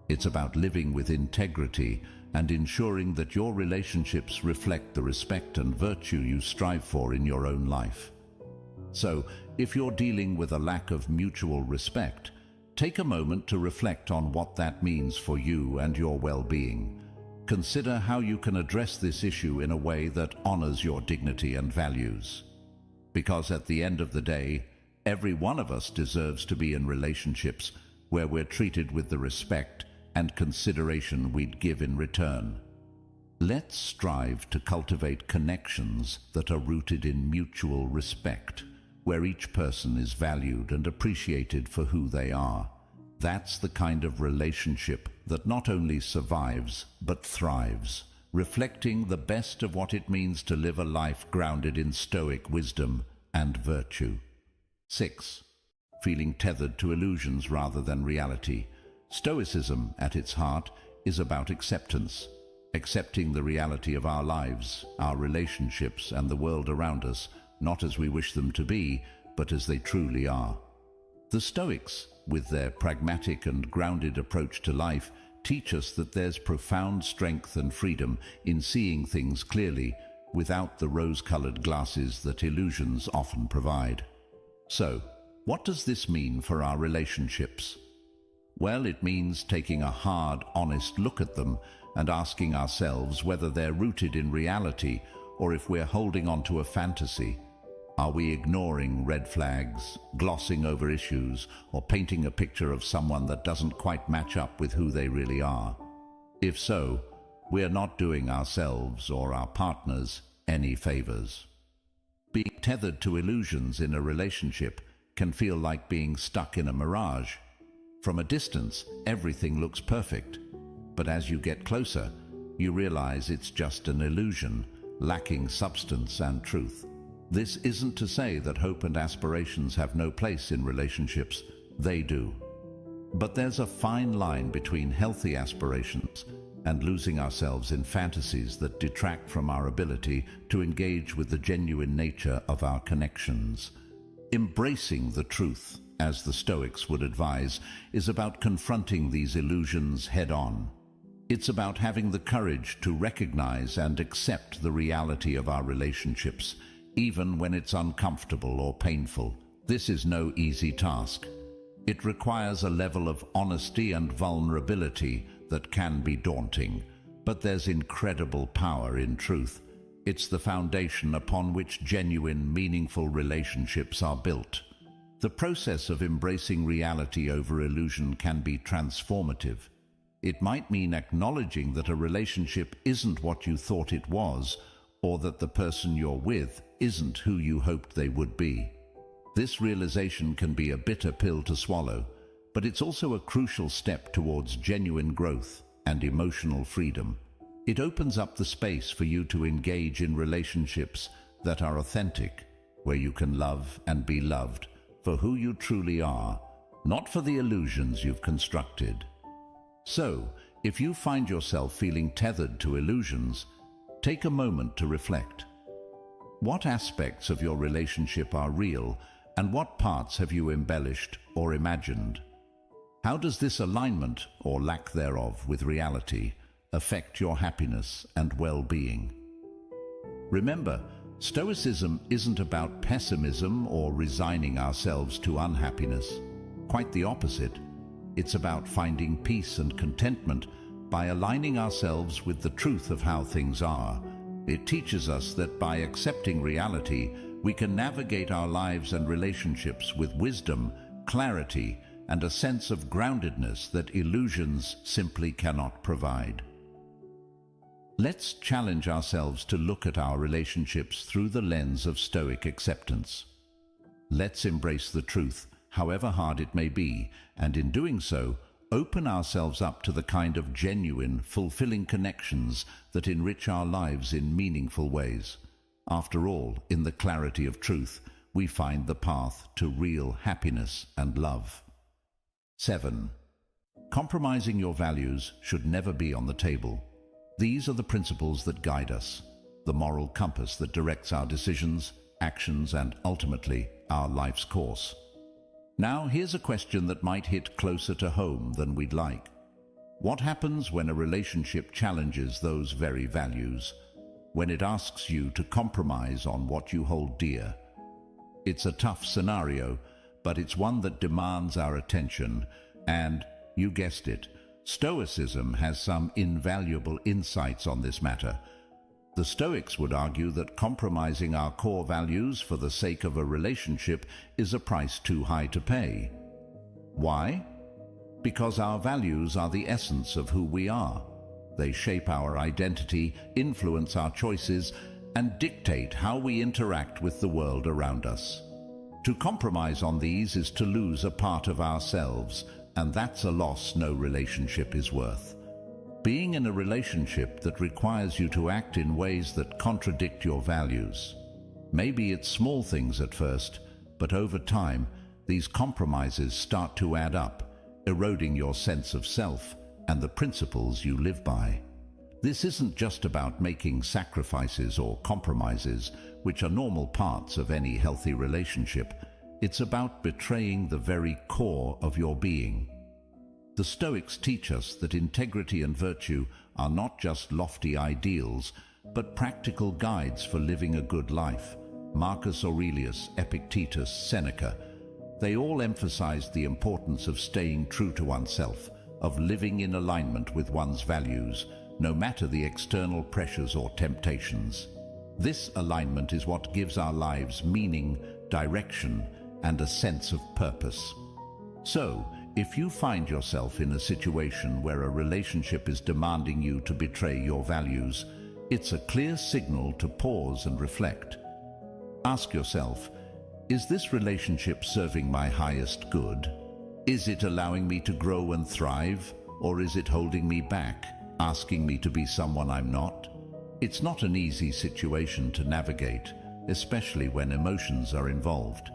S1: It's about living with integrity and ensuring that your relationships reflect the respect and virtue you strive for in your own life. So, if you're dealing with a lack of mutual respect, take a moment to reflect on what that means for you and your well-being. Consider how you can address this issue in a way that honors your dignity and values. Because at the end of the day, every one of us deserves to be in relationships where we're treated with the respect and consideration we'd give in return. Let's strive to cultivate connections that are rooted in mutual respect, where each person is valued and appreciated for who they are. That's the kind of relationship that not only survives, but thrives, reflecting the best of what it means to live a life grounded in Stoic wisdom and virtue. 6. Feeling tethered to illusions rather than reality. Stoicism, at its heart, is about acceptance, accepting the reality of our lives, our relationships, and the world around us, not as we wish them to be, but as they truly are. The Stoics, with their pragmatic and grounded approach to life, teach us that there's profound strength and freedom in seeing things clearly, without the rose-colored glasses that illusions often provide. So, what does this mean for our relationships? Well, it means taking a hard, honest look at them and asking ourselves whether they're rooted in reality or if we're holding on to a fantasy. Are we ignoring red flags, glossing over issues, or painting a picture of someone that doesn't quite match up with who they really are? If so, we're not doing ourselves or our partners any favors. Being tethered to illusions in a relationship can feel like being stuck in a mirage. From a distance, everything looks perfect, but as you get closer, you realize it's just an illusion, lacking substance and truth. This isn't to say that hope and aspirations have no place in relationships. They do. But there's a fine line between healthy aspirations and losing ourselves in fantasies that detract from our ability to engage with the genuine nature of our connections. Embracing the truth, as the Stoics would advise, is about confronting these illusions head-on. It's about having the courage to recognize and accept the reality of our relationships, even when it's uncomfortable or painful. This is no easy task. It requires a level of honesty and vulnerability that can be daunting, but there's incredible power in truth. It's the foundation upon which genuine, meaningful relationships are built. The process of embracing reality over illusion can be transformative. It might mean acknowledging that a relationship isn't what you thought it was, or that the person you're with isn't who you hoped they would be. This realization can be a bitter pill to swallow, but it's also a crucial step towards genuine growth and emotional freedom. It opens up the space for you to engage in relationships that are authentic, where you can love and be loved for who you truly are, not for the illusions you've constructed. So, if you find yourself feeling tethered to illusions, take a moment to reflect. What aspects of your relationship are real, and what parts have you embellished or imagined? How does this alignment, or lack thereof, with reality affect your happiness and well-being? Remember, Stoicism isn't about pessimism or resigning ourselves to unhappiness. Quite the opposite. It's about finding peace and contentment by aligning ourselves with the truth of how things are. It teaches us that by accepting reality, we can navigate our lives and relationships with wisdom, clarity, and a sense of groundedness that illusions simply cannot provide. Let's challenge ourselves to look at our relationships through the lens of Stoic acceptance. Let's embrace the truth, however hard it may be, and in doing so, open ourselves up to the kind of genuine, fulfilling connections that enrich our lives in meaningful ways. After all, in the clarity of truth, we find the path to real happiness and love. 7. Compromising your values should never be on the table. These are the principles that guide us, the moral compass that directs our decisions, actions, and ultimately, our life's course. Now, here's a question that might hit closer to home than we'd like. What happens when a relationship challenges those very values? When it asks you to compromise on what you hold dear? It's a tough scenario, but it's one that demands our attention, and, you guessed it, Stoicism has some invaluable insights on this matter. The Stoics would argue that compromising our core values for the sake of a relationship is a price too high to pay. Why? Because our values are the essence of who we are. They shape our identity, influence our choices, and dictate how we interact with the world around us. To compromise on these is to lose a part of ourselves, and that's a loss no relationship is worth. Being in a relationship that requires you to act in ways that contradict your values. Maybe it's small things at first, but over time, these compromises start to add up, eroding your sense of self and the principles you live by. This isn't just about making sacrifices or compromises, which are normal parts of any healthy relationship. It's about betraying the very core of your being. The Stoics teach us that integrity and virtue are not just lofty ideals, but practical guides for living a good life. Marcus Aurelius, Epictetus, Seneca, they all emphasized the importance of staying true to oneself, of living in alignment with one's values, no matter the external pressures or temptations. This alignment is what gives our lives meaning, direction, and a sense of purpose. So, if you find yourself in a situation where a relationship is demanding you to betray your values, it's a clear signal to pause and reflect. Ask yourself, is this relationship serving my highest good? Is it allowing me to grow and thrive, or is it holding me back, asking me to be someone I'm not? It's not an easy situation to navigate, especially when emotions are involved.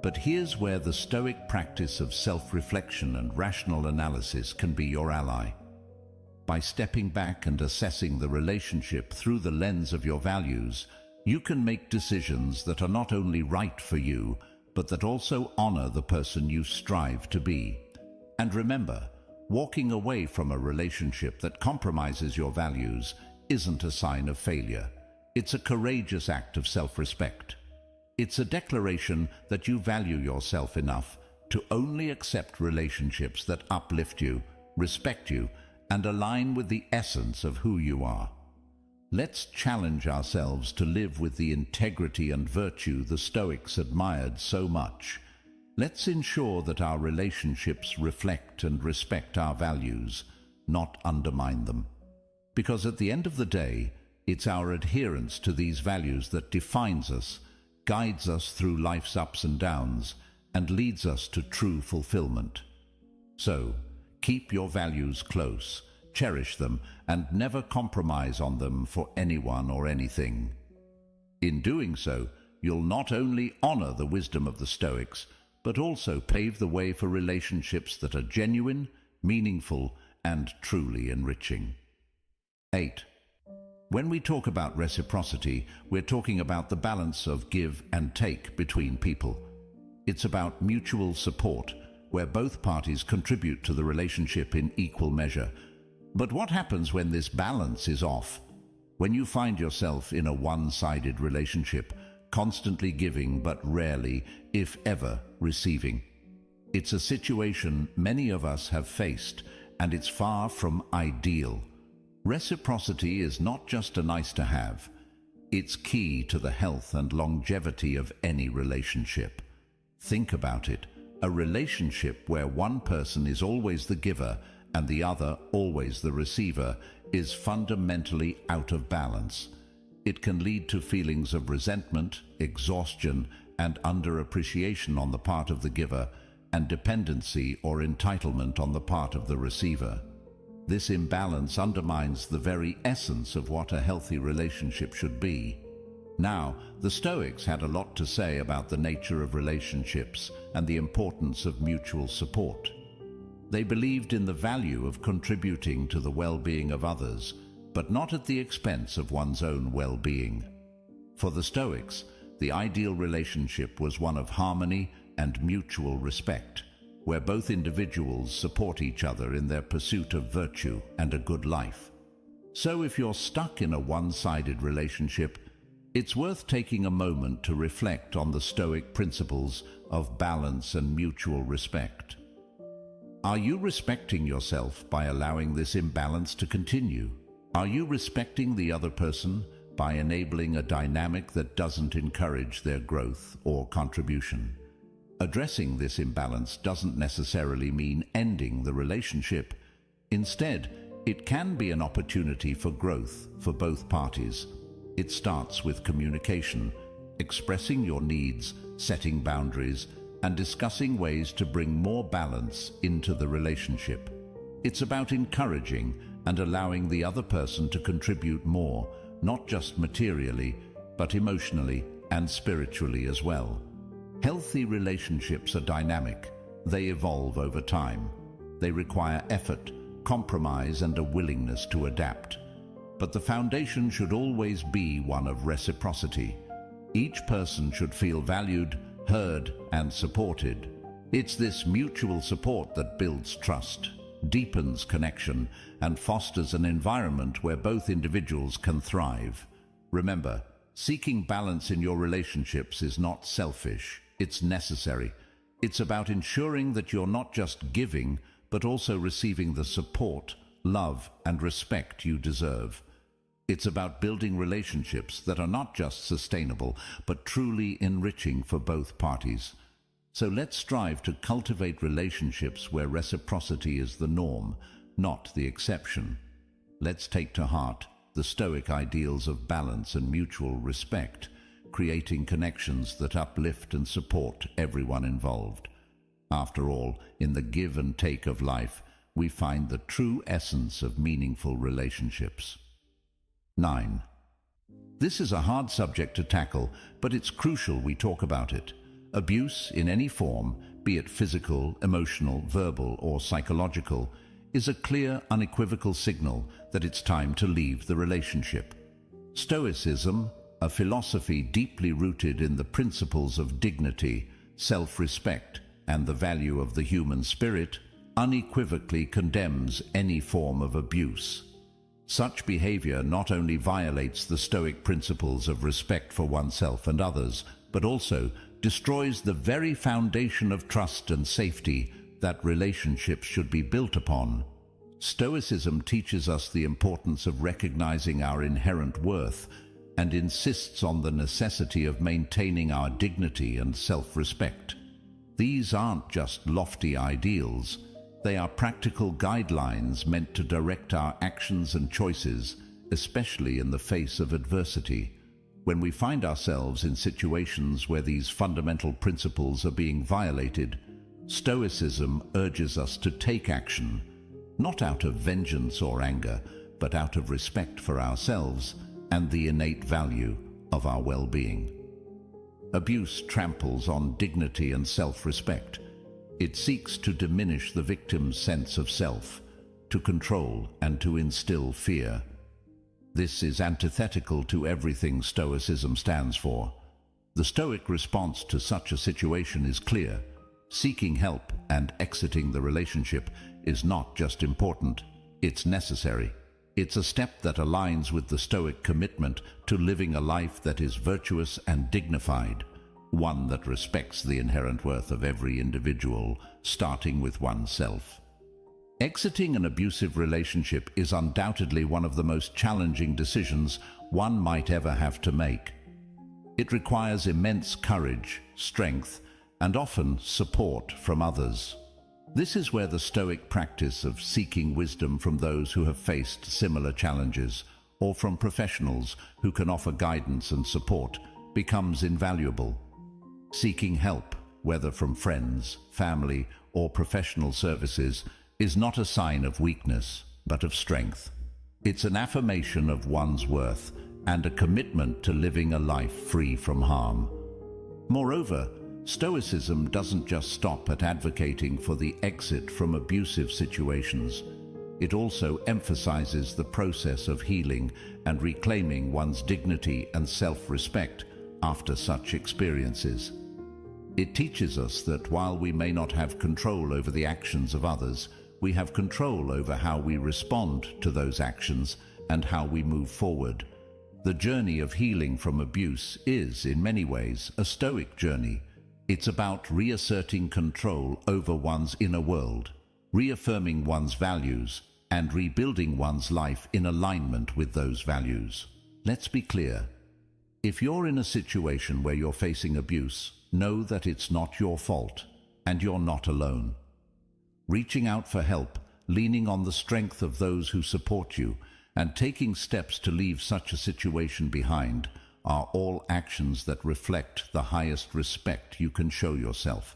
S1: But here's where the Stoic practice of self-reflection and rational analysis can be your ally. By stepping back and assessing the relationship through the lens of your values, you can make decisions that are not only right for you, but that also honor the person you strive to be. And remember, walking away from a relationship that compromises your values isn't a sign of failure. It's a courageous act of self-respect. It's a declaration that you value yourself enough to only accept relationships that uplift you, respect you, and align with the essence of who you are. Let's challenge ourselves to live with the integrity and virtue the Stoics admired so much. Let's ensure that our relationships reflect and respect our values, not undermine them. Because at the end of the day, it's our adherence to these values that defines us, guides us through life's ups and downs, and leads us to true fulfillment. So, keep your values close, cherish them, and never compromise on them for anyone or anything. In doing so, you'll not only honor the wisdom of the Stoics, but also pave the way for relationships that are genuine, meaningful, and truly enriching. 8. When we talk about reciprocity, we're talking about the balance of give and take between people. It's about mutual support, where both parties contribute to the relationship in equal measure. But what happens when this balance is off? When you find yourself in a one-sided relationship, constantly giving but rarely, if ever, receiving. It's a situation many of us have faced, and it's far from ideal. Reciprocity is not just a nice-to-have. It's key to the health and longevity of any relationship. Think about it. A relationship where one person is always the giver and the other always the receiver is fundamentally out of balance. It can lead to feelings of resentment, exhaustion, and underappreciation on the part of the giver, and dependency or entitlement on the part of the receiver. This imbalance undermines the very essence of what a healthy relationship should be. Now, the Stoics had a lot to say about the nature of relationships and the importance of mutual support. They believed in the value of contributing to the well-being of others, but not at the expense of one's own well-being. For the Stoics, the ideal relationship was one of harmony and mutual respect, where both individuals support each other in their pursuit of virtue and a good life. So if you're stuck in a one-sided relationship, it's worth taking a moment to reflect on the Stoic principles of balance and mutual respect. Are you respecting yourself by allowing this imbalance to continue? Are you respecting the other person by enabling a dynamic that doesn't encourage their growth or contribution? Addressing this imbalance doesn't necessarily mean ending the relationship. Instead, it can be an opportunity for growth for both parties. It starts with communication, expressing your needs, setting boundaries, and discussing ways to bring more balance into the relationship. It's about encouraging and allowing the other person to contribute more, not just materially, but emotionally and spiritually as well. Healthy relationships are dynamic. They evolve over time. They require effort, compromise, and a willingness to adapt. But the foundation should always be one of reciprocity. Each person should feel valued, heard, and supported. It's this mutual support that builds trust, deepens connection, and fosters an environment where both individuals can thrive. Remember, seeking balance in your relationships is not selfish. It's necessary. It's about ensuring that you're not just giving, but also receiving the support, love, and respect you deserve. It's about building relationships that are not just sustainable, but truly enriching for both parties. So let's strive to cultivate relationships where reciprocity is the norm, not the exception. Let's take to heart the Stoic ideals of balance and mutual respect, creating connections that uplift and support everyone involved. After all, in the give and take of life, we find the true essence of meaningful relationships. 9. This is a hard subject to tackle, but it's crucial we talk about it. Abuse in any form, be it physical, emotional, verbal, or psychological, is a clear, unequivocal signal that it's time to leave the relationship. Stoicism, a philosophy deeply rooted in the principles of dignity, self-respect, and the value of the human spirit, unequivocally condemns any form of abuse. Such behavior not only violates the Stoic principles of respect for oneself and others, but also destroys the very foundation of trust and safety that relationships should be built upon. Stoicism teaches us the importance of recognizing our inherent worth and insists on the necessity of maintaining our dignity and self-respect. These aren't just lofty ideals. They are practical guidelines meant to direct our actions and choices, especially in the face of adversity. When we find ourselves in situations where these fundamental principles are being violated, Stoicism urges us to take action, not out of vengeance or anger, but out of respect for ourselves and the innate value of our well-being. Abuse tramples on dignity and self-respect. It seeks to diminish the victim's sense of self, to control and to instill fear. This is antithetical to everything Stoicism stands for. The Stoic response to such a situation is clear. Seeking help and exiting the relationship is not just important, it's necessary. It's a step that aligns with the Stoic commitment to living a life that is virtuous and dignified, one that respects the inherent worth of every individual, starting with oneself. Exiting an abusive relationship is undoubtedly one of the most challenging decisions one might ever have to make. It requires immense courage, strength, and often support from others. This is where the Stoic practice of seeking wisdom from those who have faced similar challenges, or from professionals who can offer guidance and support, becomes invaluable. Seeking help, whether from friends, family, or professional services, is not a sign of weakness, but of strength. It's an affirmation of one's worth and a commitment to living a life free from harm. Moreover, Stoicism doesn't just stop at advocating for the exit from abusive situations. It also emphasizes the process of healing and reclaiming one's dignity and self-respect after such experiences. It teaches us that while we may not have control over the actions of others, we have control over how we respond to those actions and how we move forward. The journey of healing from abuse is, in many ways, a Stoic journey. It's about reasserting control over one's inner world, reaffirming one's values, and rebuilding one's life in alignment with those values. Let's be clear. If you're in a situation where you're facing abuse, know that it's not your fault, and you're not alone. Reaching out for help, leaning on the strength of those who support you, and taking steps to leave such a situation behind are all actions that reflect the highest respect you can show yourself.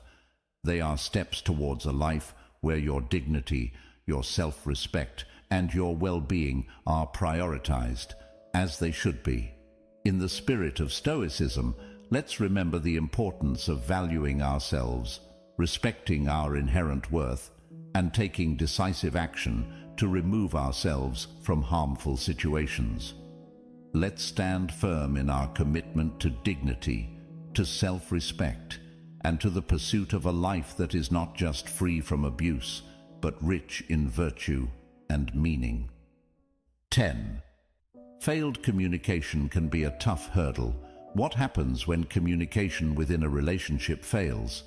S1: They are steps towards a life where your dignity, your self-respect, and your well-being are prioritized, as they should be. In the spirit of Stoicism, let's remember the importance of valuing ourselves, respecting our inherent worth, and taking decisive action to remove ourselves from harmful situations. Let's stand firm in our commitment to dignity, to self-respect, and to the pursuit of a life that is not just free from abuse, but rich in virtue and meaning. 10. Failed communication can be a tough hurdle. What happens when communication within a relationship fails?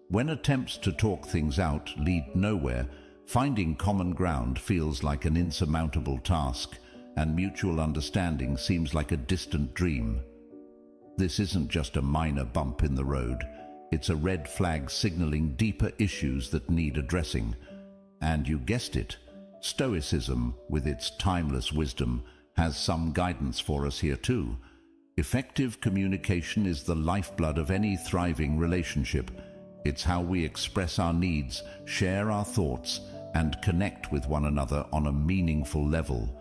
S1: When attempts to talk things out lead nowhere, finding common ground feels like an insurmountable task, and mutual understanding seems like a distant dream. This isn't just a minor bump in the road. It's a red flag signaling deeper issues that need addressing. And you guessed it, Stoicism, with its timeless wisdom, has some guidance for us here too. Effective communication is the lifeblood of any thriving relationship. It's how we express our needs, share our thoughts, and connect with one another on a meaningful level.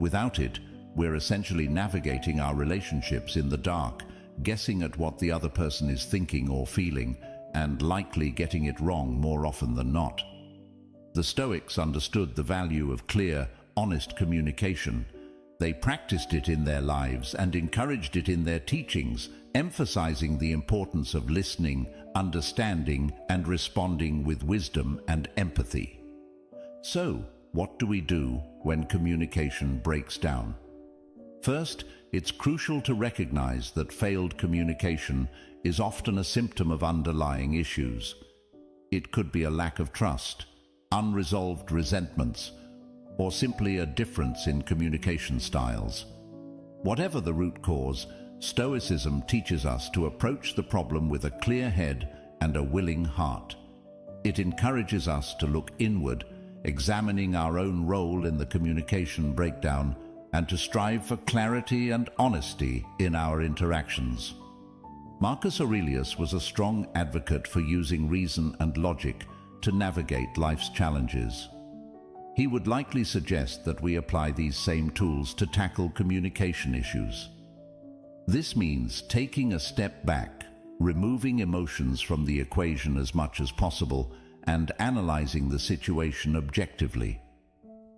S1: Without it, we're essentially navigating our relationships in the dark, guessing at what the other person is thinking or feeling, and likely getting it wrong more often than not. The Stoics understood the value of clear, honest communication. They practiced it in their lives and encouraged it in their teachings, emphasizing the importance of listening, understanding, and responding with wisdom and empathy. So, what do we do when communication breaks down? First, it's crucial to recognize that failed communication is often a symptom of underlying issues. It could be a lack of trust, unresolved resentments, or simply a difference in communication styles. Whatever the root cause, Stoicism teaches us to approach the problem with a clear head and a willing heart. It encourages us to look inward, examining our own role in the communication breakdown, and to strive for clarity and honesty in our interactions. Marcus Aurelius was a strong advocate for using reason and logic to navigate life's challenges. He would likely suggest that we apply these same tools to tackle communication issues. This means taking a step back, removing emotions from the equation as much as possible, and analyzing the situation objectively.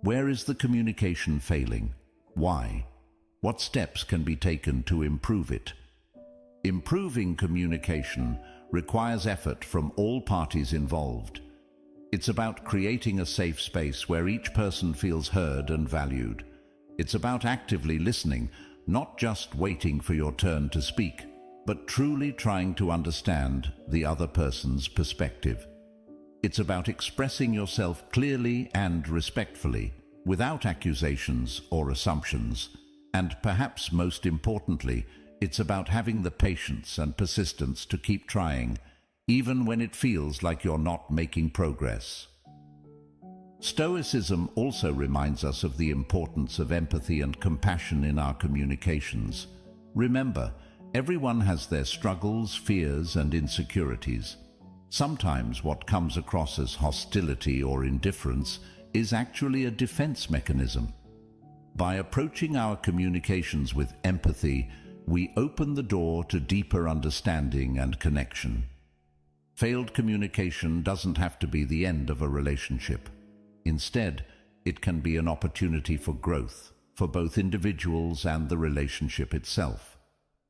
S1: Where is the communication failing? Why? What steps can be taken to improve it? Improving communication requires effort from all parties involved. It's about creating a safe space where each person feels heard and valued. It's about actively listening, not just waiting for your turn to speak, but truly trying to understand the other person's perspective. It's about expressing yourself clearly and respectfully, without accusations or assumptions. And perhaps most importantly, it's about having the patience and persistence to keep trying, even when it feels like you're not making progress. Stoicism also reminds us of the importance of empathy and compassion in our communications. Remember, everyone has their struggles, fears, and insecurities. Sometimes what comes across as hostility or indifference is actually a defense mechanism. By approaching our communications with empathy, we open the door to deeper understanding and connection. Failed communication doesn't have to be the end of a relationship. Instead, it can be an opportunity for growth, for both individuals and the relationship itself.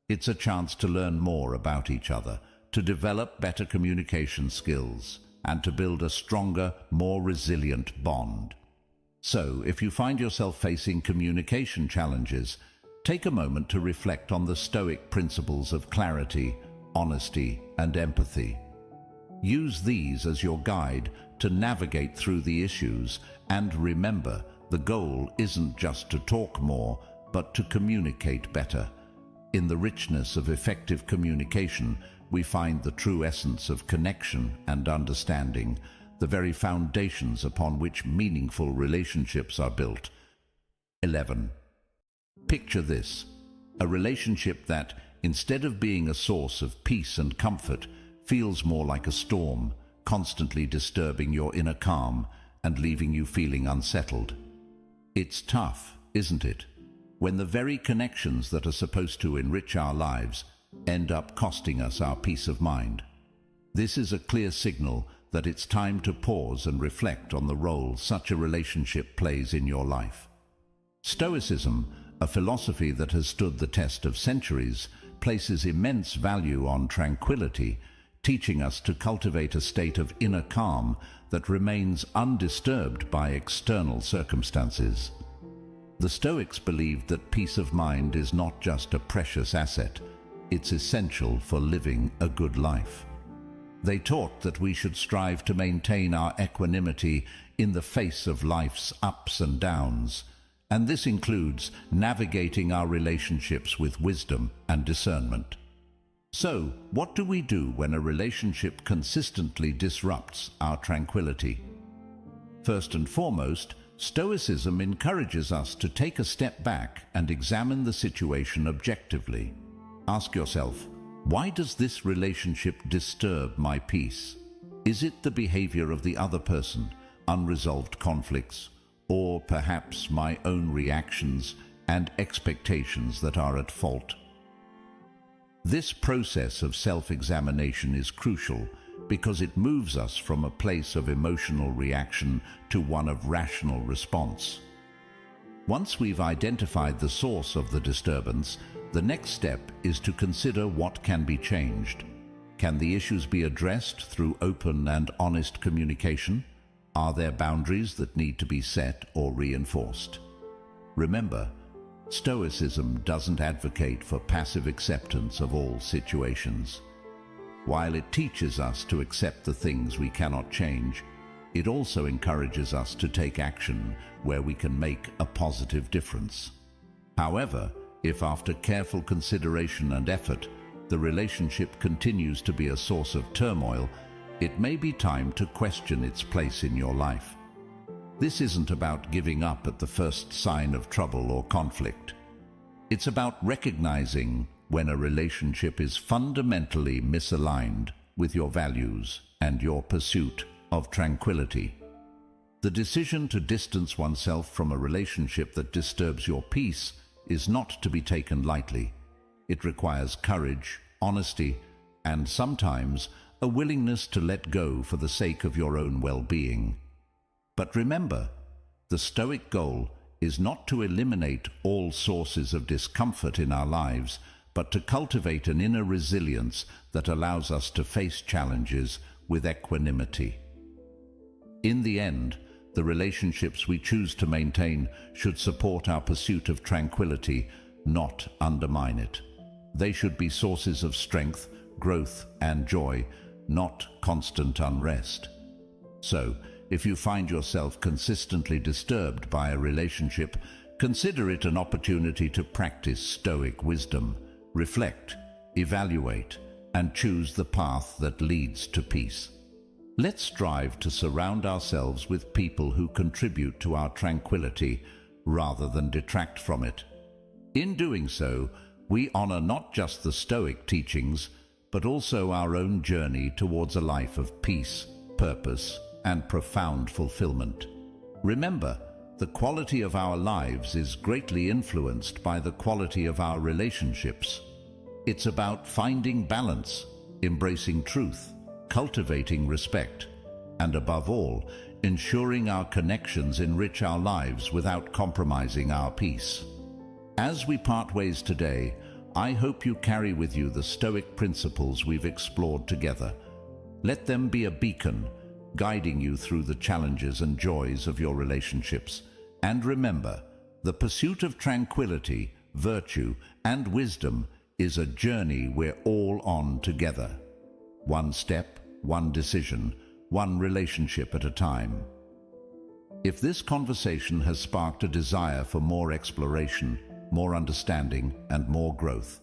S1: It's a chance to learn more about each other, to develop better communication skills, and to build a stronger, more resilient bond. So, if you find yourself facing communication challenges, take a moment to reflect on the Stoic principles of clarity, honesty, and empathy. Use these as your guide to navigate through the issues, and remember, the goal isn't just to talk more, but to communicate better. In the richness of effective communication, we find the true essence of connection and understanding, the very foundations upon which meaningful relationships are built. 11. Picture this: a relationship that, instead of being a source of peace and comfort, feels more like a storm, constantly disturbing your inner calm and leaving you feeling unsettled. It's tough, isn't it, when the very connections that are supposed to enrich our lives end up costing us our peace of mind. This is a clear signal that it's time to pause and reflect on the role such a relationship plays in your life. Stoicism, a philosophy that has stood the test of centuries, places immense value on tranquility, teaching us to cultivate a state of inner calm that remains undisturbed by external circumstances. The Stoics believed that peace of mind is not just a precious asset, it's essential for living a good life. They taught that we should strive to maintain our equanimity in the face of life's ups and downs, and this includes navigating our relationships with wisdom and discernment. So, what do we do when a relationship consistently disrupts our tranquility? First and foremost, Stoicism encourages us to take a step back and examine the situation objectively. Ask yourself, why does this relationship disturb my peace? Is it the behavior of the other person, unresolved conflicts, or perhaps my own reactions and expectations that are at fault? This process of self-examination is crucial because it moves us from a place of emotional reaction to one of rational response. Once we've identified the source of the disturbance, the next step is to consider what can be changed. Can the issues be addressed through open and honest communication? Are there boundaries that need to be set or reinforced? Remember, Stoicism doesn't advocate for passive acceptance of all situations. While it teaches us to accept the things we cannot change, it also encourages us to take action where we can make a positive difference. However, if after careful consideration and effort, the relationship continues to be a source of turmoil, it may be time to question its place in your life. This isn't about giving up at the first sign of trouble or conflict. It's about recognizing when a relationship is fundamentally misaligned with your values and your pursuit of tranquility. The decision to distance oneself from a relationship that disturbs your peace is not to be taken lightly. It requires courage, honesty, and sometimes a willingness to let go for the sake of your own well-being. But remember, the Stoic goal is not to eliminate all sources of discomfort in our lives, but to cultivate an inner resilience that allows us to face challenges with equanimity. In the end, the relationships we choose to maintain should support our pursuit of tranquility, not undermine it. They should be sources of strength, growth, and joy, not constant unrest. So, if you find yourself consistently disturbed by a relationship, consider it an opportunity to practice Stoic wisdom, reflect, evaluate, and choose the path that leads to peace. Let's strive to surround ourselves with people who contribute to our tranquility rather than detract from it. In doing so, we honor not just the Stoic teachings, but also our own journey towards a life of peace, purpose, and profound fulfillment. Remember, the quality of our lives is greatly influenced by the quality of our relationships. It's about finding balance, embracing truth, cultivating respect, and above all, ensuring our connections enrich our lives without compromising our peace. As we part ways today, I hope you carry with you the Stoic principles we've explored together. Let them be a beacon, guiding you through the challenges and joys of your relationships. And remember, the pursuit of tranquility, virtue, and wisdom is a journey we're all on together. One step, one decision, one relationship at a time. If this conversation has sparked a desire for more exploration, more understanding, and more growth,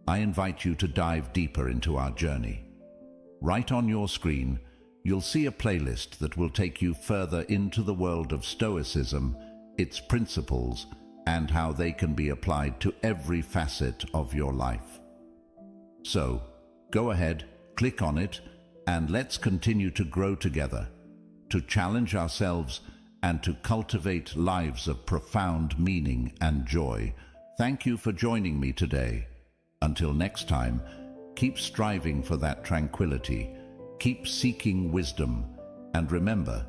S1: I invite you to dive deeper into our journey. Right on your screen, you'll see a playlist that will take you further into the world of Stoicism, its principles, and how they can be applied to every facet of your life. So, go ahead, click on it, and let's continue to grow together, to challenge ourselves, and to cultivate lives of profound meaning and joy. Thank you for joining me today. Until next time, keep striving for that tranquility, keep seeking wisdom, and remember,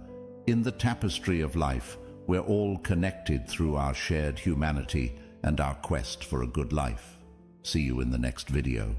S1: in the tapestry of life, we're all connected through our shared humanity and our quest for a good life. See you in the next video.